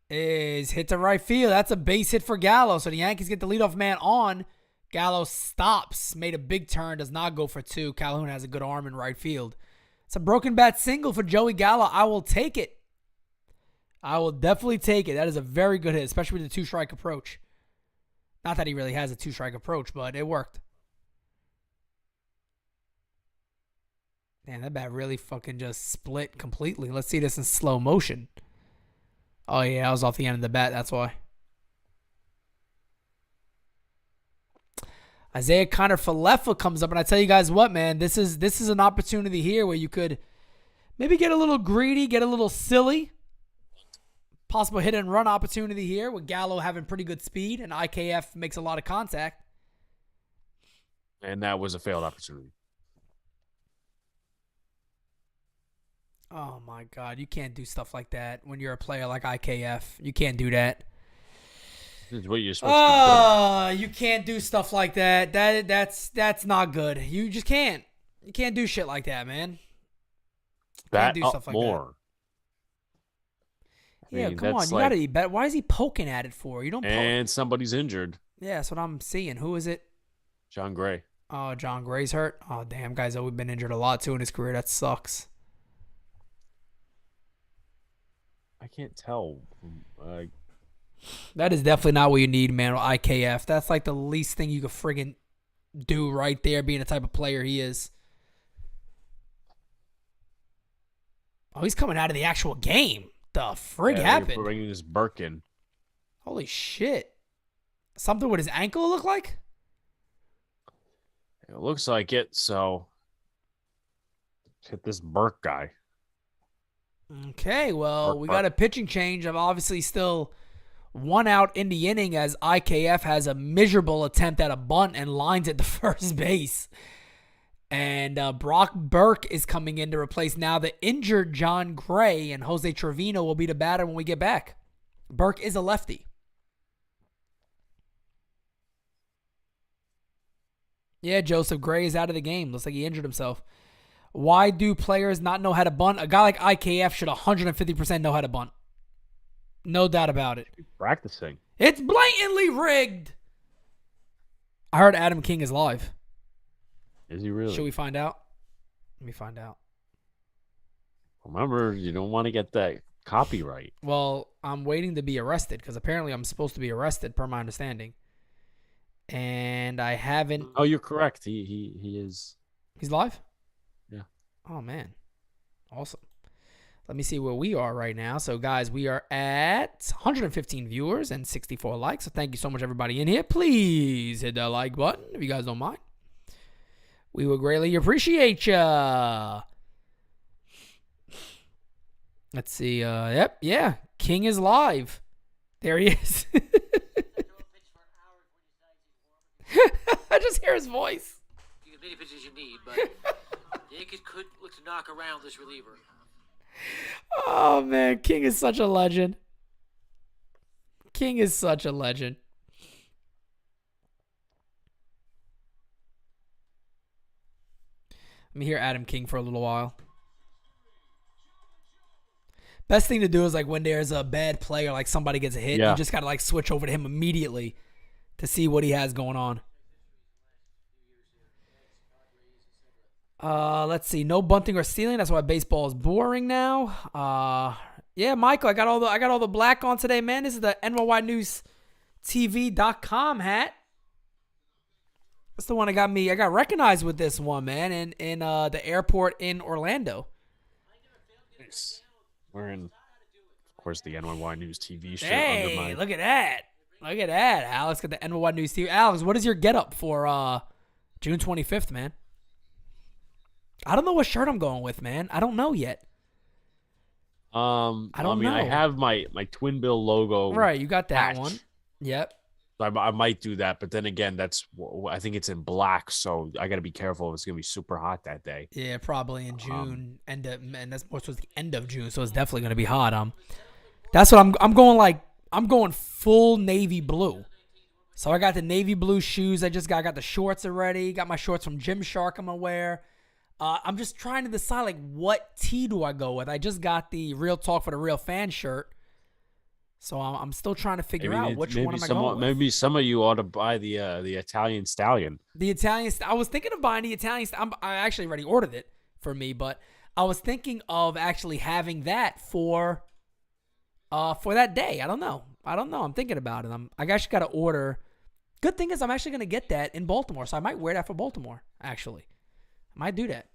is hit to right field. That's a base hit for Gallo. So the Yankees get the leadoff man on. Gallo stops, made a big turn, does not go for two. Calhoun has a good arm in right field. It's a broken bat single for Joey Gallo. I will take it. I will definitely take it. That is a very good hit, especially with the 2-strike approach. Not that he really has a 2-strike approach, but it worked. Man, that bat really fucking just split completely. Let's see this in slow motion. Oh, yeah, I was off the end of the bat. That's why. Isaiah Connor Falefa comes up, and I tell you guys what, man, this is an opportunity here where you could maybe get a little greedy, get a little silly. Possible hit and run opportunity here with Gallo having pretty good speed, and IKF makes a lot of contact. And that was a failed opportunity. Oh, my God. You can't do stuff like that when you're a player like IKF. You can't do that. This is what you're supposed to do. You can't do stuff like that. That's not good. You just can't. You can't do shit like that, man. Bat can't do up stuff like more. Yeah, come on. You gotta be better. Why is he poking at it for? You don't poke. And somebody's injured. Yeah, that's what I'm seeing. Who is it? John Gray. Oh, John Gray's hurt. Oh, damn. Guy's always been injured a lot, too, in his career. That sucks. I can't tell. That is definitely not what you need, man, with IKF. That's like the least thing you could friggin' do right there, being the type of player he is. Oh, he's coming out of the actual game. The frig happened? Bringing this Burke in. Holy shit. Something with his ankle, it look like? It looks like it, so hit this Burke guy. Okay, well, we got a pitching change. I'm obviously still 1 out in the inning as IKF has a miserable attempt at a bunt and lines at the first base. And Brock Burke is coming in to replace now the injured John Gray, and Jose Trevino will be the batter when we get back. Burke is a lefty. Yeah, Joseph Gray is out of the game. Looks like he injured himself. Why do players not know how to bunt? A guy like IKF should 150% know how to bunt. No doubt about it. Practicing. It's blatantly rigged. I heard Adam King is live. Is he really? Should we find out? Let me find out. Remember, you don't want to get that copyright. Well, I'm waiting to be arrested because apparently I'm supposed to be arrested per my understanding. And I haven't. Oh, you're correct. He is. He's live? Yeah. Oh, man. Awesome. Let me see where we are right now. So, guys, we are at 115 viewers and 64 likes. So, thank you so much, everybody in here. Please hit that like button if you guys don't mind. We would greatly appreciate ya. Let's see. Yep. Yeah. King is live. There he is. I just hear his voice. You get many pitches you need, but the Yankees could look to knock around this reliever. Oh, man. King is such a legend. King is such a legend. Let me hear Adam King for a little while. Best thing to do is like when there's a bad play or like somebody gets a hit, you just got to like switch over to him immediately to see what he has going on. Let's see. No bunting or stealing. That's why baseball is boring now. Yeah, Michael, I got all the black on today, man. This is the NyynewsTV.com hat. That's the one that got me. I got recognized with this one, man, in the airport in Orlando. Nice. We're in, of course, the NY News TV show. Hey, look at that. Look at that. Alex got the NY News TV. Alex, what is your getup for June 25th, man? I don't know what shirt I'm going with, man. I don't know yet. I don't know. I have my Twin Bill logo. Right, you got that patch. one. Yep. I might do that, but then again, I think it's in black, so I got to be careful if it's gonna be super hot that day. Yeah, probably in June, and that's more towards the end of June, so it's definitely gonna be hot. That's what I'm going like. I'm going full navy blue. So I got the navy blue shoes. I got the shorts already. Got my shorts from Gymshark I'm gonna wear. I'm just trying to decide like what tee do I go with. I just got the Real Talk for the Real Fan shirt. So I'm still trying to figure out which one am I going with. Maybe some of you ought to buy the Italian Stallion. The Italian. I was thinking of buying the Italian. I actually already ordered it for me, but I was thinking of actually having that for that day. I don't know. I'm thinking about it. I actually got to order. Good thing is I'm actually going to get that in Baltimore, so I might wear that for Baltimore. Actually, I might do that.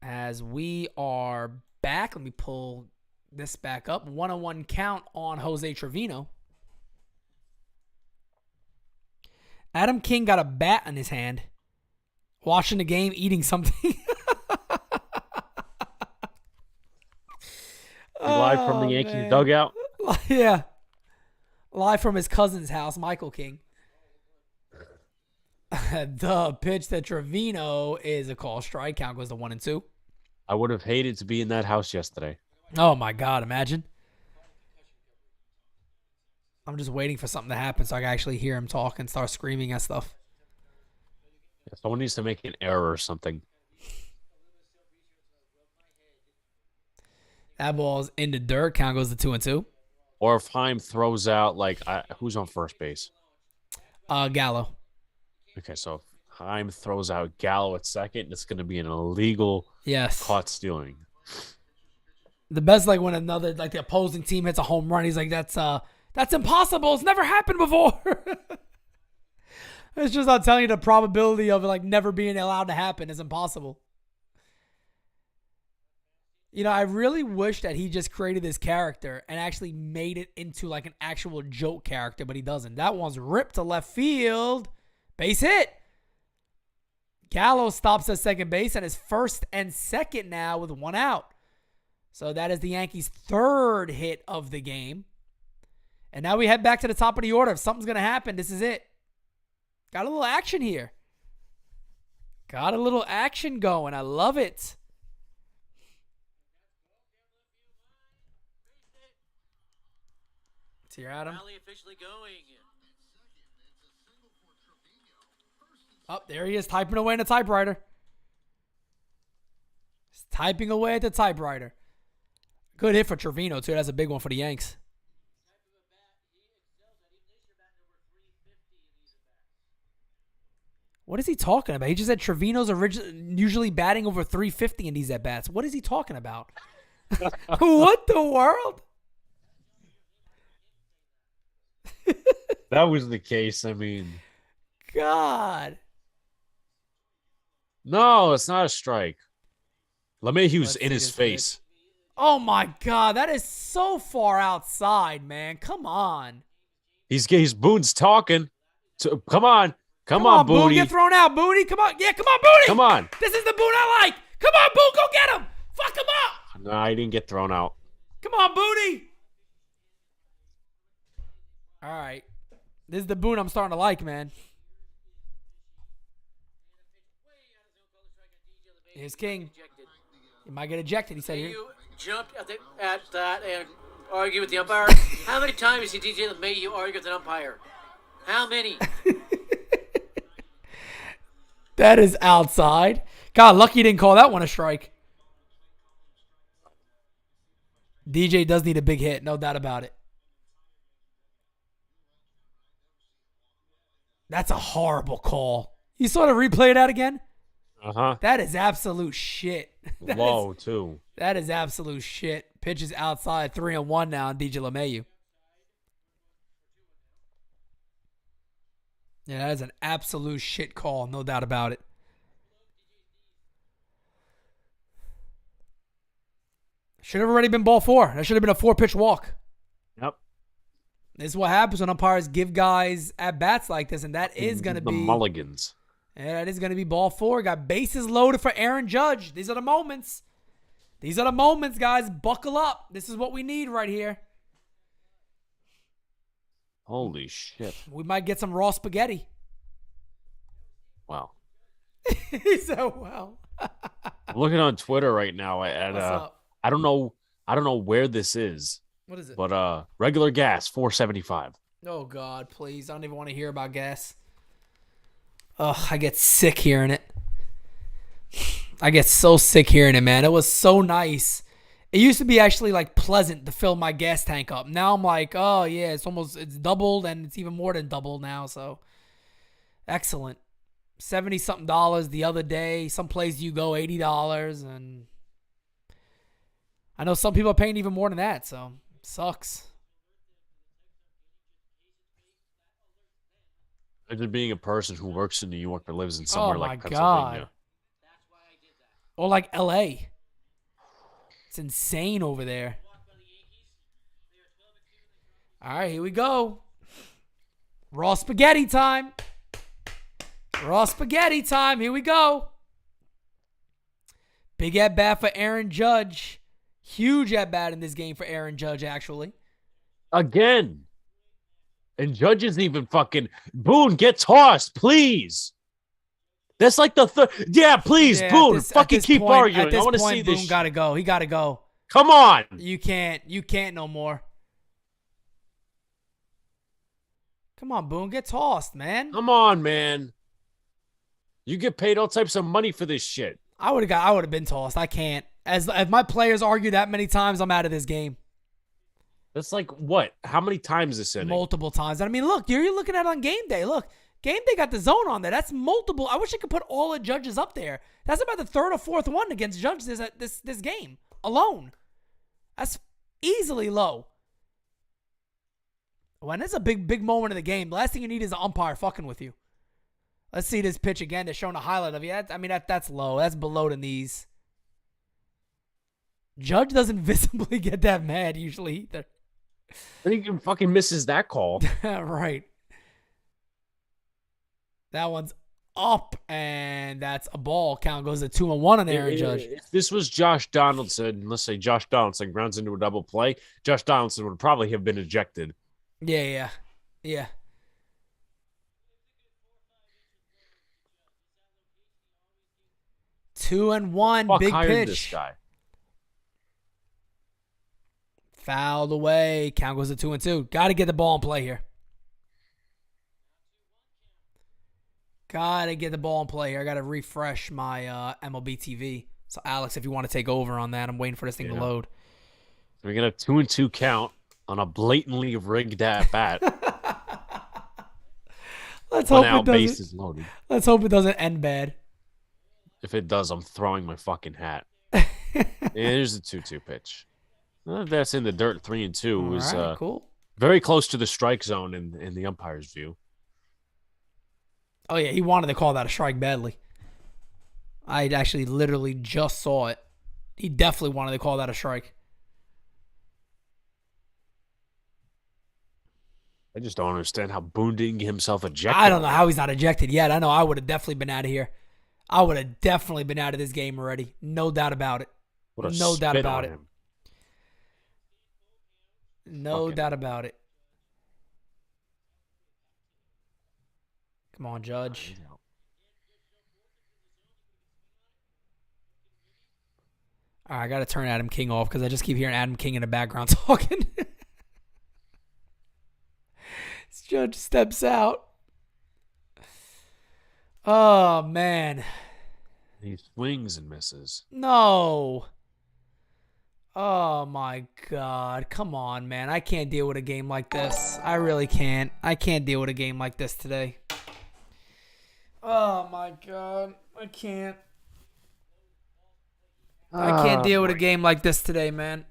As we are back, let me pull this back up. 1-1 count on Jose Trevino. Adam King got a bat in his hand, watching the game, eating something. Live from the Yankees dugout. Yeah. Live from his cousin's house, Michael King. The pitch that Trevino is a call strike. Count goes to 1-2. I would have hated to be in that house yesterday. Oh, my God. Imagine. I'm just waiting for something to happen so I can actually hear him talk and start screaming at stuff. Yeah, someone needs to make an error or something. That ball's in the dirt. Count goes to 2-2. Or if Heim throws out, who's on first base? Gallo. Okay, so if Heim throws out Gallo at second, it's going to be an illegal caught stealing. The best, like when the opposing team hits a home run, he's like, that's impossible. It's never happened before. It's just not telling you the probability of it like never being allowed to happen is impossible. You know, I really wish that he just created this character and actually made it into like an actual joke character, but he doesn't. That one's ripped to left field. Base hit. Gallo stops at second base and is first and second now with one out. So that is the Yankees' third hit of the game. And now we head back to the top of the order. If something's going to happen, this is it. Got a little action here. Got a little action going. I love it. It's here, Adam. Rally officially going. Oh, there he is, typing away in the typewriter. He's typing away at the typewriter. Good hit for Trevino, too. That's a big one for the Yanks. What is he talking about? He just said Trevino's usually batting over 350 in these at-bats. What is he talking about? What the world? That was the case. I mean, God. No, it's not a strike. LeMahieu's in his face. Oh, my God. That is so far outside, man. Come on. He's Boone's talking. Come on. Come on, Boone. Boone. Get thrown out, Boone. Come on. Yeah, come on, Boone. Come on. This is the Boone I like. Come on, Boone. Go get him. Fuck him up. No, he didn't get thrown out. Come on, Boone. All right. This is the Boone I'm starting to like, man. Here's King. He might get ejected. He said here. You jumped at that and argued with the umpire. How many times did DJ LeMahieu argue with an umpire? How many? That is outside. God, lucky he didn't call that one a strike. DJ does need a big hit, no doubt about it. That's a horrible call. You saw the replay of that again? Uh-huh. That is absolute shit. Low, too. That is absolute shit. Pitch is outside, 3-1 now on DJ LeMahieu. Yeah, that is an absolute shit call, no doubt about it. Should have already been ball 4. That should have been a 4-pitch walk. Yep. This is what happens when umpires give guys at-bats like this, and that is going to be... The mulligans. Yeah, that is going to be ball 4. Got bases loaded for Aaron Judge. These are the moments. These are the moments, guys. Buckle up. This is what we need right here. Holy shit. We might get some raw spaghetti. Wow. He said, well. I'm looking on Twitter right now at What's up? I don't know where this is, What is it? but regular gas $4.75. Oh, God, please. I don't even want to hear about gas. Ugh, I get sick hearing it. I get so sick hearing it, man. It was so nice. It used to be actually like pleasant to fill my gas tank up. Now I'm like, oh yeah, it's doubled and it's even more than double now. So excellent. $70-something the other day. Some place you go $80, and I know some people are paying even more than that. So it sucks. Imagine being a person who works in New York or lives in somewhere like God. Pennsylvania. Or like LA. It's insane over there. All right, here we go. Raw spaghetti time. Raw spaghetti time. Here we go. Big at bat for Aaron Judge. Huge at bat in this game for Aaron Judge, actually. Again. And Judge isn't even fucking. Boone, get tossed, please. That's like the third. Yeah, please, Yeah, Boone. Fucking keep arguing. I want to see this. Boone gotta go. He gotta go. Come on. You can't no more. Come on, Boone. Get tossed, man. Come on, man. You get paid all types of money for this shit. I would have been tossed. I can't. As my players argue that many times, I'm out of this game. That's like what? How many times this inning? Multiple times. And I mean, look, you're looking at it on game day. Look, game day got the zone on there. That's multiple. I wish I could put all the Judges up there. That's about the third or fourth one against Judge this game alone. That's easily low. When it's a big moment of the game, the last thing you need is an umpire fucking with you. Let's see this pitch again. They're showing a highlight of you. That's low. That's below the knees. Judge doesn't visibly get that mad usually either. And he fucking misses that call. Right. That one's up, and that's a ball. Count goes to 2-1 on Aaron Judge. If this was Josh Donaldson, let's say Josh Donaldson grounds into a double play, Josh Donaldson would probably have been ejected. Yeah. 2-1, Fuck big hired pitch. This guy. Fouled away. Count goes to 2-2. Got to get the ball in play here. Got to get the ball in play here. I got to refresh my MLB TV. So, Alex, if you want to take over on that, I'm waiting for this thing to load. We're going to have 2-2 count on a blatantly rigged at bat. Let's hope it base doesn't. is loaded. Let's hope it doesn't end bad. If it does, I'm throwing my fucking hat. And here's the 2-2 pitch. That's in the dirt. 3-2 was cool. Very close to the strike zone in the umpire's view. Oh, yeah, he wanted to call that a strike badly. I actually literally just saw it. He definitely wanted to call that a strike. I just don't understand how Boone didn't get himself ejected. I don't know how he's not ejected yet. I know I would have definitely been out of here. I would have definitely been out of this game already. No doubt about it. No doubt about it. No doubt about it. Come on, Judge. All right, I got to turn Adam King off because I just keep hearing Adam King in the background talking. This Judge steps out. Oh, man. He swings and misses. No. Oh, my God. Come on, man. I can't deal with a game like this. I really can't. I can't deal with a game like this today. Oh, my God. I can't. I can't deal with a game like this today, man.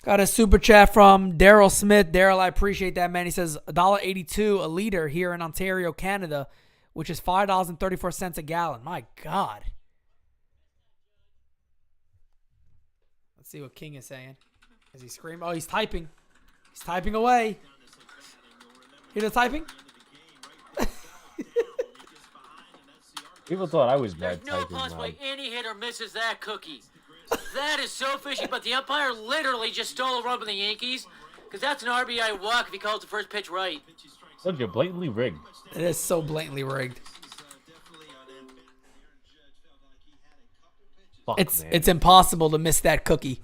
Got a super chat from Daryl Smith. Daryl, I appreciate that, man. He says $1.82 a liter here in Ontario, Canada, which is $5.34 a gallon. My God. Let's see what King is saying. Is he screaming? Oh, he's typing. He's typing away. Hear the typing? People thought I was bad There's no typing. possible way any hitter misses that cookie. That is so fishy, but the umpire literally just stole a run with the Yankees, Because that's an RBI walk if he calls the first pitch right. Look, you're blatantly rigged. It is so blatantly rigged. Fuck, man. It's impossible to miss that cookie.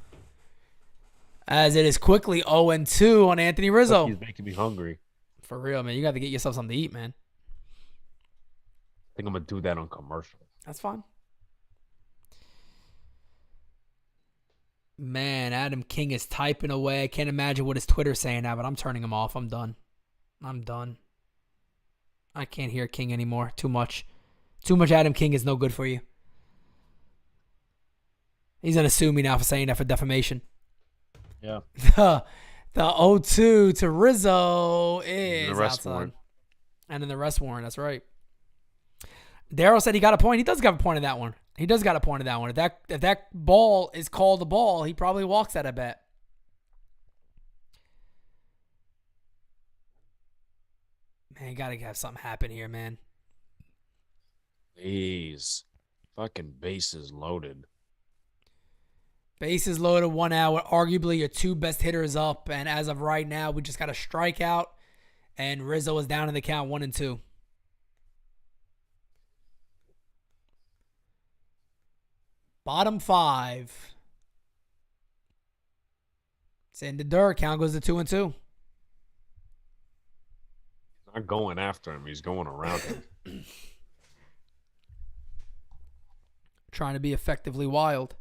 As it is quickly 0-2 on Anthony Rizzo. He's making me hungry. For real, man. You got to get yourself something to eat, man. I think I'm going to do that on commercial. That's fine. Man, Adam King is typing away. I can't imagine what his Twitter's saying now, but I'm turning him off. I'm done. I can't hear King anymore. Too much. Too much Adam King is no good for you. He's going to sue me now for saying that for defamation. Yeah. The 0-2 to Rizzo is outside. Warrant. And then the rest warrant. That's right. Daryl said he got a point. He does got a point in that one. He does got a point in that one. If that ball is called a ball, he probably walks that, I bet. Man, you got to have something happen here, man. Please. Fucking bases loaded. Bases loaded, 1 hour. Arguably your two best hitters up. And as of right now, we just got a strikeout. And Rizzo is down in the count 1-2. Bottom 5. It's in the dirt. Count goes to 2-2. He's not going after him. He's going around him. Trying to be effectively wild.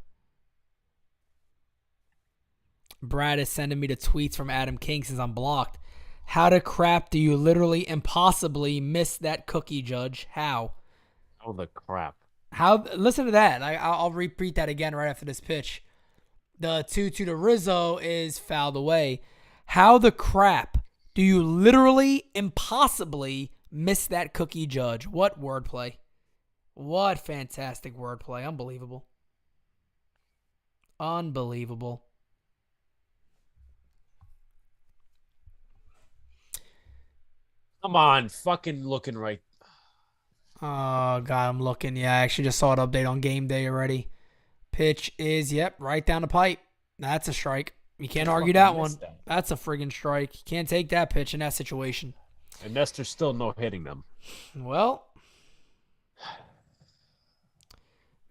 Brad is sending me the tweets from Adam King since I'm blocked. How the crap do you literally impossibly miss that cookie, Judge? How? Oh, the crap. How? Listen to that. I'll repeat that again right after this pitch. The 2-2 to Rizzo is fouled away. How the crap do you literally impossibly miss that cookie, Judge? What wordplay. What fantastic wordplay. Unbelievable. Unbelievable. Come on, fucking looking right. Oh, God, I'm looking. Yeah, I actually just saw an update on game day already. Pitch is, yep, right down the pipe. That's a strike. You can't argue that one. That's a friggin' strike. You can't take that pitch in that situation. And Nestor's still no hitting them. Well,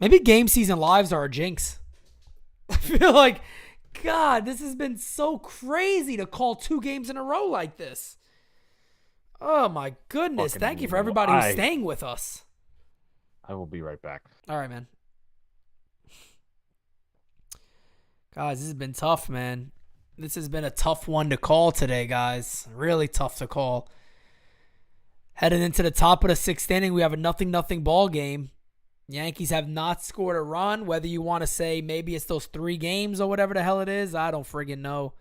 maybe game season lives are a jinx. I feel like, God, this has been so crazy to call 2 games in a row like this. Oh, my goodness. Fucking Thank you for unbelievable. everybody who's staying with us. I will be right back. All right, man. Guys, this has been tough, man. This has been a tough one to call today, guys. Really tough to call. Heading into the top of the 6th inning, we have a 0-0 ball game. Yankees have not scored a run. Whether you want to say maybe it's those 3 games or whatever the hell it is, I don't friggin' know.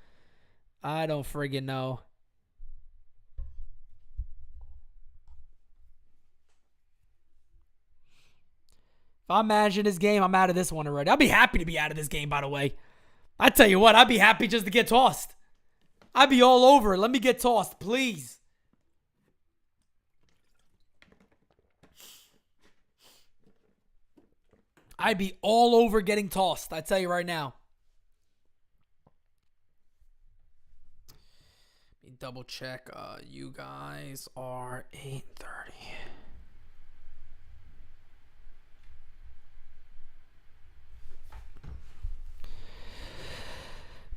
If I'm managing this game, I'm out of this one already. I'll be happy to be out of this game, by the way. I tell you what, I'd be happy just to get tossed. I'd be all over it. Let me get tossed, please. I'd be all over getting tossed. I tell you right now. Let me double check. You guys are 8:30.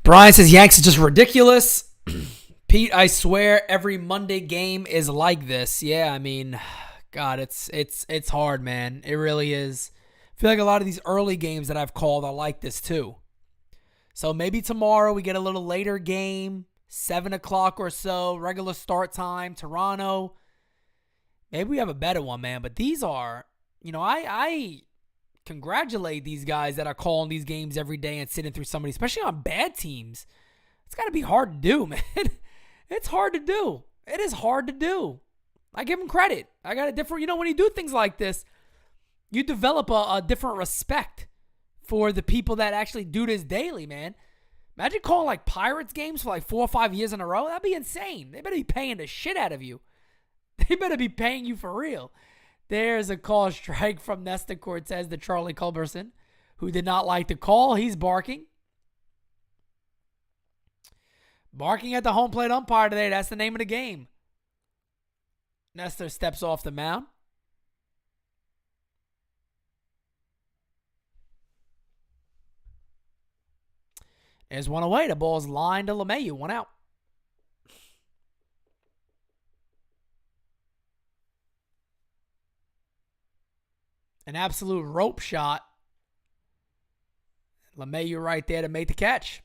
Brian says Yanks is just ridiculous. Pete, I swear every Monday game is like this. Yeah, I mean, God, it's hard, man. It really is. I feel like a lot of these early games that I've called are like this too. So maybe tomorrow we get a little later game, 7 o'clock or so, regular start time, Toronto. Maybe we have a better one, man. But these are, I congratulate these guys that are calling these games every day and sitting through somebody, especially on bad teams. It's got to be hard to do, man. It's hard to do. It is hard to do. I give them credit. I got a different, when you do things like this, you develop a different respect for the people that actually do this daily, man. Imagine calling like Pirates games for like 4 or 5 years in a row. That'd be insane. They better be paying the shit out of you. They better be paying you for real. There's a call strike from Nestor Cortez to Charlie Culberson, who did not like the call. He's barking. Barking at the home plate umpire today. That's the name of the game. Nestor steps off the mound. There's one away. The ball's lined to LeMahieu. 1 out. An absolute rope shot. LeMahieu right there to make the catch.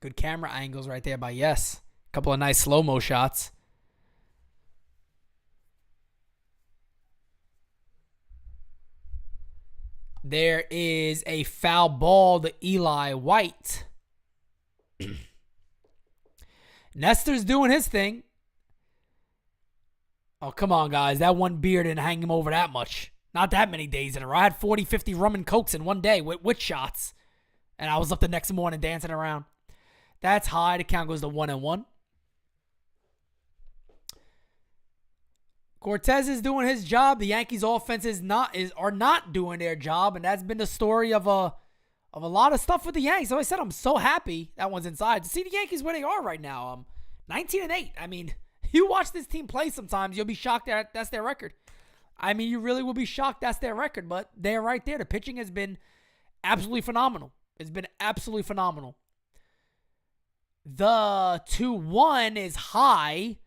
Good camera angles right there by Yes. A couple of nice slow-mo shots. There is a foul ball to Eli White. Nestor's doing his thing. Oh, come on, guys. That one beer didn't hang him over that much. Not that many days in a row. I had 40, 50 rum and cokes in one day with shots. And I was up the next morning dancing around. That's high. The count goes to 1-1. Cortez is doing his job. The Yankees offense are not doing their job. And that's been the story of a lot of stuff with the Yankees. So I said I'm so happy that one's inside. To see the Yankees where they are right now. 19-8. I mean, you watch this team play sometimes, you'll be shocked that that's their record. I mean, you really will be shocked that's their record, but they're right there. The pitching has been absolutely phenomenal. It's been absolutely phenomenal. The 2-1 is high,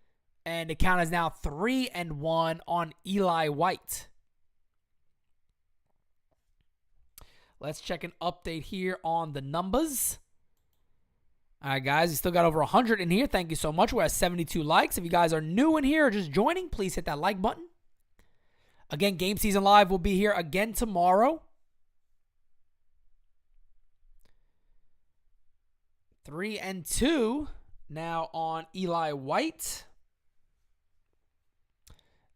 and the count is now 3-1 on Eli White. Let's check an update here on the numbers. All right, guys, we still got over 100 in here. Thank you so much. We're at 72 likes. If you guys are new in here or just joining, please hit that like button. Again, Game Season Live will be here again tomorrow. 3-2 now on Eli White.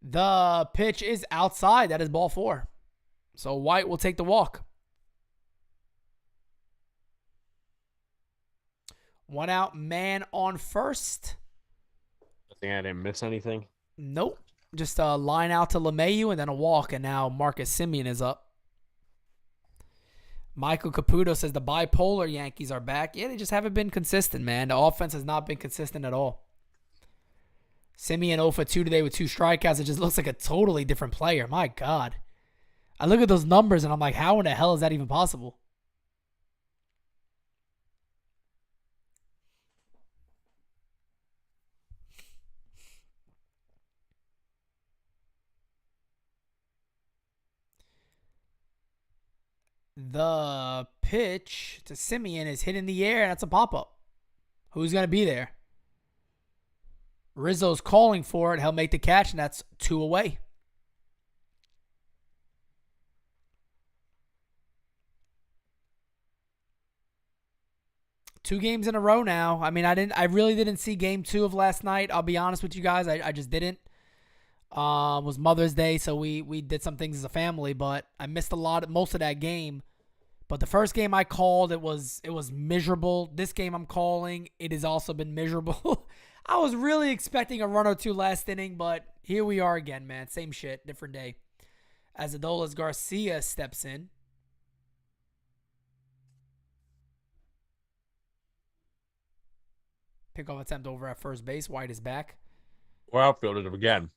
The pitch is outside. That is ball 4. So White will take the walk. 1 out, man on first. I think I didn't miss anything. Nope. Just a line out to LeMahieu and then a walk, and now Marcus Semien is up. Michael Caputo says the bipolar Yankees are back. Yeah, they just haven't been consistent, man. The offense has not been consistent at all. Semien 0 for 2 today with 2 strikeouts. It just looks like a totally different player. My God. I look at those numbers and I'm like, how in the hell is that even possible? The pitch to Semien is hit in the air, and that's a pop-up. Who's going to be there? Rizzo's calling for it. He'll make the catch, and that's 2 away. Two games in a row now. I mean, I really didn't see game 2 of last night. I'll be honest with you guys. I just didn't. It was Mother's Day, so we did some things as a family, but I missed most of that game. But the first game I called, it was miserable. This game I'm calling, it has also been miserable. I was really expecting a run or 2 last inning, but here we are again, man. Same shit, different day. As Adolis Garcia steps in. Pickoff attempt over at first base. White is back. We're outfielded again.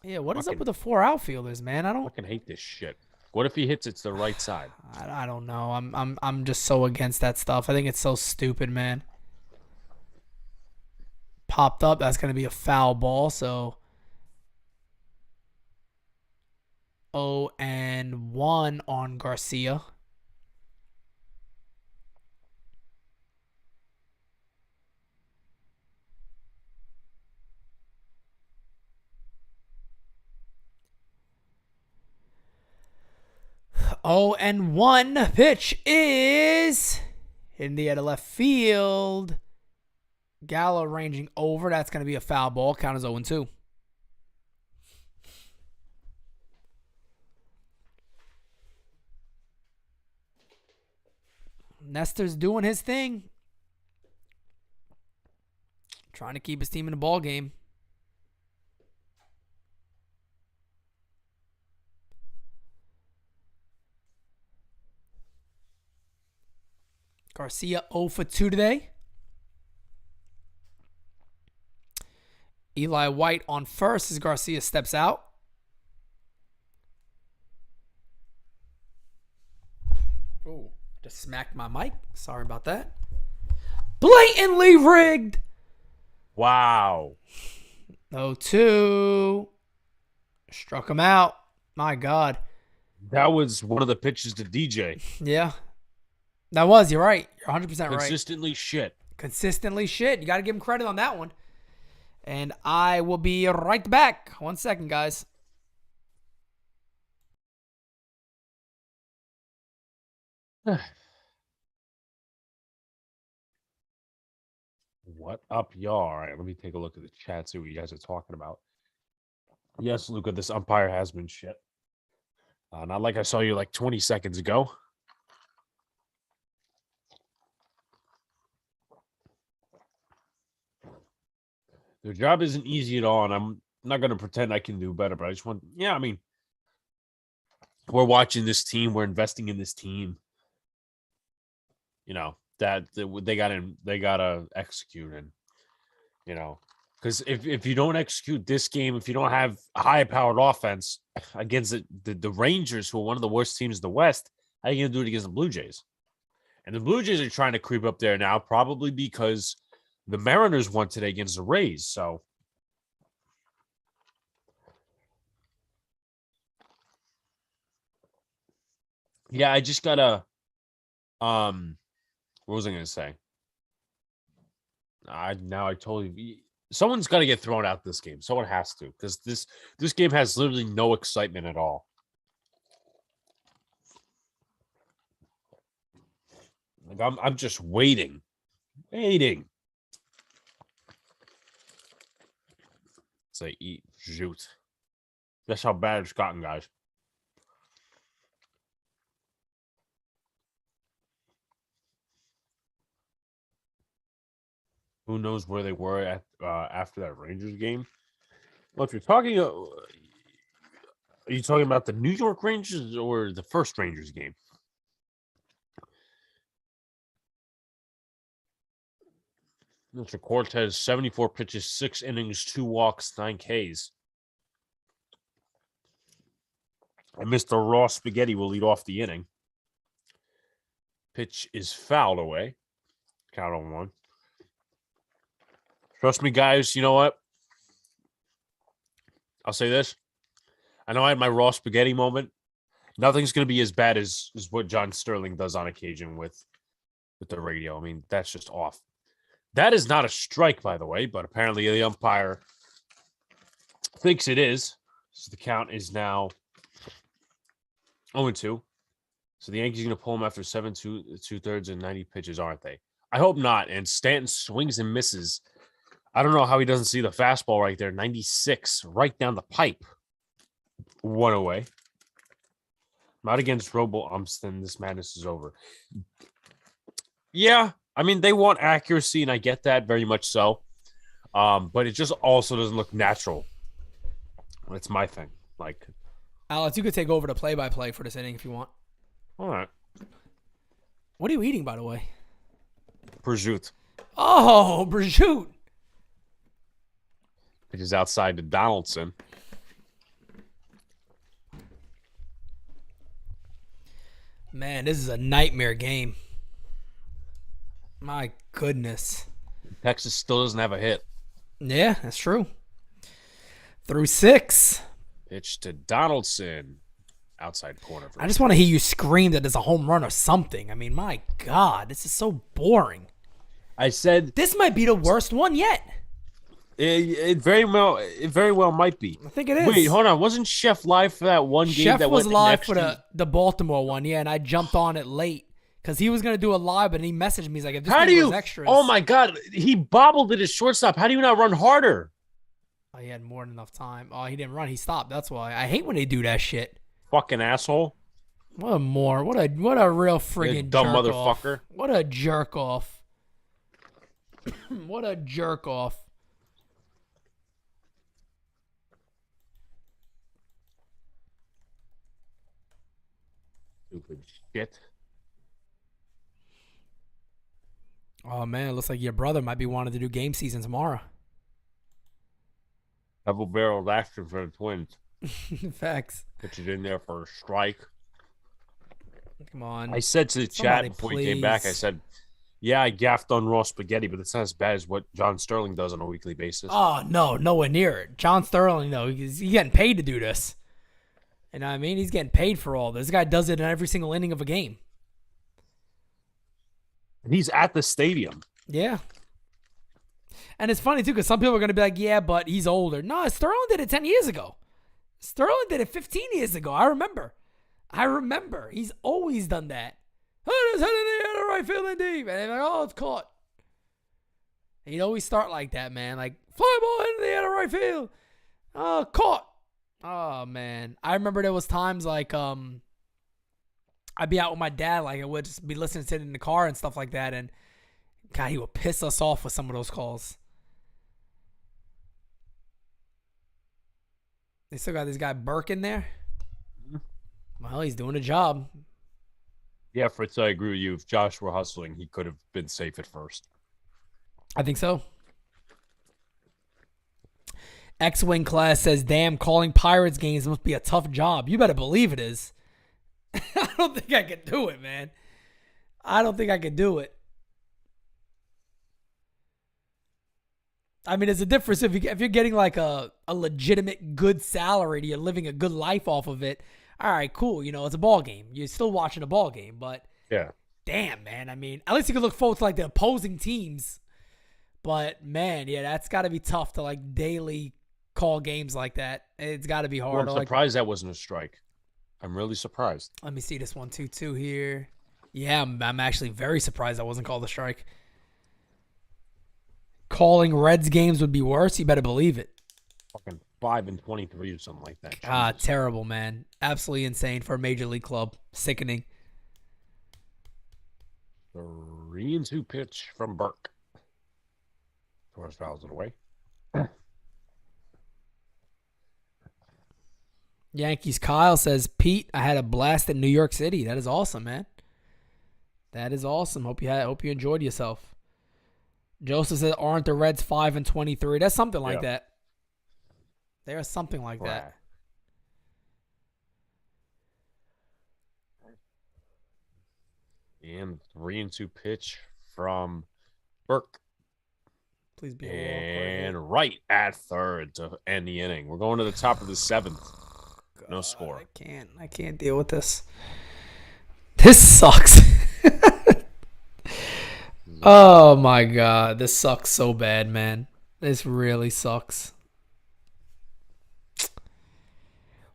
Yeah, what is up with the 4 outfielders, man? I fucking hate this shit. What if he hits it to the right side? I don't know. I'm just so against that stuff. I think it's so stupid, man. Popped up. That's gonna be a foul ball. So 0-1 on Garcia. Oh, and 1 pitch is in the air to left field. Gallo ranging over. That's going to be a foul ball. Count is 0-2. Nestor's doing his thing. Trying to keep his team in the ball game. Garcia 0 for 2 today. Eli White on first as Garcia steps out. Oh, just smacked my mic. Sorry about that. Blatantly rigged. Wow. 0-2. Struck him out. My God. That was one of the pitches to DJ. Yeah. That was. You're right. You're 100% right. Consistently shit. Consistently shit. You got to give him credit on that one. And I will be right back. 1 second, guys. What up, y'all? All right, let me take a look at the chat, see what you guys are talking about. Yes, Luca, this umpire has been shit. Not like I saw you like 20 seconds ago. Their job isn't easy at all, and I'm not going to pretend I can do better, but I just want, I mean, we're watching this team, we're investing in this team. You know, that they gotta execute, and because if you don't execute this game, if you don't have a high-powered offense against the Rangers, who are one of the worst teams in the West, how are you gonna do it against the Blue Jays? And the Blue Jays are trying to creep up there now, probably because the Mariners won today against the Rays. So yeah, I just gotta what was I gonna say? I totally. Someone's got to get thrown out this game. Someone has to, because this game has literally no excitement at all. Like I'm just waiting. Say eat shoot. That's how bad it's gotten, guys. Who knows where they were at after that Rangers game? Well, if you're talking, are you talking about the New York Rangers or the first Rangers game? Mr. Cortez, 74 pitches, 6 innings, 2 walks, 9 Ks. And Mr. Raw Spaghetti will lead off the inning. Pitch is fouled away. Count on 1. Trust me, guys, you know what? I'll say this. I know I had my raw spaghetti moment. Nothing's going to be as bad as what John Sterling does on occasion with the radio. I mean, that's just off. That is not a strike, by the way, but apparently the umpire thinks it is. So the count is now 0-2. So the Yankees are going to pull him after 7 2/3 and 90 pitches, aren't they? I hope not. And Stanton swings and misses. I don't know how he doesn't see the fastball right there. 96, right down the pipe. 1 away. Not against Robo Umston. This madness is over. Yeah, I mean, they want accuracy, and I get that very much so. But it just also doesn't look natural. That's my thing. Like, Alex, you could take over the play-by-play for this inning if you want. all right. What are you eating, by the way? Prosciutto. Oh, prosciutto. It is outside to Donaldson. Man, this is a nightmare game. My goodness. Texas still doesn't have a hit. Yeah, that's true. Through 6. Pitch to Donaldson. Outside corner. I just want to hear you scream that there's a home run or something. I mean, my God, this is so boring. I said This might be the worst one yet. it very well might be. I think it is. Wait, hold on. Wasn't Chef live for that one game? Chef that was went live next for the Baltimore one, yeah, and I jumped on it late because he was going to do a live, but he messaged me. He's like, if this thing was extras. Oh, my God. He bobbled at his shortstop. How do you not run harder? Oh, he had more than enough time. Oh, he didn't run. He stopped. That's why. I hate when they do that shit. Fucking asshole. What a real friggin' dumb jerk motherfucker. Off. What a jerk off. What a jerk off. Stupid shit. Oh man, it looks like your brother might be wanting to do game season tomorrow. Double-barreled action for the Twins. Facts. Put it in there for a strike. Come on. I said to the Somebody chat before you came back, I please. said, yeah, I gaffed on raw spaghetti, but it's not as bad as what John Sterling does on a weekly basis. Oh, no, nowhere near it. John Sterling, though, he's getting paid to do this. You know what I mean? He's getting paid for all this. This guy does it in every single inning of a game. And he's at the stadium. Yeah. And it's funny, too, because some people are going to be like, yeah, but he's older. No, Sterling did it 10 years ago. Sterling did it 15 years ago. I remember. He's always done that. Oh, there's head in the air, right field and deep. And they're like, oh, it's caught. And he'd always start like that, man. Like, fly ball into the air, right field. Oh, caught. Oh, man. I remember there was times like I'd be out with my dad. Like, I would just be listening to it in the car and stuff like that. And, God, he would piss us off with some of those calls. They still got this guy Burke in there. Well, he's doing a job. Yeah, Fritz, I agree with you. If Josh were hustling, he could have been safe at first. I think so. X-Wing class says, damn, calling Pirates games must be a tough job. You better believe it is. I don't think I could do it, man. I don't think I could do it. I mean, there's a difference if you're getting like a legitimate good salary, you're living a good life off of it. All right, cool. You know, it's a ball game. You're still watching a ball game, but yeah, damn, man. I mean, at least you can look forward to like the opposing teams. But man, yeah, that's got to be tough to like daily call games like that. It's got to be hard. Well, I'm surprised that wasn't a strike. I'm really surprised. Let me see this 1-2-2 here. Yeah, I'm actually very surprised that wasn't called a strike. Calling Reds games would be worse. You better believe it. Fucking 5-23 or something like that. Ah, terrible, man. Absolutely insane for a major league club. Sickening. 3-2 pitch from Burke. Torres fouls it away. Yankees Kyle says, Pete, I had a blast in New York City. That is awesome, man. That is awesome. Hope you enjoyed yourself. Joseph says, aren't the Reds 5-23? That's something like that. There's something like that. And 3-2 pitch from Burke. Please be and right at third to end the inning. We're going to the top of the seventh. God, no score. I can't deal with this. This sucks. Oh my God. This sucks so bad, man. This really sucks.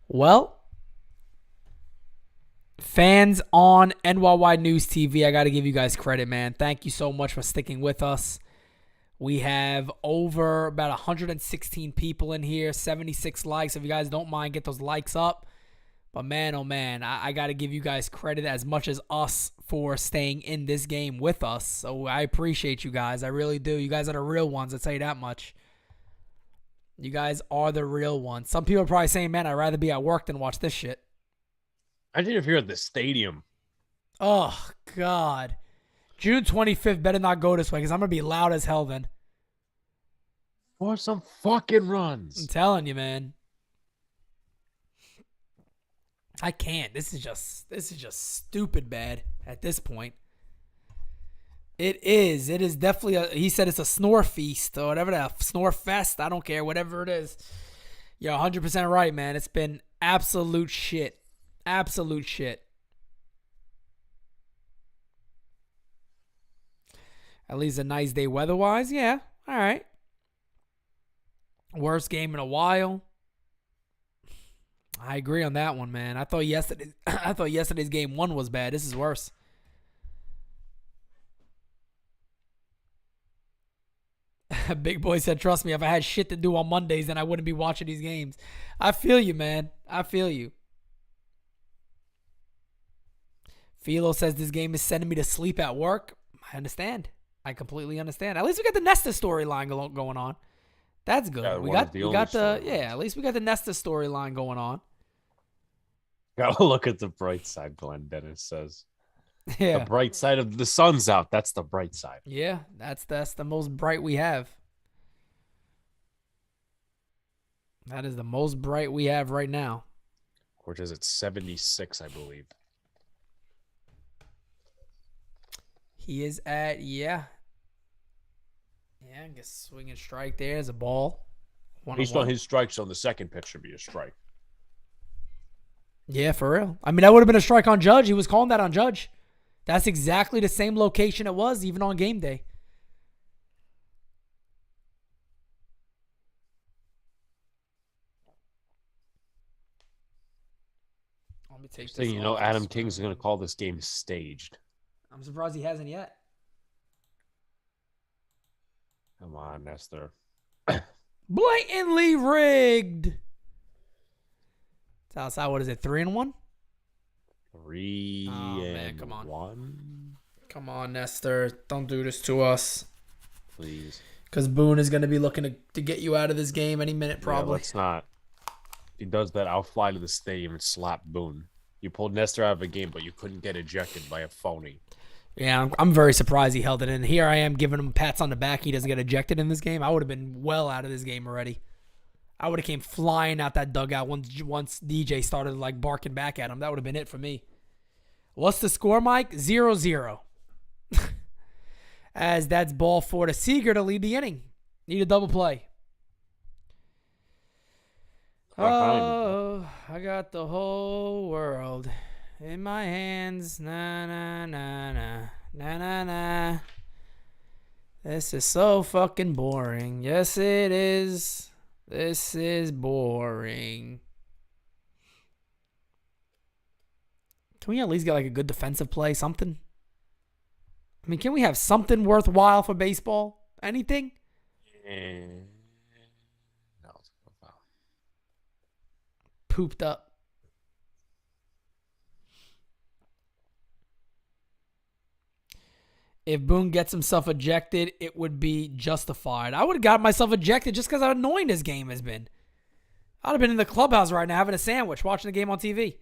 Well, fans on NYY News TV, I got to give you guys credit, man. Thank you so much for sticking with us. We have over about 116 people in here, 76 likes. If you guys don't mind, get those likes up. But man, oh man, I got to give you guys credit as much as us for staying in this game with us. So I appreciate you guys. I really do. You guys are the real ones. I'll tell you that much. You guys are the real ones. Some people are probably saying, man, I'd rather be at work than watch this shit. I did if you're at the stadium. Oh, God. June 25th better not go this way because I'm going to be loud as hell then. For some fucking runs. I'm telling you, man. I can't. This is just stupid bad at this point. It is. It is definitely he said it's a snore feast or whatever that snore fest. I don't care. Whatever it is. You're 100% right, man. It's been absolute shit. Absolute shit. At least a nice day weather-wise. Yeah. All right. Worst game in a while. I agree on that one, man. I thought yesterday's game 1 was bad. This is worse. Big Boy said, trust me, if I had shit to do on Mondays, then I wouldn't be watching these games. I feel you, man. I feel you. Philo says this game is sending me to sleep at work. I understand. I completely understand. At least we got the Nestor storyline going on. That's good. Yeah, we got at least we got the Nestor storyline going on. Gotta look at the bright side, Glenn Dennis says. The Yeah. bright side of the sun's out. That's the bright side. Yeah, that's the most bright we have. That is the most bright we have right now. Cortez at 76, I believe. He is at, yeah. Yeah, I guess swing and strike there is a ball. Based on his strikes on the second pitch should be a strike. Yeah, for real. I mean, that would have been a strike on Judge. He was calling that on Judge. That's exactly the same location it was, even on game day. Let me take So, this you know, off Adam the King's screen. going to call this game staged. I'm surprised he hasn't yet. Come on, Nestor. Blatantly rigged. It's outside. What is it? 3-1? 3 Oh, and man, come on. 1. Come on, Nestor. Don't do this to us. Please. Because Boone is going to be looking to get you out of this game any minute, probably. Yeah, let's not. If he does that, I'll fly to the stadium and slap Boone. You pulled Nestor out of a game, but you couldn't get ejected by a phony. Yeah, I'm very surprised he held it in. Here I am giving him pats on the back. He doesn't get ejected in this game. I would have been well out of this game already. I would have came flying out that dugout once DJ started like barking back at him. That would have been it for me. What's the score, Mike? 0-0. As that's ball 4 to Seager to lead the inning. Need a double play. Oh, I got the whole world in my hands. Na na na na na na na. This is so fucking boring. Yes, it is. This is boring. Can we at least get like a good defensive play? Something? I mean, can we have something worthwhile for baseball? Anything? And... No, it's a foul. Pooped up. If Boone gets himself ejected, it would be justified. I would have got myself ejected just because how annoying this game has been. I'd have been in the clubhouse right now having a sandwich, watching the game on TV.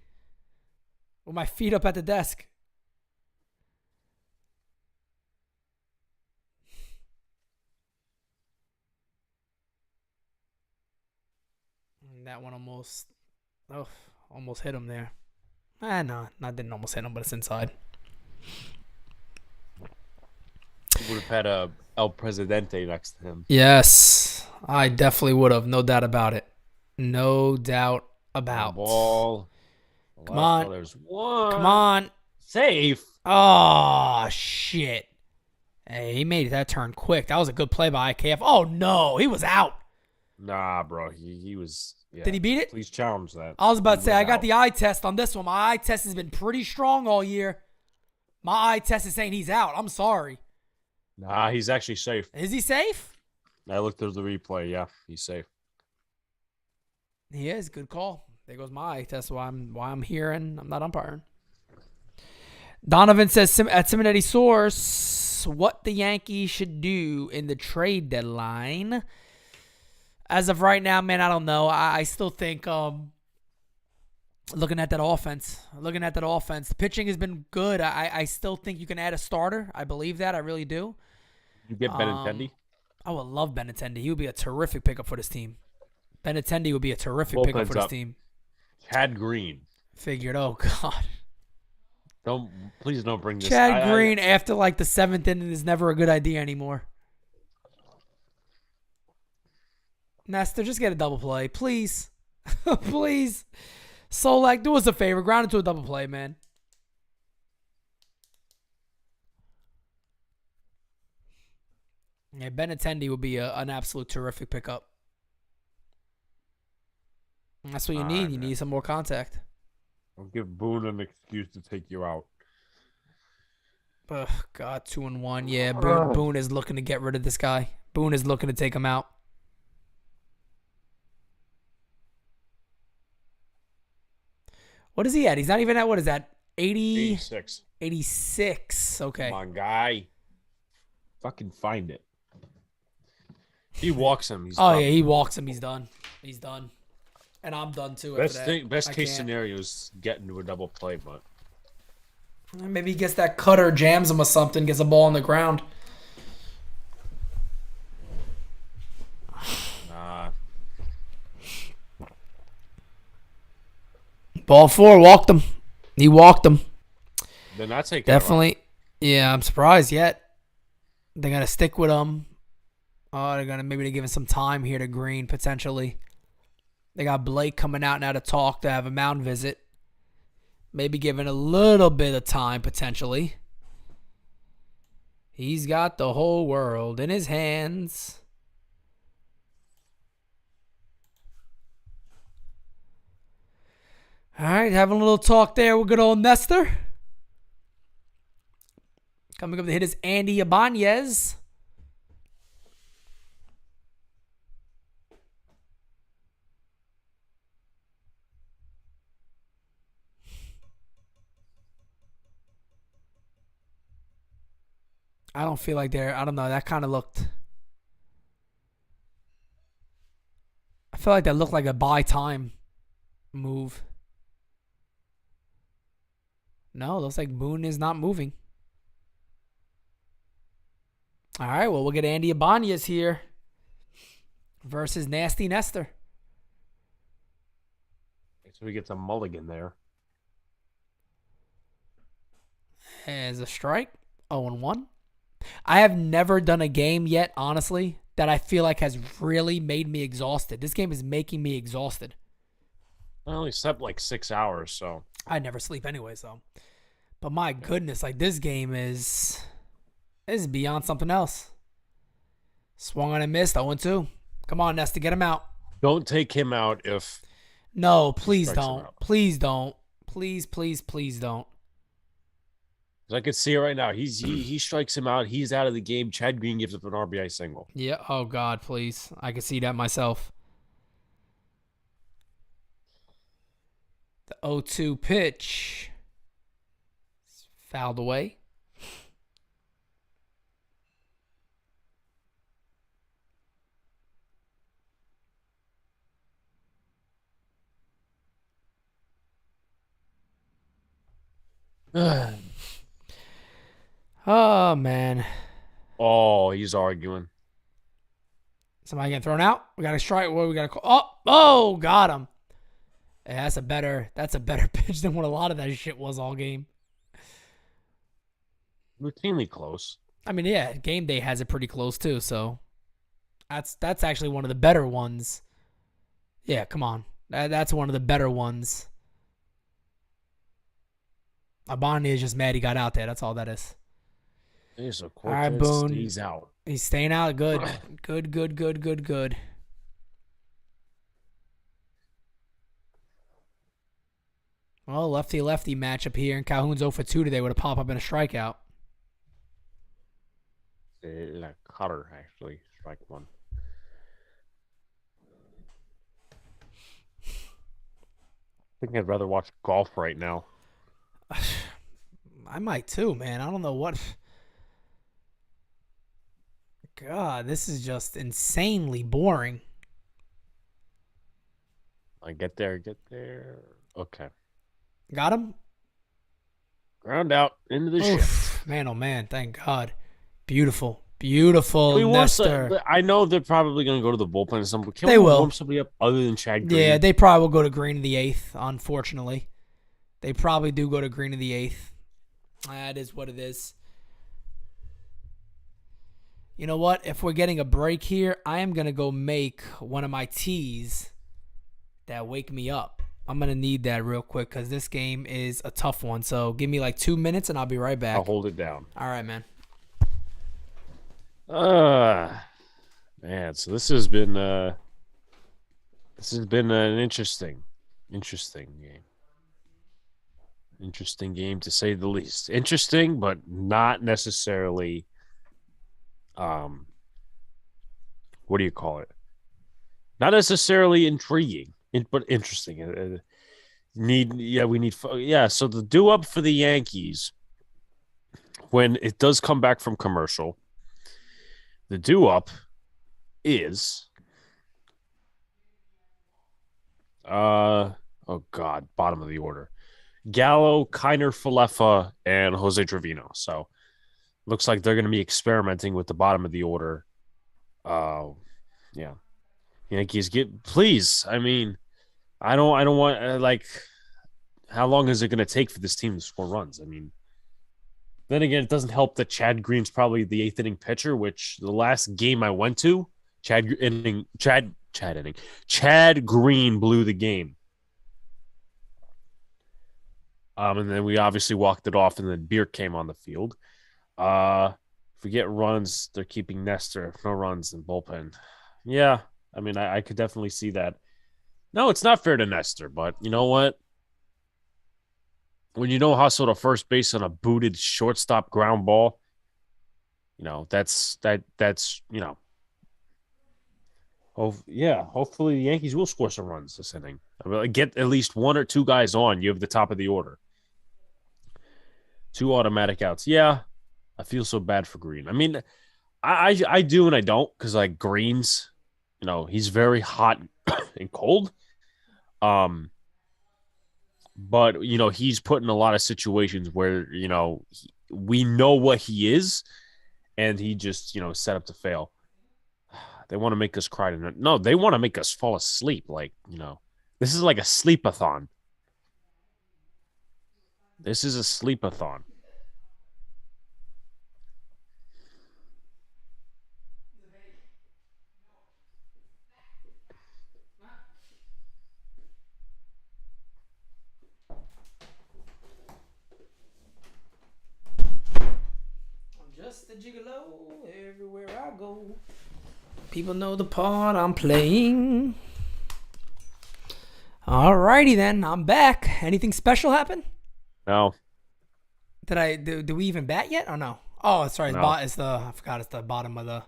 With my feet up at the desk. And that one almost hit him there. No, I didn't almost hit him, but it's inside. He would have had a El Presidente next to him. Yes, I definitely would have. No doubt about it. No doubt about. Ball. Come on. Oh, there's one. Come on. Safe. Oh, shit. Hey, he made that turn quick. That was a good play by IKF. Oh, no. He was out. Nah, bro. He was. Yeah. Did he beat it? Please challenge that. I was about to He say, I was got out. the eye test on this one. My eye test has been pretty strong all year. My eye test is saying he's out. I'm sorry. Nah, he's actually safe. Is he safe? I looked at the replay. Yeah, he's safe. He is. Good call. There goes my eye test. Why I'm here and I'm not umpiring. Donovan says at Simonetti Source, what the Yankees should do in the trade deadline. As of right now, man, I don't know. I still think looking at that offense, the pitching has been good. I still think you can add a starter. I believe that. I really do. You get Benintendi? I would love Benintendi. He would be a terrific pickup for this team. Benintendi would be a terrific pickup for this team. Chad Green. Figured, oh, God. Please don't bring this. Chad Green after like the 7th inning is never a good idea anymore. Nestor, just get a double play, please. Please. Solak, do us a favor. Ground into a double play, man. Yeah, Benintendi would be an absolute terrific pickup. And that's what you need. You need some more contact. Don't give Boone an excuse to take you out. Ugh, God, 2-1. Yeah, Boone is looking to get rid of this guy. Boone is looking to take him out. What is he at? He's not even at, what is that? 86. 86. Okay. Come on, guy. Fucking find it. He walks him. He's done. Yeah, he walks him. He's done. He's done. And I'm done too. Best after that. best I case can't. scenario is getting to a double play, but Maybe he gets that cutter, jams him or something, gets a ball on the ground. Ball 4, walked him. He walked him. They're not taking Definitely. Yeah, I'm surprised yet. They're going to stick with him. Oh, they're going to maybe give him some time here to Green, potentially. They got Blake coming out now to talk, to have a mound visit. Maybe giving a little bit of time, potentially. He's got the whole world in his hands. All right, having a little talk there with good old Nestor. Coming up to hit is Andy Ibanez. I don't feel like they're, I don't know, that kind of looked, I feel like that looked like a buy time move. No, looks like Moon is not moving. All right, well, we'll get Andy Ibanez here versus Nasty Nestor. So he gets a mulligan there. As a strike, 0-1. I have never done a game yet, honestly, that I feel like has really made me exhausted. This game is making me exhausted. I only slept like 6 hours, so. I never sleep anyway, so. But my goodness, like this game is beyond something else. Swung on and missed, 0-2. Come on, Nestor, get him out. Don't take him out if. No, please strikes him don't. out. Please don't. Please, please, please don't. 'Cause I can see it right now. He strikes him out. He's out of the game. Chad Green gives up an RBI single. Yeah. Oh, God, please. I can see that myself. The 0-2 pitch. Fouled away. Oh, man. Oh, he's arguing. Somebody getting thrown out. We got to strike. What we got to call? Oh, got him. Yeah, that's a better pitch than what a lot of that shit was all game. Routinely close. I mean, yeah, game day has it pretty close too. So that's actually one of the better ones. Yeah, come on. That's one of the better ones. Abani is just mad he got out there. That's all that is. There's a All right, Cortez. Boone. He's out. He's staying out. Good. Good. Well, lefty-lefty matchup here, and Calhoun's 0 for 2 today with a pop-up and a strikeout. Like Cutter, actually. Strike one. I think I'd rather watch golf right now. I might too, man. I don't know what. God, this is just insanely boring. I get there. Okay. Got him? Ground out into the shift. Oof. Man, oh man, thank God. Beautiful. Beautiful, We want Nestor. I know they're probably going to go to the bullpen or something. Can They we will. warm somebody up other than Chad Green? Yeah, they probably will go to Green in the 8th, unfortunately. They probably do go to Green in the 8th. That is what it is. You know what? If we're getting a break here, I am going to go make one of my teas that wake me up. I'm going to need that real quick because this game is a tough one. So give me like 2 minutes and I'll be right back. I'll hold it down. All right, man. Man, so this has been an interesting game. Interesting game to say the least. Interesting, but not necessarily what do you call it? Not necessarily intriguing, but interesting. So the due up for the Yankees when it does come back from commercial. The due up is bottom of the order. Gallo, Kiner Falefa, and Jose Trevino. So looks like they're going to be experimenting with the bottom of the order. Yeah. Yankees please. I mean, I don't want like, how long is it going to take for this team to score runs? I mean, then again, it doesn't help that Chad Green's probably the 8th inning pitcher, which the last game I went to, Chad Green blew the game. And then we obviously walked it off, and then Beer came on the field. If we get runs, they're keeping Nestor. If no runs, then bullpen. Yeah, I mean, I could definitely see that. No, it's not fair to Nestor, but you know what? When you know hustle to first base on a booted shortstop ground ball, you know, that's you know. Hopefully the Yankees will score some runs this inning. I mean, get at least 1 or 2 guys on. You have the top of the order. 2 automatic outs. Yeah, I feel so bad for Green. I mean, I do and I don't, because like Green's, you know, he's very hot and cold. But you know, he's put in a lot of situations where, you know, we know what he is, and he just, you know, set up to fail. They want to make us cry tonight. No, they want to make us fall asleep. Like, you know, this is like a sleepathon. This is a sleepathon. Just a gigolo everywhere I go. People know the part I'm playing. Alrighty then, I'm back. Anything special happen? No. Do we even bat yet or no? Oh, sorry. No. I forgot it's the bottom of the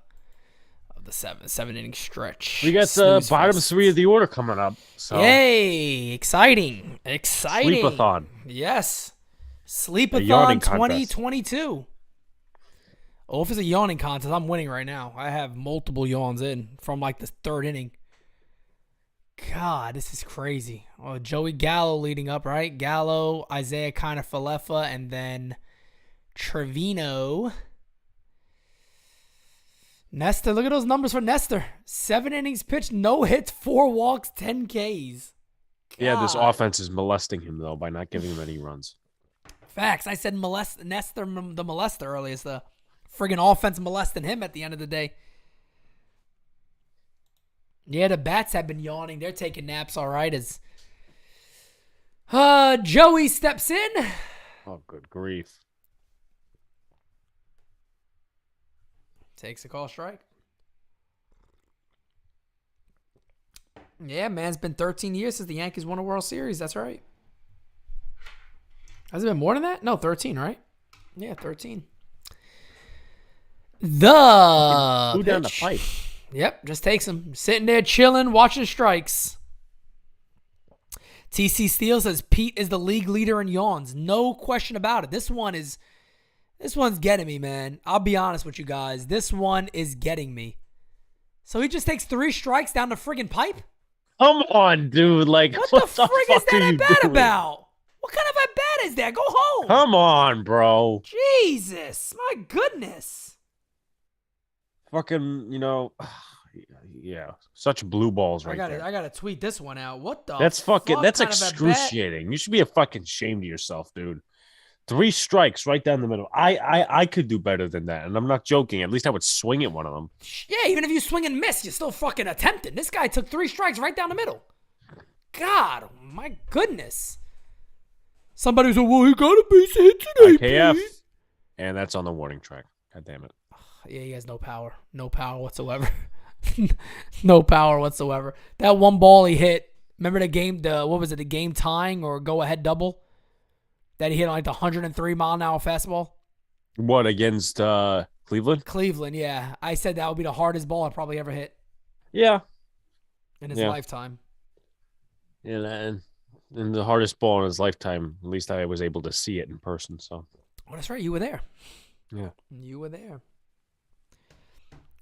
seven inning stretch. We got the bottom 3 of the order coming up. So Yay! Exciting. Sleepathon. Yes. yawning Sleepathon contest. 2022. Oh, if it's a yawning contest, I'm winning right now. I have multiple yawns in from like the 3rd inning. God, this is crazy. Oh, Joey Gallo leading up, right? Gallo, Isaiah Kiner Falefa, and then Trevino. Nestor, look at those numbers for Nestor. 7 innings pitched, no hits, 4 walks, 10 Ks. Yeah, this God. offense is molesting him, though, by not giving him any runs. Facts. I said Nestor the molester earlier. It's the friggin' offense molesting him at the end of the day. Yeah, the bats have been yawning. They're taking naps, all right, as Joey steps in. Oh, good grief. Takes a call strike. Yeah, man, it's been 13 years since the Yankees won a World Series. That's right. Has it been more than that? No, 13, right? Yeah, 13. Blew down the pitch. pipe. Yep, just takes him. Sitting there chilling, watching strikes. TC Steele says Pete is the league leader in yawns. No question about it. This one's getting me, man. I'll be honest with you guys. This one is getting me. So he just takes 3 strikes down the friggin' pipe? Come on, dude. Like, What the frig is fuck are that you at bat doing? about? What kind of at bat is that? Go home. Come on, bro. Jesus, my goodness. Fucking, you know, yeah, such blue balls right there. I gotta tweet this one out. What the? That's fucking. fuck That's kind of at bat? excruciating. You should be a fucking ashamed of yourself, dude. 3 strikes right down the middle. I could do better than that, and I'm not joking. At least I would swing at one of them. Yeah, even if you swing and miss, you're still fucking attempting. This guy took 3 strikes right down the middle. God, my goodness. Somebody said, well, he got a base hit today, IKF, Pete. and that's on the warning track. God damn it. Yeah, he has no power. No power whatsoever. No power whatsoever. That one ball he hit, remember the game, the game tying or go-ahead double? That he hit on like the 103-mile-an-hour fastball? What, against Cleveland? Cleveland, yeah. I said that would be the hardest ball I probably ever hit Yeah. in his Yeah. lifetime. And the hardest ball in his lifetime, at least I was able to see it in person. So, Oh, that's right. You were there. yeah. You were there.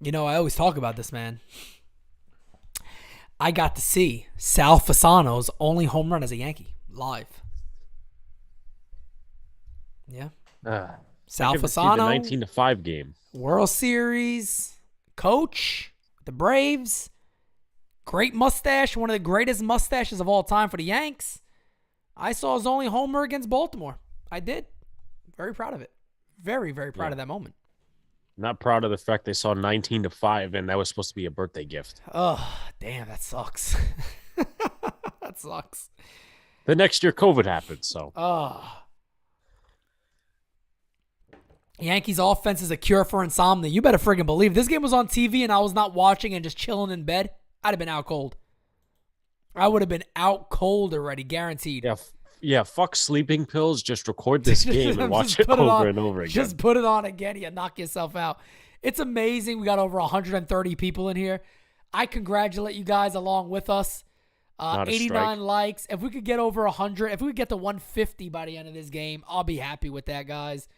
You know, I always talk about this, man. I got to see Sal Fasano's only home run as a Yankee live. Yeah. I Sal never see the Fasano, 19-5 game. World Series, coach, the Braves, great mustache, one of the greatest mustaches of all time for the Yanks. I saw his only homer against Baltimore. I did. Very proud of it. Very, very proud of that moment. Not proud of the fact they saw 19-5, and that was supposed to be a birthday gift. Oh, damn, that sucks. That sucks. The next year, COVID happened, so. Oh. Yankees offense is a cure for insomnia. You better friggin' believe. This game was on TV and I was not watching and just chilling in bed. I'd have been out cold. I would have been out cold already, guaranteed. Yeah, fuck sleeping pills. Just record this game and watch it over and over again. Just put it on again. You knock yourself out. It's amazing. We got over 130 people in here. I congratulate you guys along with us. 89 likes. If we could get over 100, if we could get to 150 by the end of this game, I'll be happy with that, guys.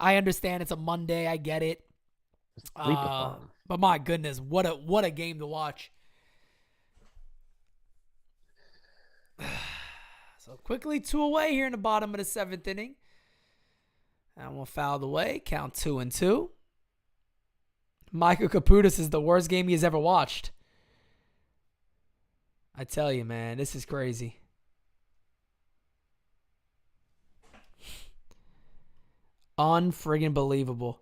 I understand it's a Monday. I get it. But my goodness, what a game to watch. So quickly 2 away here in the bottom of the 7th inning. And we'll foul away. Count 2-2. Michael Caputis is the worst game he's ever watched. I tell you, man, this is crazy. Unfriggin' believable.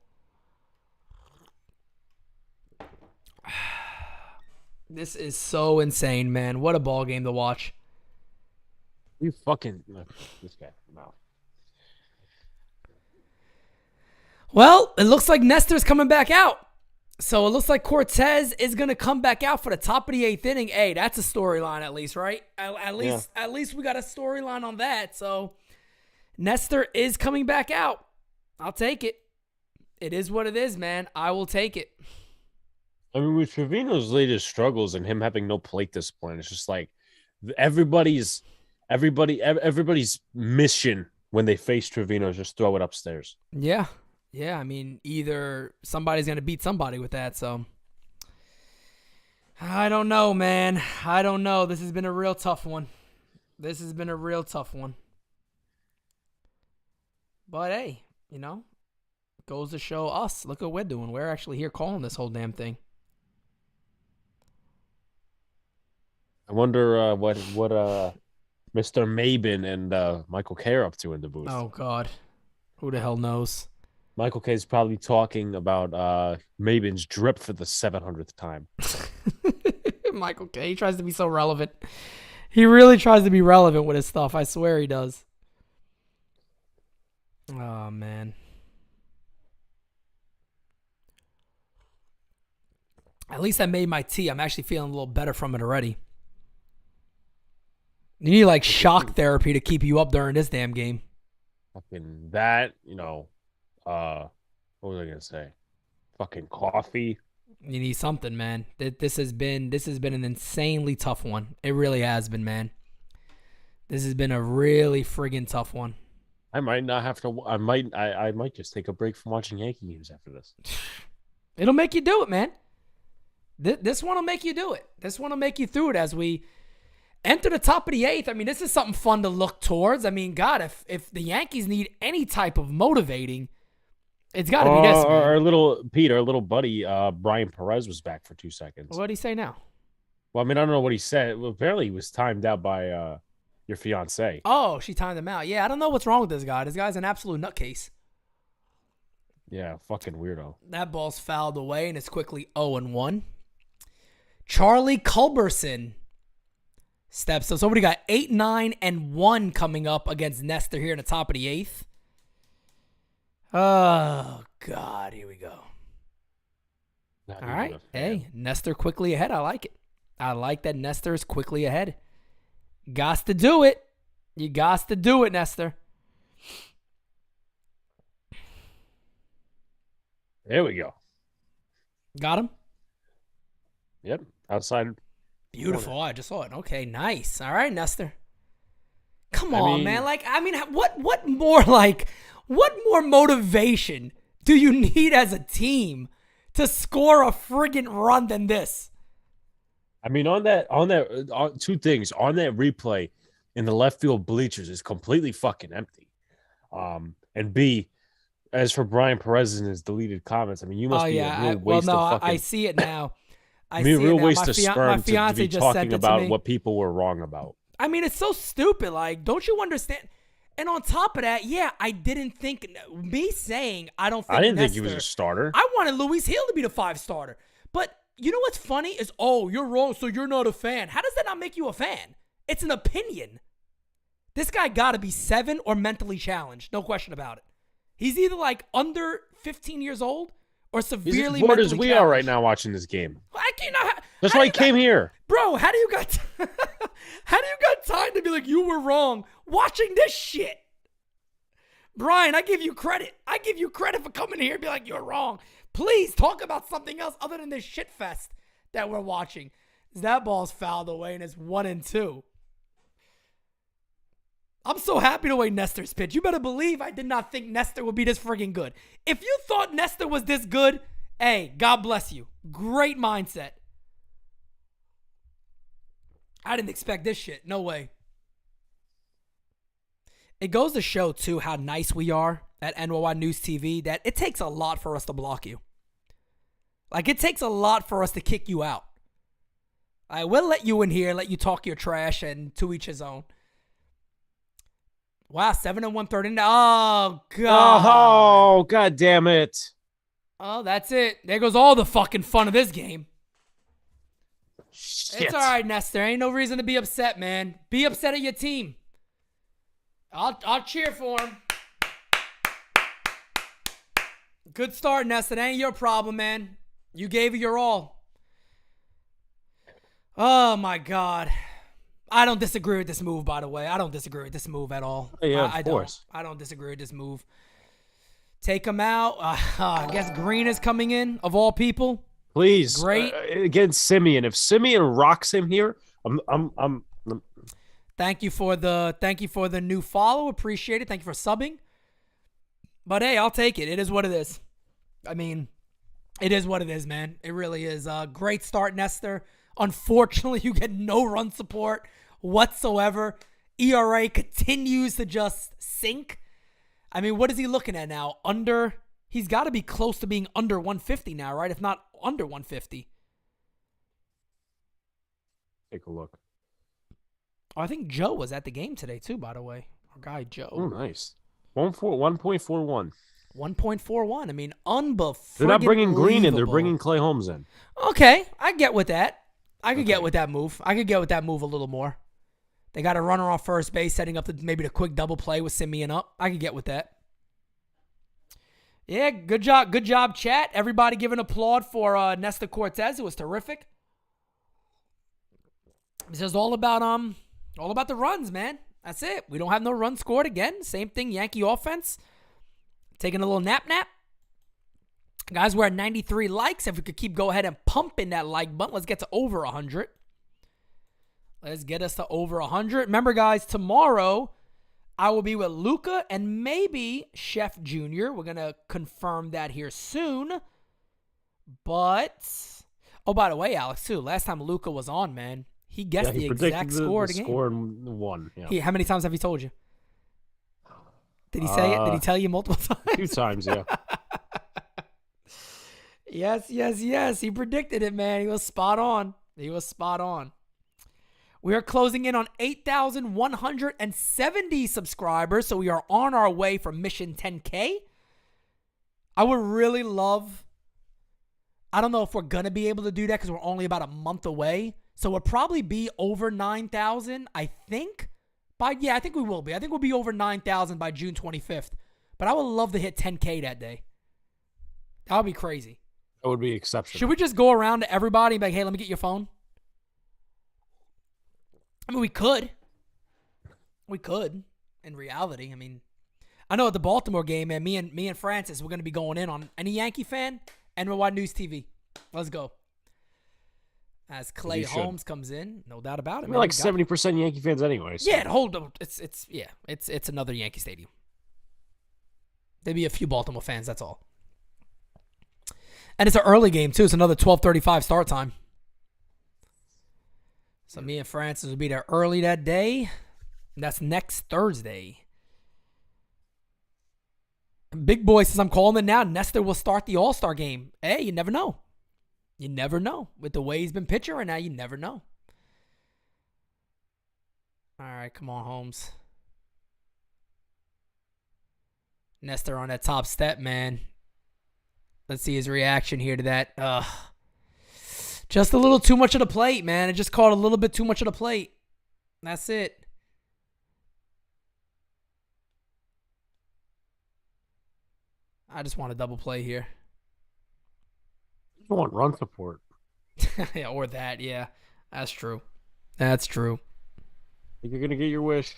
This is so insane, man. What a ball game to watch. You fucking this guy. No. Well, it looks like Nestor's coming back out. So it looks like Cortez is going to come back out for the top of the 8th inning. Hey, that's a storyline at least, right? At least we got a storyline on that. So Nestor is coming back out. I'll take it. It is what it is, man. I will take it. I mean, with Trevino's latest struggles and him having no plate discipline, it's just like everybody's mission when they face Trevino is just throw it upstairs. Yeah. Yeah, I mean, either somebody's going to beat somebody with that, so. I don't know, man. I don't know. This has been a real tough one. But hey, goes to show us. Look what we're doing. We're actually here calling this whole damn thing. I wonder what Mr. Maben and Michael K are up to in the booth. Oh, God. Who the hell knows? Michael K is probably talking about Maben's drip for the 700th time. Michael K, he tries to be so relevant. He really tries to be relevant with his stuff. I swear he does. Oh, man. At least I made my tea. I'm actually feeling a little better from it already. You need like shock therapy to keep you up during this damn game. Fucking that, what was I gonna say? Fucking coffee. You need something, man. This has been an insanely tough one. It really has been, man. This has been a really friggin' tough one. I might not have to. I might just take a break from watching Yankee games after this. It'll make you do it, man. This one will make you do it. This one will make you through it as we enter the top of the 8th. I mean, this is something fun to look towards. I mean, God, if the Yankees need any type of motivating, it's got to be this, man. Our little buddy, Brian Perez was back for 2 seconds. What did he say now? Well, I mean, I don't know what he said. Well, apparently he was timed out by your fiance. Oh, she timed him out. Yeah, I don't know what's wrong with this guy. This guy's an absolute nutcase. Yeah, fucking weirdo. That ball's fouled away, and it's quickly 0-1. Charlie Culberson steps up. So what do you got? 8, 9, and 1 coming up against Nestor here in the top of the 8th. Oh, God. Here we go. All right. Hey, Nestor quickly ahead. I like it. I like that Nestor is quickly ahead. Gots to do it. You gots to do it, Nestor. There we go. Got him? Yep. Outside. Beautiful. I just saw it. Okay, nice. All right, Nestor. Come on, man. What more motivation do you need as a team to score a friggin' run than this? I mean, on two things. On that replay in the left field bleachers is completely fucking empty. And B, as for Brian Perez and his deleted comments, I mean, you must be a real waste of fucking. I see it now. I mean, a real waste of My sperm to fiance be just talking sent it to about me. what people were wrong about. I mean, it's so stupid. Like, don't you understand? And on top of that, yeah, I didn't think me saying I don't think I didn't think Nestor, he was a starter. I wanted Luis Hill to be the 5 starter. But you know what's funny is, oh, you're wrong, so you're not a fan. How does that not make you a fan? It's an opinion. This guy got to be 7 or mentally challenged. No question about it. He's either like under 15 years old or He's severely as bored mentally as we challenged. are right now watching this game. That's How why do he you came here. Bro, how do you got time to be like, you were wrong watching this shit? Brian, I give you credit. I give you credit for coming here and be like, you're wrong. Please talk about something else other than this shit fest that we're watching. That ball's fouled away and it's 1-2. I'm so happy the way Nestor's pitched. You better believe I did not think Nestor would be this friggin' good. If you thought Nestor was this good, hey, God bless you. Great mindset. I didn't expect this shit. No way. It goes to show, too, how nice we are at NyynewsTV, that it takes a lot for us to block you. Like, it takes a lot for us to kick you out. I will let you in here, let you talk your trash, and to each his own. Wow, 7-1/3. Oh, God. Oh, God damn it. Oh, that's it. There goes all the fucking fun of this game. Shit. It's all right, Nestor. Ain't no reason to be upset, man. Be upset at your team. I'll cheer for him. Good start, Nestor. That ain't your problem, man. You gave it your all. Oh, my God. I don't disagree with this move, by the way. I don't disagree with this move at all. Yeah, I of course. I don't disagree with this move. Take him out. I guess Green is coming in, of all people. Please. Great. Against Simeon. If Simeon rocks him here, I'm Thank you for the new follow. Appreciate it. Thank you for subbing. But hey, I'll take it. It is what it is. I mean, it is what it is, man. It really is. Great start, Nestor. Unfortunately, you get no run support whatsoever. ERA continues to just sink. I mean, what is he looking at now? He's got to be close to being under 150 now, right? If not under 150. take a look. Oh, I think Joe was at the game today too, by the way. Our guy Joe. Oh, nice. 1.41. 1.41. I mean, unbelievable. They're not bringing Green in. They're bringing Clay Holmes in. Okay, I get with that. I could get with that move. I could get with that move a little more. They got a runner on first base, setting up maybe the quick double play with Simeon up. I could get with that. Yeah, good job. Good job, chat. Everybody give an applaud for Nestor Cortez. It was terrific. It's just all about the runs, man. That's it. We don't have no runs scored again. Same thing, Yankee offense. Taking a little nap. Guys, we're at 93 likes. If we could go ahead and pumping that like button, let's get to over 100. Let's get us to over 100. Remember, guys, tomorrow I will be with Luca and maybe Chef Jr. We're going to confirm that here soon. But, oh, by the way, Alex, too, last time Luca was on, man, he guessed the exact score of the game. Score and won. Yeah. How many times have he told you? Did he say it? Did he tell you multiple times? A few times, yeah. Yes. He predicted it, man. He was spot on. We are closing in on 8,170 subscribers, so we are on our way for Mission 10K. I would really love, I don't know if we're going to be able to do that because we're only about a month away. So we'll probably be over 9,000, I think. I think we will be. I think we'll be over 9,000 by June 25th. But I would love to hit 10K that day. That would be crazy. That would be exceptional. Should we just go around to everybody and be like, hey, let me get your phone? I mean, we could. In reality. I mean, I know at the Baltimore game, man, me and Francis, we're going to be going in on any Yankee fan, NyynewsTV. Let's go. As Clay Holmes comes in, no doubt about it. We're like 70% Yankee fans anyway. So. Yeah, hold on. It's another Yankee stadium. There'd be a few Baltimore fans, that's all. And it's an early game, too. It's another 12:35 start time. So me and Francis will be there early that day. That's next Thursday. big boy says I'm calling it now. Nestor will start the All-Star game. Hey, you never know. You never know. With the way he's been pitching right now, you never know. All right, come on, Holmes. Nestor on that top step, man. Let's see his reaction here to that. Just a little too much of the plate, man. It just caught a little bit too much of the plate. That's it. I just want a double play here. You want run support. Yeah, or that, yeah. That's true. That's true. Think you're going to get your wish.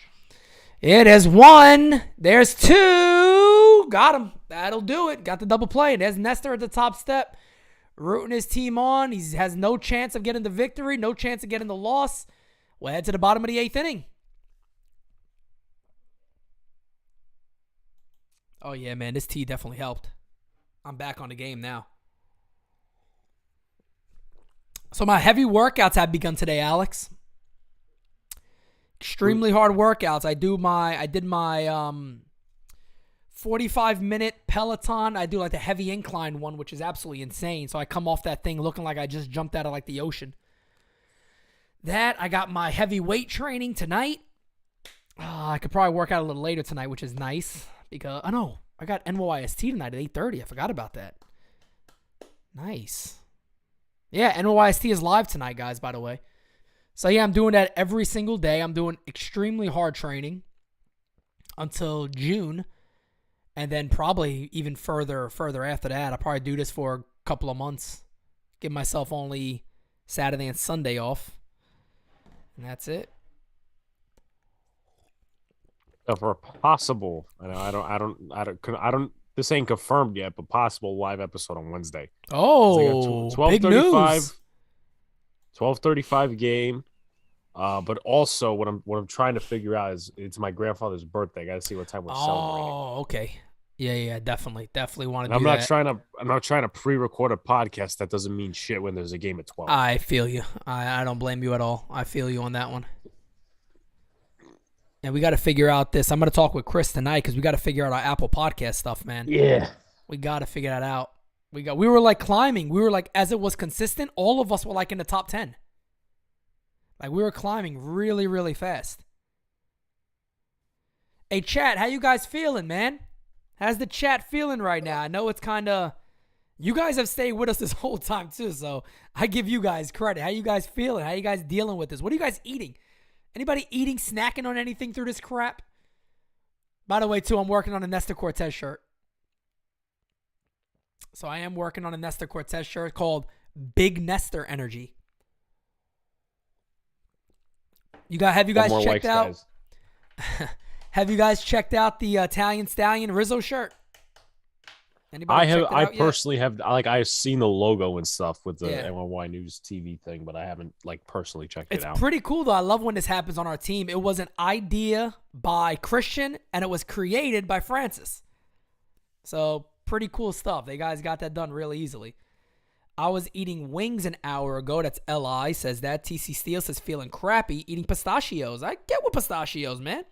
It is 1. There's 2. Got him. That'll do it. Got the double play. There's Nestor at the top step. Rooting his team on. He has no chance of getting the victory. No chance of getting the loss. We'll head to the bottom of the 8th inning. Oh, yeah, man. This tea definitely helped. I'm back on the game now. So my heavy workouts have begun today, Alex. Extremely hard workouts. I did my 45-minute Peloton. I do like the heavy incline one, which is absolutely insane. So I come off that thing looking like I just jumped out of like the ocean. That, I got my heavy weight training tonight. I could probably work out a little later tonight, which is nice. Because, I got NyynewsTV tonight at 8:30. I forgot about that. Nice. Yeah, NyynewsTV is live tonight, guys, by the way. So, yeah, I'm doing that every single day. I'm doing extremely hard training until June. And then probably even further after that. I'll probably do this for a couple of months. Give myself only Saturday and Sunday off. And that's it. So for a possible, I don't. This ain't confirmed yet, but possible live episode on Wednesday. Oh, big news. 12:35 game. But also what I'm trying to figure out is it's my grandfather's birthday. I got to see what time we're celebrating. Oh, okay. Yeah, definitely want to do I'm that. I'm not trying to pre-record a podcast that doesn't mean shit when there's a game at 12. I feel you. I don't blame you at all. I feel you on that one. And we got to figure out this. I'm going to talk with Chris tonight because we got to figure out our Apple Podcast stuff, man. Yeah. We got to figure that out. We were like climbing. We were like, as it was consistent, all of us were like in the top 10. Like we were climbing really, really fast. Hey, chat, how you guys feeling, man? How's the chat feeling right now? I know it's kind of... You guys have stayed with us this whole time, too, so I give you guys credit. How you guys feeling? How you guys dealing with this? What are you guys eating? Anybody eating, snacking on anything through this crap? By the way, too, I'm working on a Nestor Cortez shirt. So I am working on a Nestor Cortez shirt called Big Nestor Energy. Have you guys checked out? Have you guys checked out the Italian Stallion Rizzo shirt? Anybody I personally have. I've seen the logo and stuff with the NyynewsTV thing, but I haven't personally checked it out. It's pretty cool though. I love when this happens on our team. It was an idea by Christian and it was created by Francis. So pretty cool stuff. They guys got that done really easily. I was eating wings an hour ago. That's Li says that. TC Steele says feeling crappy eating pistachios. I get with pistachios, man.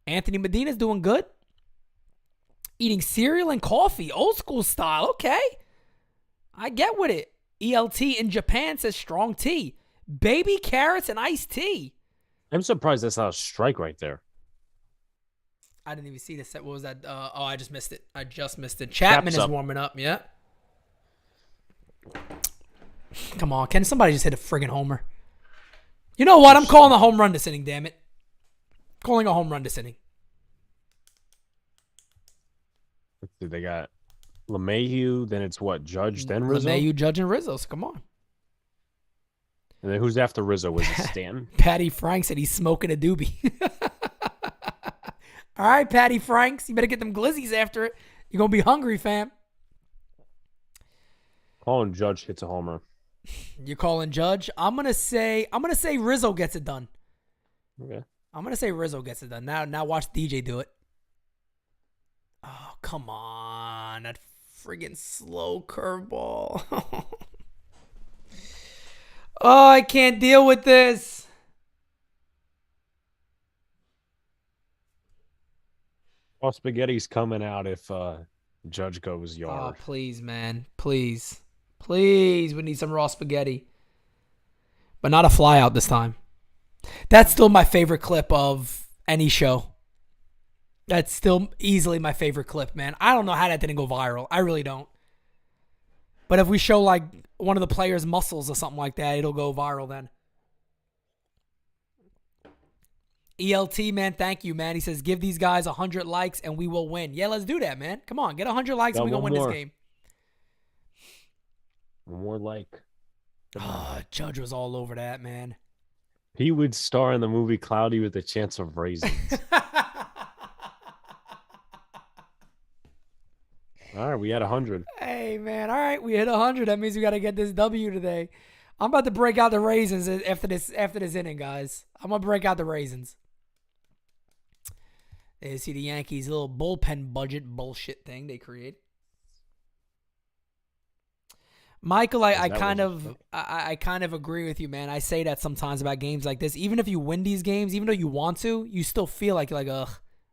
Anthony Medina's doing good. Eating cereal and coffee, old school style. Okay. I get with it. ELT in Japan says strong tea. Baby carrots and iced tea. I'm surprised that's not a strike right there. I didn't even see this. What was that? I just missed it. Chapman is warming up. Yeah. Come on. Can somebody just hit a friggin' homer? You know what? I'm calling a home run this inning, damn it. Calling a home run this inning. Let's see, they got LeMahieu, then it's what? Judge, then Rizzo? LeMahieu, Judge, and Rizzo. So come on. And then who's after Rizzo? Was it Stanton? Patty Frank said he's smoking a doobie. All right, Patty Franks. You better get them glizzies after it. You're going to be hungry, fam. Calling Judge hits a homer. You're calling Judge? I'm gonna say Rizzo gets it done. Okay. I'm gonna say Rizzo gets it done. Now watch DJ do it. Oh, come on. That friggin' slow curveball. Oh, I can't deal with this. Well, spaghetti's coming out if Judge goes Oh, yard. please, man. Please. Please, we need some raw spaghetti. But not a fly out this time. That's still my favorite clip of any show. That's still easily my favorite clip, man. I don't know how that didn't go viral. I really don't. But if we show like one of the players' muscles or something like that, it'll go viral then. ELT, man, thank you, man. He says, give these guys 100 likes and we will win. Yeah, let's do that, man. Come on, get 100 likes and we're going to win this game. More like. Judge was all over that, man. He would star in the movie Cloudy with a Chance of Raisins. All right, we had 100. Hey, man. All right, we hit 100. That means we got to get this W today. I'm about to break out the raisins after this inning, guys. I'm going to break out the raisins. There you see the Yankees' little bullpen budget bullshit thing they create. Michael, I kind of agree with you, man. I say that sometimes about games like this. Even if you win these games, even though you want to, you still feel like you're like, ugh,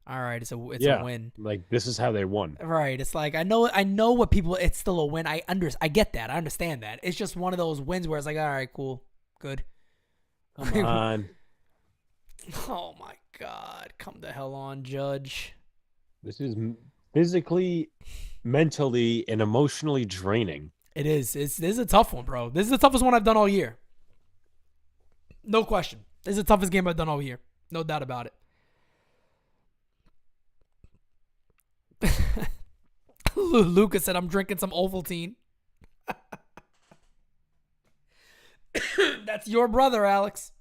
all right, it's a win. Like this is how they won. Right. It's like I know what people. It's still a win. I get that. I understand that. It's just one of those wins where it's like, all right, cool, good. Come on. Oh my God! Come the hell on, Judge. This is physically, mentally, and emotionally draining. It is. This is a tough one, bro. This is the toughest one I've done all year. No question. This is the toughest game I've done all year. No doubt about it. Lucas said, I'm drinking some Ovaltine. That's your brother, Alex.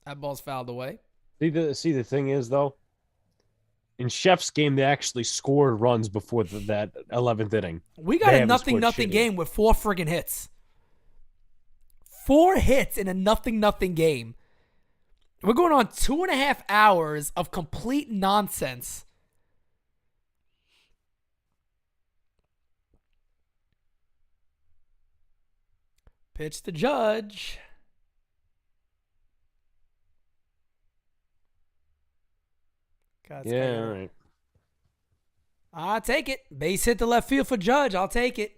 That ball's fouled away. See, the thing is, though, in Chef's game, they actually scored runs before that 11th inning. We got a nothing game with 4 friggin' hits. 4 hits in a nothing game. We're going on 2.5 hours of complete nonsense. Pitch to Judge. God, yeah, all right. I'll take it. Base hit to left field for Judge. I'll take it.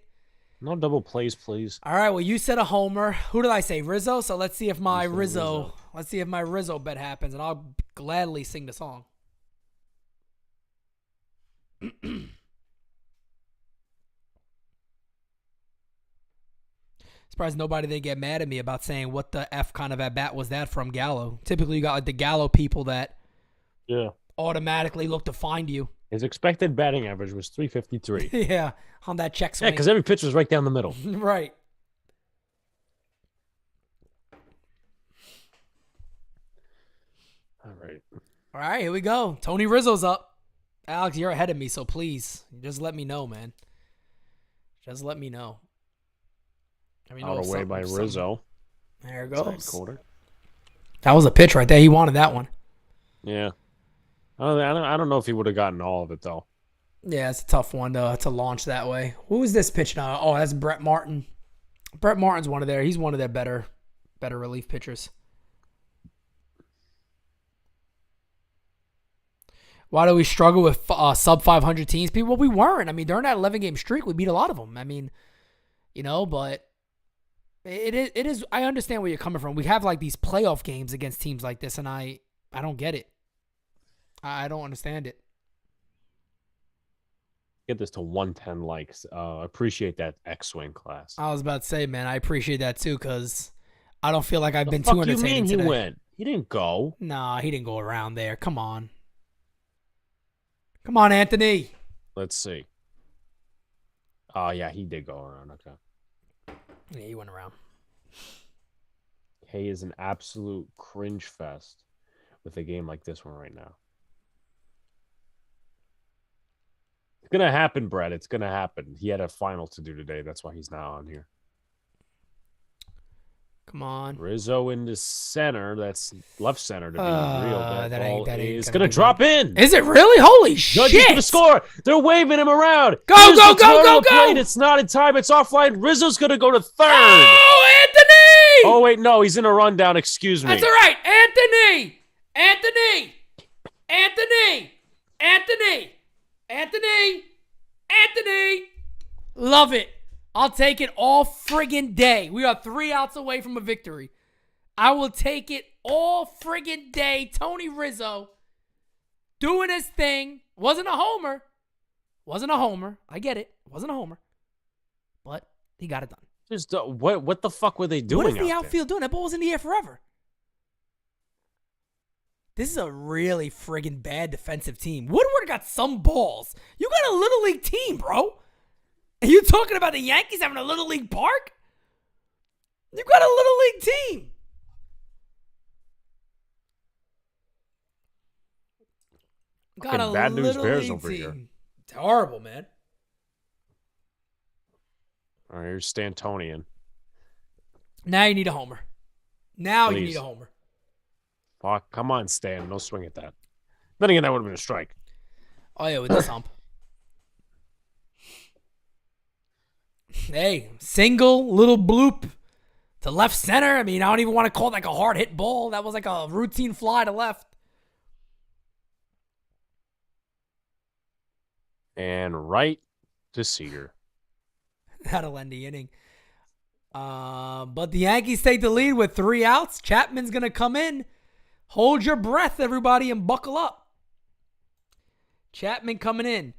No double plays, please. All right. Well, you said a homer. Who did I say? Rizzo. So let's see if my Rizzo. Let's see if my Rizzo bet happens, and I'll gladly sing the song. Surprised nobody didn't get mad at me about saying what the F kind of at bat was that from Gallo. Typically, you got like the Gallo people that automatically look to find you. His expected batting average was 353. Yeah, on that check swing. Yeah, because every pitch was right down the middle. Right. All right. All right, here we go. Tony Rizzo's up. Alex, you're ahead of me, so please, just let me know, man. Just let me know. Out away by Rizzo. There it goes. Quarter. That was a pitch right there. He wanted that one. Yeah. I don't know if he would have gotten all of it, though. Yeah, it's a tough one to launch that way. Who is this pitch now? Oh, that's Brett Martin. Brett Martin's he's one of their better relief pitchers. Why do we struggle with sub 500 teams? People, well, we weren't. I mean, during that 11-game streak, we beat a lot of them. I mean, but it is. I understand where you're coming from. We have like these playoff games against teams like this, and I don't get it. I don't understand it. Get this to 110 likes. Appreciate that X-Swing class. I was about to say, man, I appreciate that too, because I don't feel like I've been too entertaining today. He went? He didn't go. Nah, he didn't go around there. Come on. Come on, Anthony. Let's see. Oh, yeah, he did go around. Okay. Yeah, he went around. K is an absolute cringe fest with a game like this one right now. It's going to happen, Brett. It's going to happen. He had a final to do today. That's why he's not on here. Come on. Rizzo into center. That's left center to be real. That ball is going to drop in. Is it really? Holy shit. Judge is going to score. They're waving him around. Go, go, go, go, go. It's not in time. It's offline. Rizzo's going to go to third. Oh, Anthony. Oh, wait, no. He's in a rundown. Excuse me. That's all right. Anthony. Anthony. Anthony. Anthony! Love it. I'll take it all friggin' day. We are 3 outs away from a victory. I will take it all friggin' day. Tony Rizzo doing his thing. Wasn't a homer. I get it. Wasn't a homer. But he got it done. Just what the fuck were they doing? What is the out outfield doing? That ball was in the air forever. This is a really friggin' bad defensive team. Woodward got some balls. You got a Little League team, bro. Are you talking about the Yankees having a Little League park? You got a Little League team. Got a bad news Little Bears League over team. here. It's horrible, man. All right, here's Stantonian. Now you need a homer. Now you Please. need a homer. Fuck, come on, Stan. No swing at that. Then again, that would have been a strike. Oh, yeah, with this hump. Hey, single, little bloop to left center. I mean, I don't even want to call it like a hard hit ball. That was like a routine fly to left. And right to Seager. That'll end the inning. But the Yankees take the lead with 3 outs. Chapman's going to come in. Hold your breath, everybody, and buckle up. Chapman coming in.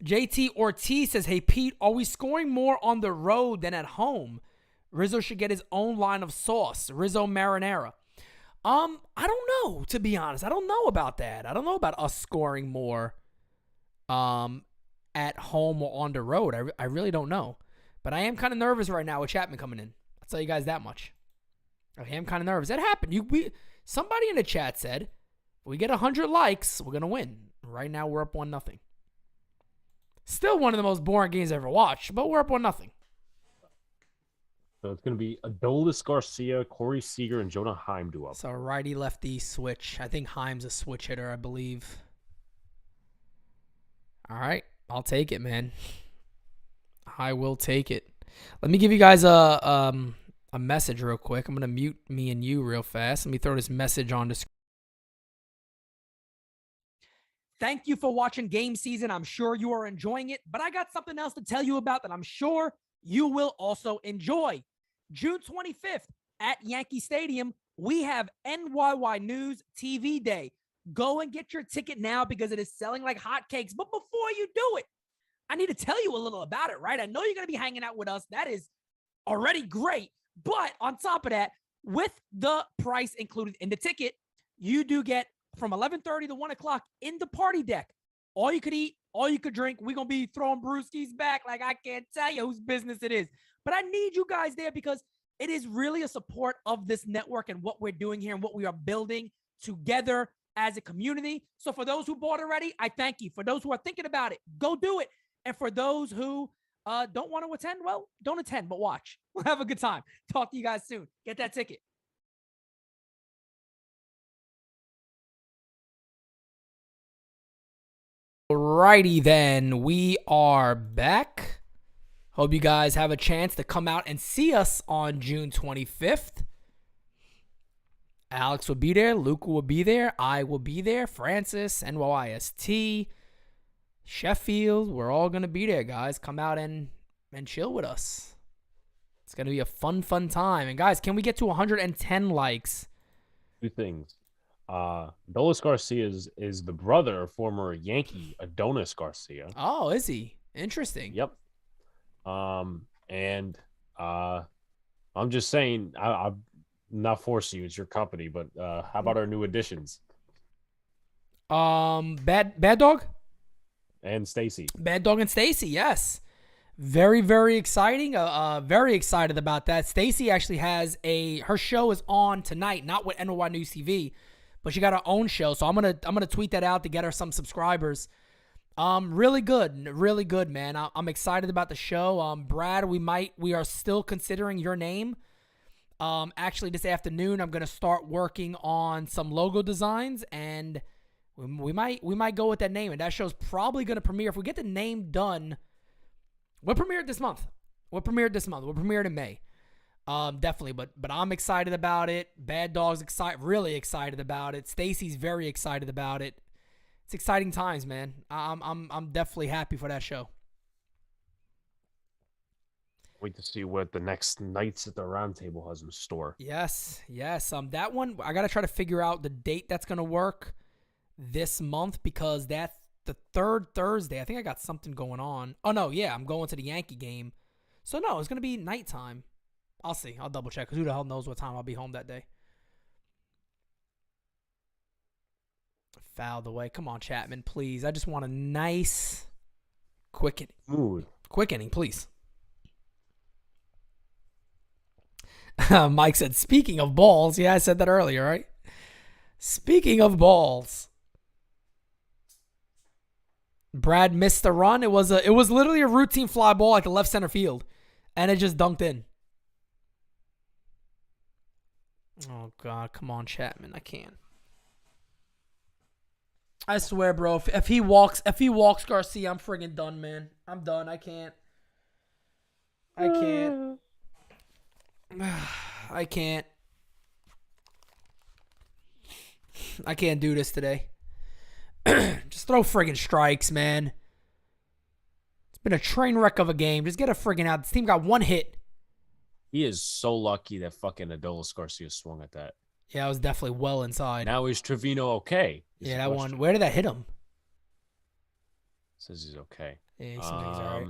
JT Ortiz says, hey, Pete, are we scoring more on the road than at home? Rizzo should get his own line of sauce. Rizzo marinara. I don't know, to be honest. I don't know about that. I don't know about us scoring more at home or on the road. I really don't know. But I am kind of nervous right now with Chapman coming in. I'll tell you guys that much. I am kind of nervous. That happened. Somebody in the chat said, if we get 100 likes, we're going to win. Right now, we're up 1-0. Still one of the most boring games I ever watched, but we're up 1-0. So it's going to be Adolis Garcia, Corey Seager, and Jonah Heim do up. So righty-lefty switch. I think Heim's a switch hitter, I believe. All right. I'll take it, man. I will take it. Let me give you guys a message real quick. I'm going to mute me and you real fast. Let me throw this message on the screen. Thank you for watching Game Season. I'm sure you are enjoying it, but I got something else to tell you about that I'm sure you will also enjoy. June 25th at Yankee Stadium, we have NyynewsTV Day. Go and get your ticket now because it is selling like hotcakes. But before you do it, I need to tell you a little about it, right? I know you're going to be hanging out with us. That is already great. But on top of that, with the price included in the ticket, you do get from 11:30 to 1 o'clock in the party deck. All you could eat, all you could drink. We're going to be throwing brewskis back like I can't tell you whose business it is. But I need you guys there because it is really a support of this network and what we're doing here and what we are building together as a community. So for those who bought already, I thank you. For those who are thinking about it, go do it. And for those who don't want to attend, well, don't attend, but watch. We'll have a good time. Talk to you guys soon. Get that ticket. Alrighty then, we are back. Hope you guys have a chance to come out and see us on June 25th. Alex will be there. Luca will be there. I will be there. Francis, NYST, Sheffield. We're all going to be there, guys. Come out and chill with us. It's going to be a fun time. And, guys, can we get to 110 likes? 2 things. Adolis Garcia is the brother of former Yankee Adonis Garcia. Oh, is he? Interesting. Yep. And I'm just saying, I'm not forcing you. It's your company, but how about our new additions? Bad Dog? And Stacy. Bad Dog and Stacy, yes. Very, very exciting. Very excited about that. Stacy actually has her show is on tonight, not with NyynewsTV, but she got her own show. So I'm gonna tweet that out to get her some subscribers. Really good, man. I'm excited about the show. Brad, we are still considering your name. Actually, this afternoon I'm gonna start working on some logo designs, and we might go with that name. And that show's probably gonna premiere if we get the name done. We'll premiere it this month. We'll premiere it in May. Definitely, but I'm excited about it. Bad Dog's really excited about it. Stacy's very excited about it. It's exciting times, man. I'm definitely happy for that show. Wait to see what the next Knights at the Round Table has in store. Yes. That one I gotta try to figure out the date that's gonna work this month because that's the third Thursday. I think I got something going on. Oh no, yeah, I'm going to the Yankee game. So no, it's gonna be nighttime. I'll see. I'll double check because who the hell knows what time I'll be home that day. Fouled away. Come on, Chapman, please. I just want a nice, quick inning. Mood. Quick inning, please. Mike said, speaking of balls. Yeah, I said that earlier, right? Speaking of balls. Brad missed the run. It was literally a routine fly ball like a left center field. And it just dunked in. Oh, God. Come on, Chapman. I can't. I swear, bro. If he walks Garcia, I'm friggin' done, man. I'm done. I can't. I can't do this today. Just throw friggin' strikes, man. It's been a train wreck of a game. Just get a friggin' out. This team got one hit. He is so lucky that fucking Adolis Garcia swung at that. Yeah, I was definitely well inside. Now is Trevino okay? Yeah, that one. Where did that hit him? Says he's okay. Yeah, he seems like he's all right.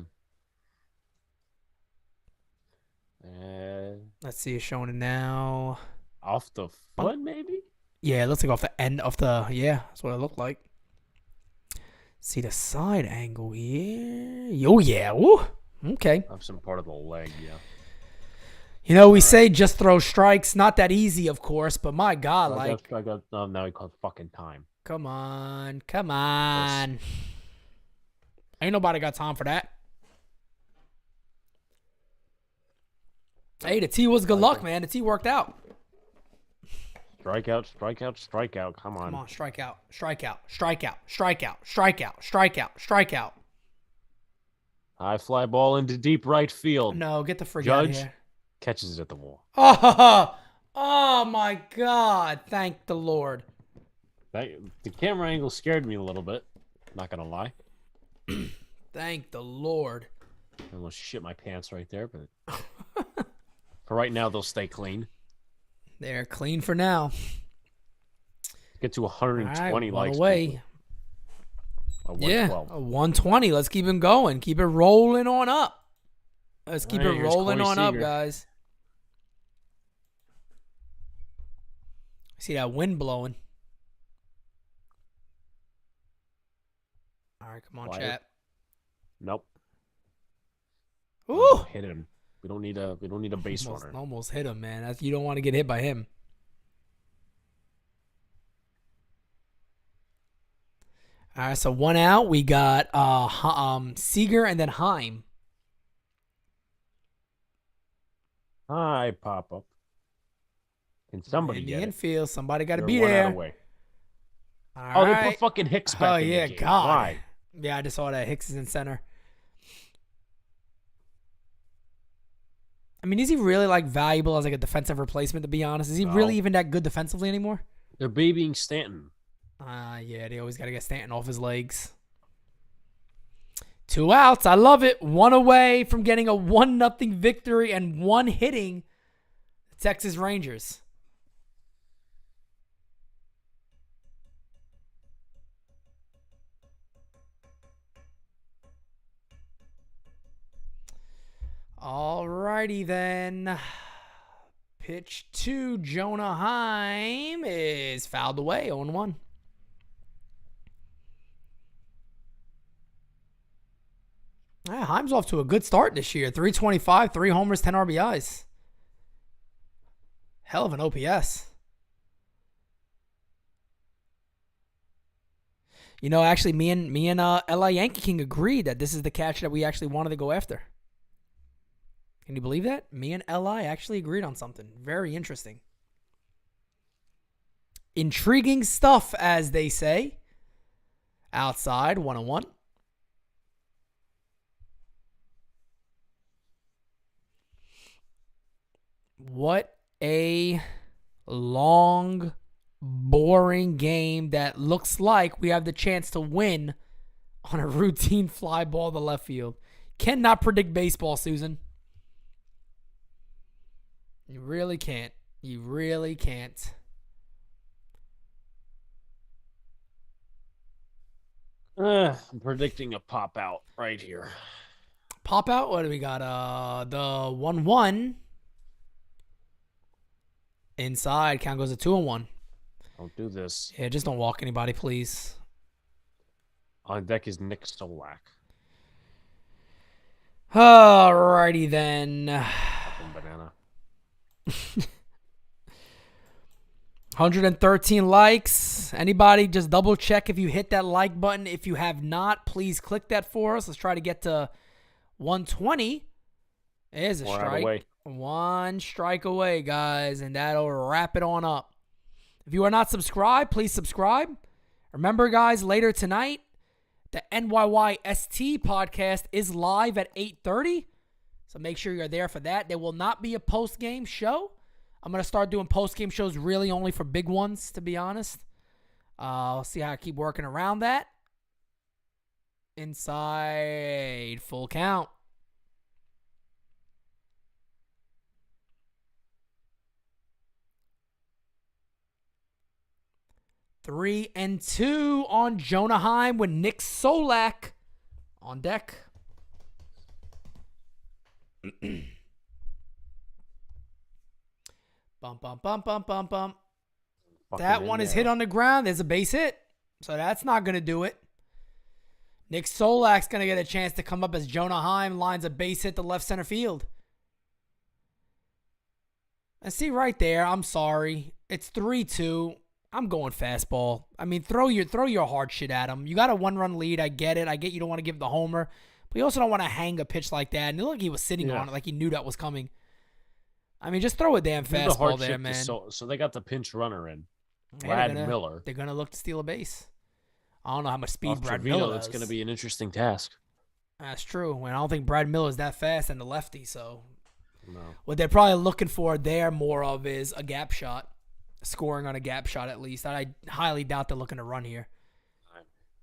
Let's see, it's showing it now. Off the foot, maybe? Yeah, it looks like off the end of the... Yeah, that's what it looked like. See the side angle here. Oh, yeah. Woo. Okay. Off some part of the leg, yeah. You know, we say just throw strikes. Not that easy, of course, but my God, now he called fucking time. Come on. Ain't nobody got time for that. Hey, the T was good luck, man. The T worked out. Strikeout. Come on. Come on, strikeout. High fly ball into deep right field. No, get the frick out of Judge here. catches it at the wall. Oh my God. Thank the Lord. The camera angle scared me a little bit. Not going to lie. Thank the Lord. I almost shit my pants right there, but for right now, they'll stay clean. They're clean for now. Get to 120 likes. Away. Yeah, 120. Let's keep him going. Keep it rolling on up. Let's keep it rolling on up, guys. See that wind blowing. All right, come on, chat. Nope. Ooh, hit him. We don't need a base runner. Almost hit him, man. You don't want to get hit by him. All right, so one out. We got Seager and then Heim. Hi, pop up. Can somebody in get the it? infield? Somebody got to They're be one there. out away. All they right. put fucking Hicks back in the game. God. Why? Yeah, I just saw that Hicks is in center. I mean, is he really like valuable as like a defensive replacement? To be honest, is he really even that good defensively anymore? They're babying Stanton. Yeah, they always got to get Stanton off his legs. 2 outs. I love it. One away from getting a 1-0 victory and one hitting the Texas Rangers. Alrighty then. Pitch to Jonah Heim is fouled away. 0-1. Yeah, Heim's off to a good start this year. 325, 3 homers, 10 RBIs. Hell of an OPS. You know, actually, me and LA Yankee King agreed that this is the catch that we actually wanted to go after. Can you believe that? Me and LI actually agreed on something. Very interesting. Intriguing stuff, as they say. Outside, 1-1. What a long, boring game that looks like we have the chance to win on a routine fly ball to left field. Cannot predict baseball, Susan. You really can't. You really can't. I'm predicting a pop out right here. Pop out. What do we got? The 1-1 inside. Count goes to 2-1. Don't do this. Yeah, just don't walk anybody, please. On deck is Nick Solak. Alrighty then. Fucking banana. 113 likes. Anybody just double check if you hit that like button. If you have not, please click that for us. Let's try to get to 120. There's a strike. One strike away, guys, and that'll wrap it on up. If you are not subscribed, please subscribe. Remember, guys, later tonight, the NyynewST podcast is live at 8:30. So make sure you're there for that. There will not be a post-game show. I'm going to start doing post-game shows really only for big ones, to be honest. I'll see how I keep working around that. Inside, full count. Three and two on Jonah Heim with Nick Solak on deck. Bump, bump, bump, bump, bump, bump. That one is hit on the ground. There's a base hit. So that's not going to do it. Nick Solak's going to get a chance to come up as Jonah Heim lines a base hit to left center field. And see right there, I'm sorry. It's 3-2. I'm going fastball. I mean, throw your hard shit at him. You got a 1-run lead. I get it. I get you don't want to give the homer. But you also don't want to hang a pitch like that. And it looked like he was sitting on it like he knew that was coming. I mean, just throw a damn fastball there, man. So they got the pinch runner in. Brad Miller. They're going to look to steal a base. I don't know how much speed Brad Trevino, Miller has. It's going to be an interesting task. That's true. And I don't think Brad Miller is that fast and the lefty. So No. what they're probably looking for there more of is a gap shot. Scoring on a gap shot at least. I highly doubt they're looking to run here.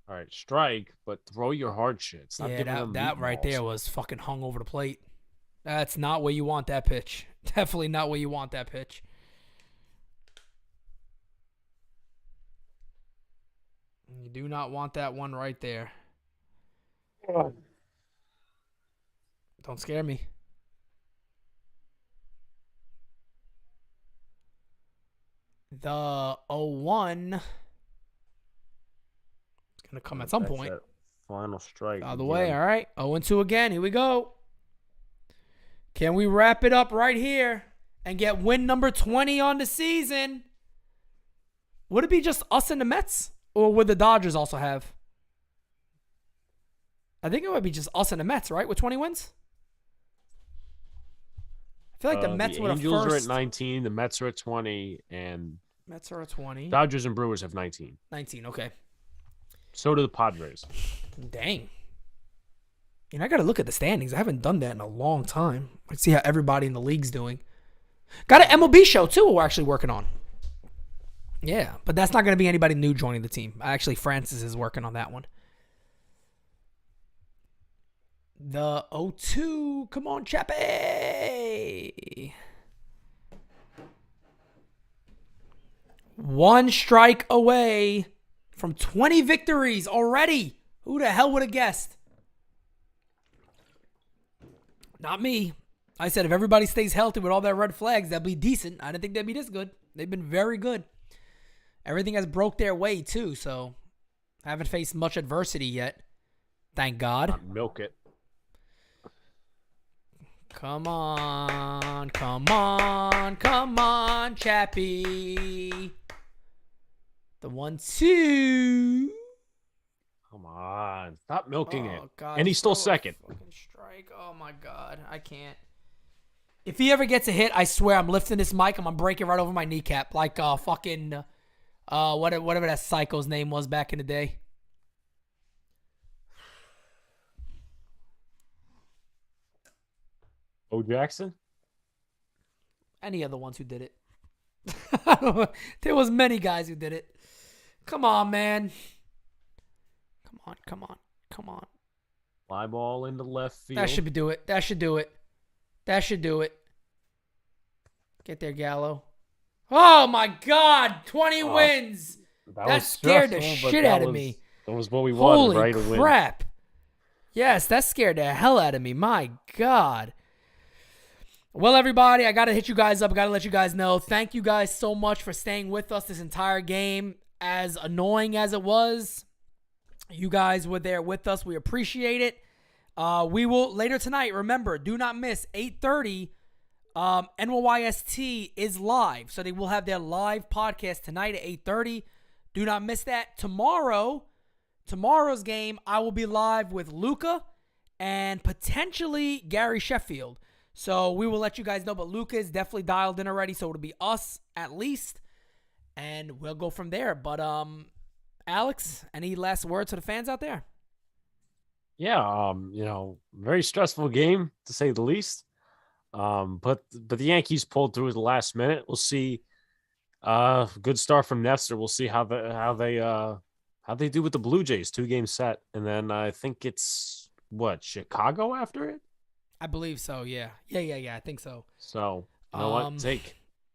All right, strike, but throw your hard shit. Stop giving them that right meatballs. there was fucking hung over the plate. That's not where you want that pitch. Definitely not where you want that pitch. You do not want that one right there. Don't scare me. The 0-1 is going to come at some point. Final strike. Out of the way, all right. 0-2 again. Here we go. Can we wrap it up right here and get win number 20 on the season? Would it be just us and the Mets? Or would the Dodgers also have? I think it would be just us and the Mets, right? With 20 wins? I feel like the Mets would have Angels first. are at 19, the Mets are at 20, and Mets are at 20. Dodgers and Brewers have 19. 19, okay. So do the Padres. Dang. I got to look at the standings. I haven't done that in a long time. Let's see how everybody in the league's doing. Got an MLB show, too, we're actually working on. Yeah, but that's not going to be anybody new joining the team. Actually, Francis is working on that one. The 0-2. Come on, Chappie. One strike away from 20 victories already. Who the hell would have guessed? Not me. I said if everybody stays healthy with all their red flags, they'll be decent. I didn't think they'd be this good. They've been very good. Everything has broke their way, too, so I haven't faced much adversity yet. Thank God. Not milk it. Come on, come on, come on, Chappie. The 1-2. Come on. Stop milking it. God, And he's still throw a second. fucking strike. Oh, my God. I can't. If he ever gets a hit, I swear I'm lifting this mic. I'm going to break it right over my kneecap. Like fucking, whatever that psycho's name was back in the day. Bo Jackson? Any other ones who did it. There was many guys who did it. Come on, man. Come on. Fly ball into left field. That should do it. That should do it. Get there, Gallo. Oh, my God. 20 wins. That scared the shit out of me. That was what we wanted, right? Holy crap. Yes, that scared the hell out of me. My God. Well, everybody, I got to hit you guys up. I got to let you guys know. Thank you guys so much for staying with us this entire game. As annoying as it was, you guys were there with us. We appreciate it. We will later tonight. Remember, do not miss 8:30. NYYST is live, so they will have their live podcast tonight at 8:30. Do not miss that. Tomorrow's game, I will be live with Luca and potentially Gary Sheffield. So we will let you guys know, but Luca is definitely dialed in already, so it'll be us at least, and we'll go from there. But Alex, any last words to the fans out there? Yeah, very stressful game to say the least. But the Yankees pulled through at the last minute. We'll see. Good start from Nestor. We'll see how they do with the Blue Jays. 2-game set, and then I think it's Chicago after it. I believe so. Yeah. I think so. So you know what?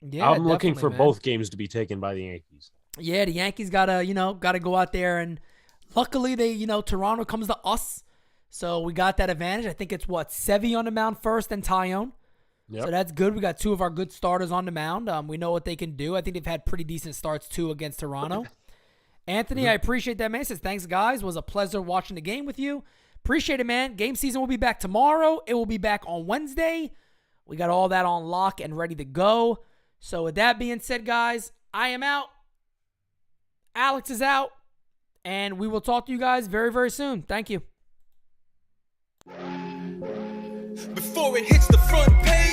Yeah, I'm looking for man. both games to be taken by the Yankees. Yeah, the Yankees gotta go out there, and luckily they, Toronto comes to us, so we got that advantage. I think it's Sevy on the mound first and Tyone. Yep. So that's good. We got two of our good starters on the mound. We know what they can do. I think they've had pretty decent starts too against Toronto. Anthony, I appreciate that, man. He says, thanks, guys. It was a pleasure watching the game with you. Appreciate it, man. Game season will be back tomorrow. It will be back on Wednesday. We got all that on lock and ready to go. So with that being said, guys, I am out. Alex is out. And we will talk to you guys very, very soon. Thank you. Before it hits the front page.